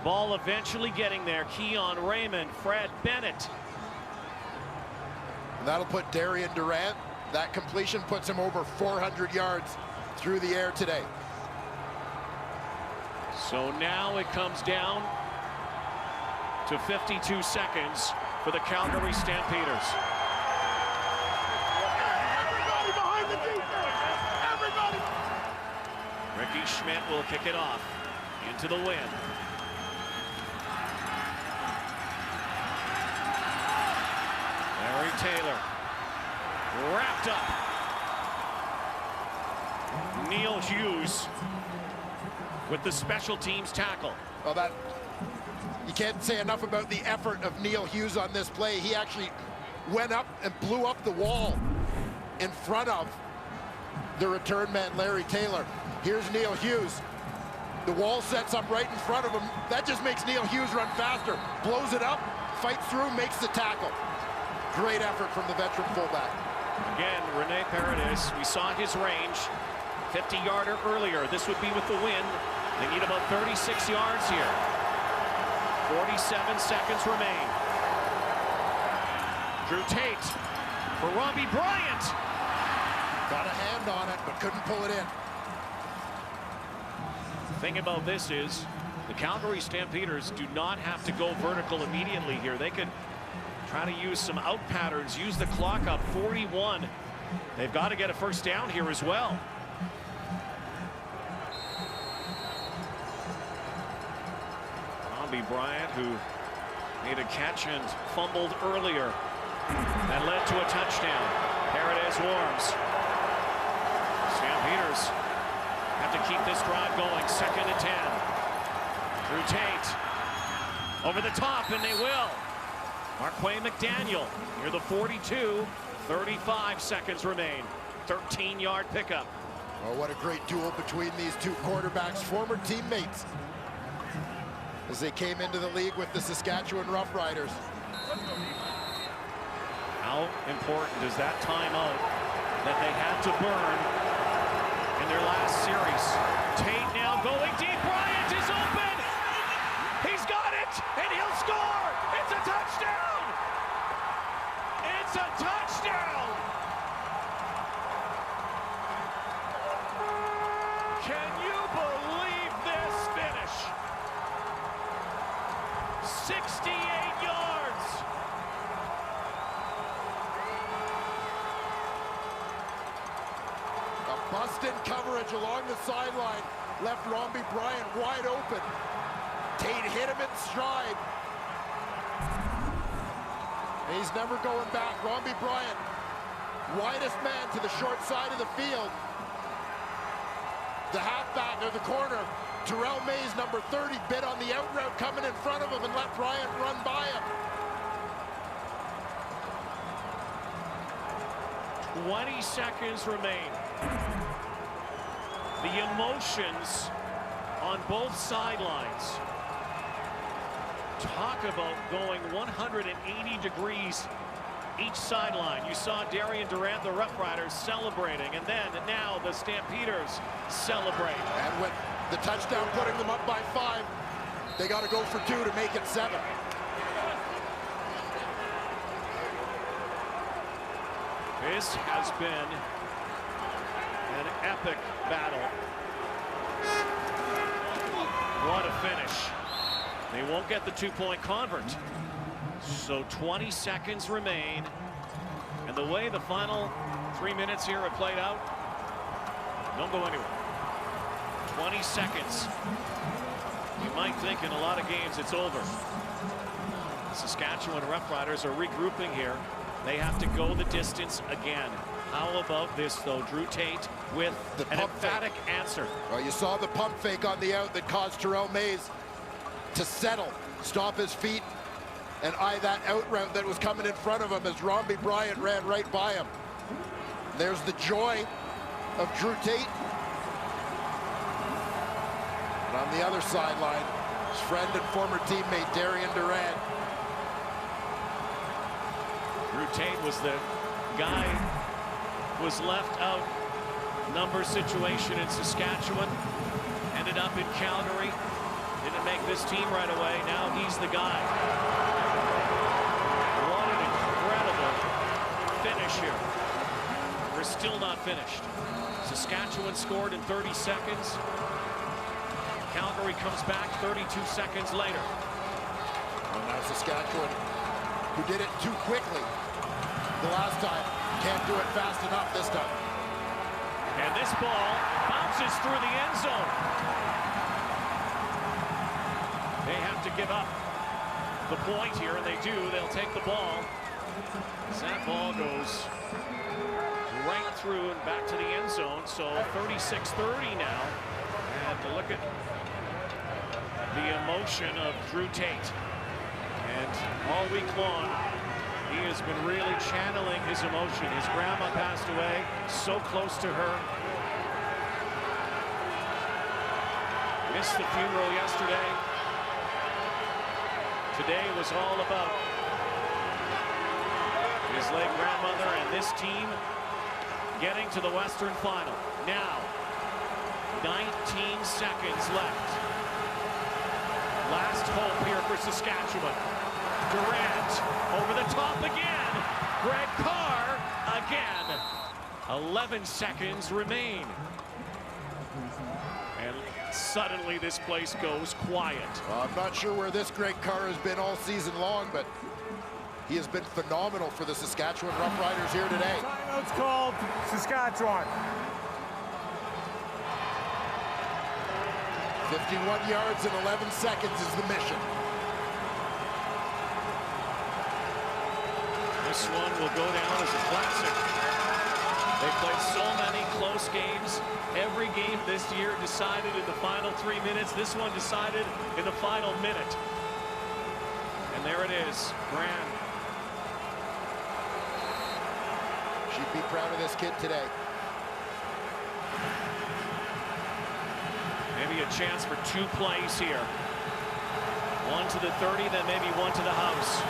Ball eventually getting there. Keon Raymond, Fred Bennett.
And that'll put Darian Durant. That completion puts him over 400 yards through the air today.
So now it comes down to 52 seconds for the Calgary Stampeders.
Everybody behind the defense! Everybody!
Ricky Schmidt will kick it off into the wind. Larry Taylor wrapped up. Neil Hughes with the special teams tackle.
Well, that you can't say enough about the effort of Neil Hughes on this play. He actually went up and blew up the wall in front of the return man, Larry Taylor. Here's Neil Hughes. The wall sets up right in front of him. That just makes Neil Hughes run faster. Blows it up, fights through, makes the tackle. Great effort from the veteran fullback.
Again, Rene Paredes, we saw his range. 50-yarder earlier. This would be with the wind. They need about 36 yards here. 47 seconds remain. Drew Tate for Robbie Bryant.
Got a hand on it, but couldn't pull it in.
The thing about this is the Calgary Stampeders do not have to go vertical immediately here. They could try to use some out patterns, use the clock up. 41. They've got to get a first down here as well. Robbie Bryant, who made a catch and fumbled earlier, that led to a touchdown. Paredes warms. Stampeders have to keep this drive going. 2nd and 10. Drew Tate over the top, and they will. Marquay McDaniel near the 42. 35 seconds remain. 13-yard pickup.
Oh, what a great duel between these two quarterbacks, former teammates, as they came into the league with the Saskatchewan Roughriders.
How important is that timeout that they had to burn in their last series? Tate now going deep. Bryant is open. He's got it, and he'll score. It's a touchdown. It's a touchdown. Can you believe this finish? 68 yards.
A bust-in coverage along the sideline left Robbie Bryant wide open. Tate hit him in stride. And he's never going back. Robbie Bryant, widest man to the short side of the field. The halfback or the corner, Terrell Mays, number 30, bit on the out route coming in front of him and let Bryant run by him.
20 seconds remain. The emotions on both sidelines. Talk about going 180 degrees each sideline. You saw Darian Durant, the Roughriders, celebrating, and then now the Stampeders celebrate.
And with the touchdown putting them up by 5, they got to go for 2 to make it 7.
This has been an epic battle. What a finish. They won't get the 2-point convert. So 20 seconds remain. And the way the final 3 minutes here have played out, don't go anywhere. 20 seconds. You might think in a lot of games it's over. The Saskatchewan Roughriders are regrouping here. They have to go the distance again. How about this, though? Drew Tate with an emphatic answer.
Well, you saw the pump fake on the out that caused Terrell Mays to settle, stop his feet, and eye that out route that was coming in front of him as Robbie Bryant ran right by him. There's the joy of Drew Tate. And on the other sideline, his friend and former teammate Darian Durant.
Drew Tate was the guy who was left out. Number situation in Saskatchewan. Ended up in Calgary. Didn't make this team right away. Now he's the guy. What an incredible finish here. We're still not finished. Saskatchewan scored in 30 seconds. Calgary comes back 32 seconds later.
Well, now Saskatchewan, who did it too quickly the last time, can't do it fast enough this time.
And this ball bounces through the end zone. They have to give up the point here, and they do. They'll take the ball. As that ball goes right through and back to the end zone. So 36-30 now. And look at the emotion of Drew Tate. And all week long, he has been really channeling his emotion. His grandma passed away, so close to her. Missed the funeral yesterday. Today was all about his late grandmother and this team getting to the Western Final. Now, 19 seconds left. Last hope here for Saskatchewan. Durant over the top again. Greg Carr again. 11 seconds remain. And suddenly this place goes quiet.
Well, I'm not sure where this Greg Carr has been all season long, but he has been phenomenal for the Saskatchewan Roughriders here today.
Timeout's called. Saskatchewan.
51 yards in 11 seconds is the mission.
This one will go down as a classic. They played so many close games. Every game this year decided in the final 3 minutes. This one decided in the final minute. And there it is, Brand.
She'd be proud of this kid today.
Maybe a chance for 2 plays here. One to the 30, then maybe one to the house.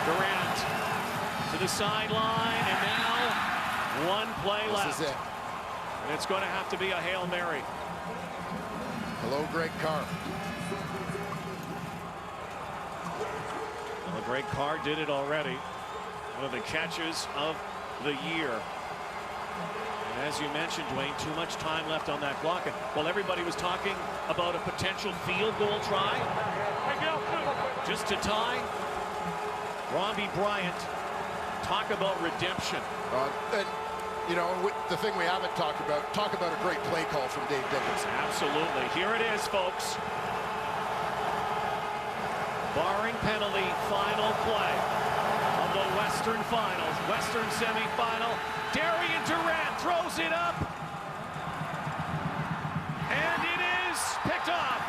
Durant to the sideline, and now 1 play left.
This is it.
And it's going to have to be a Hail Mary.
Hello, Greg Carr.
Well, Greg Carr did it already. One of the catches of the year. And as you mentioned, Dwayne, too much time left on that clock. And while everybody was talking about a potential field goal try, just to tie, Robbie Bryant, talk about redemption.
And, you know, the thing we haven't talk about a great play call from Dave Dickinson.
Absolutely. Here it is, folks. Barring penalty, final play of the Western Finals, Western semifinal. Darian Durant throws it up. And it is picked off.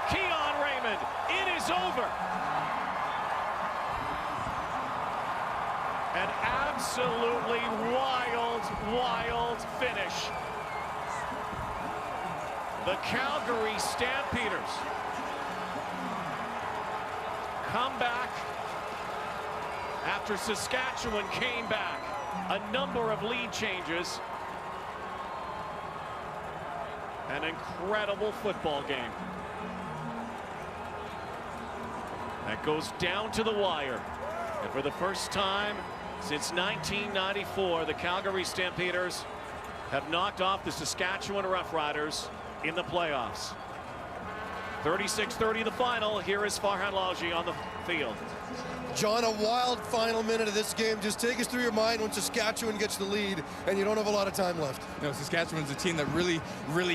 Keon Raymond, it is over. An absolutely wild, wild finish. The Calgary Stampeders come back after Saskatchewan came back. A number of lead changes. An incredible football game. That goes down to the wire. And for the first time since 1994, the Calgary Stampeders have knocked off the Saskatchewan Roughriders in the playoffs. 36-30 the final. Here is Farhan Lalji on the field.
John, a wild final minute of this game. Just take us through your mind when Saskatchewan gets the lead and you don't have a lot of time left.
You know, Saskatchewan's a team that really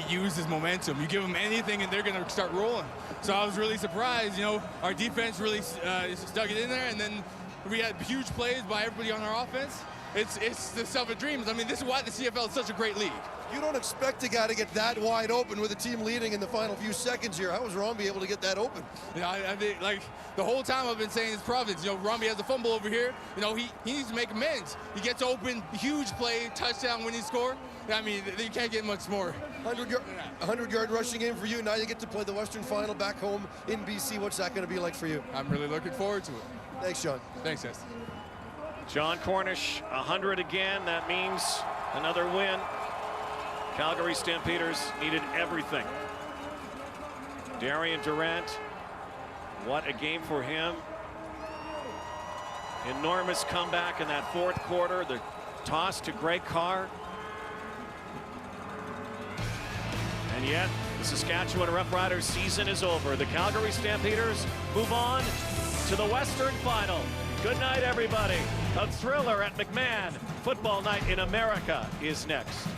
uses momentum. You give them anything and they're going to start rolling. So I was really surprised. You know, our defense really stuck it in there, and then we had huge plays by everybody on our offense. it's the stuff of dreams. I mean, this is why the CFL is such a great league.
You don't expect a guy to get that wide open with the team leading in the final few seconds here. How was Romby able to get that open?
You know, I mean, like the whole time I've been saying it's Providence. You know, Romby has a fumble over here. You know, he needs to make amends. He gets open, huge play, touchdown, winning score. I mean, you can't get much more.
100-yard rushing game for you. Now you get to play the Western Final back home in BC. What's that going to be like for you?
I'm really looking forward to it.
Thanks, John.
Thanks, Jess.
John Cornish, 100 again. That means another win. Calgary Stampeders needed everything. Darian Durant, what a game for him. Enormous comeback in that fourth quarter. The toss to Greg Carr. And yet, the Saskatchewan Roughriders season is over. The Calgary Stampeders move on to the Western Final. Good night, everybody. A thriller at McMahon. Football Night in America is next.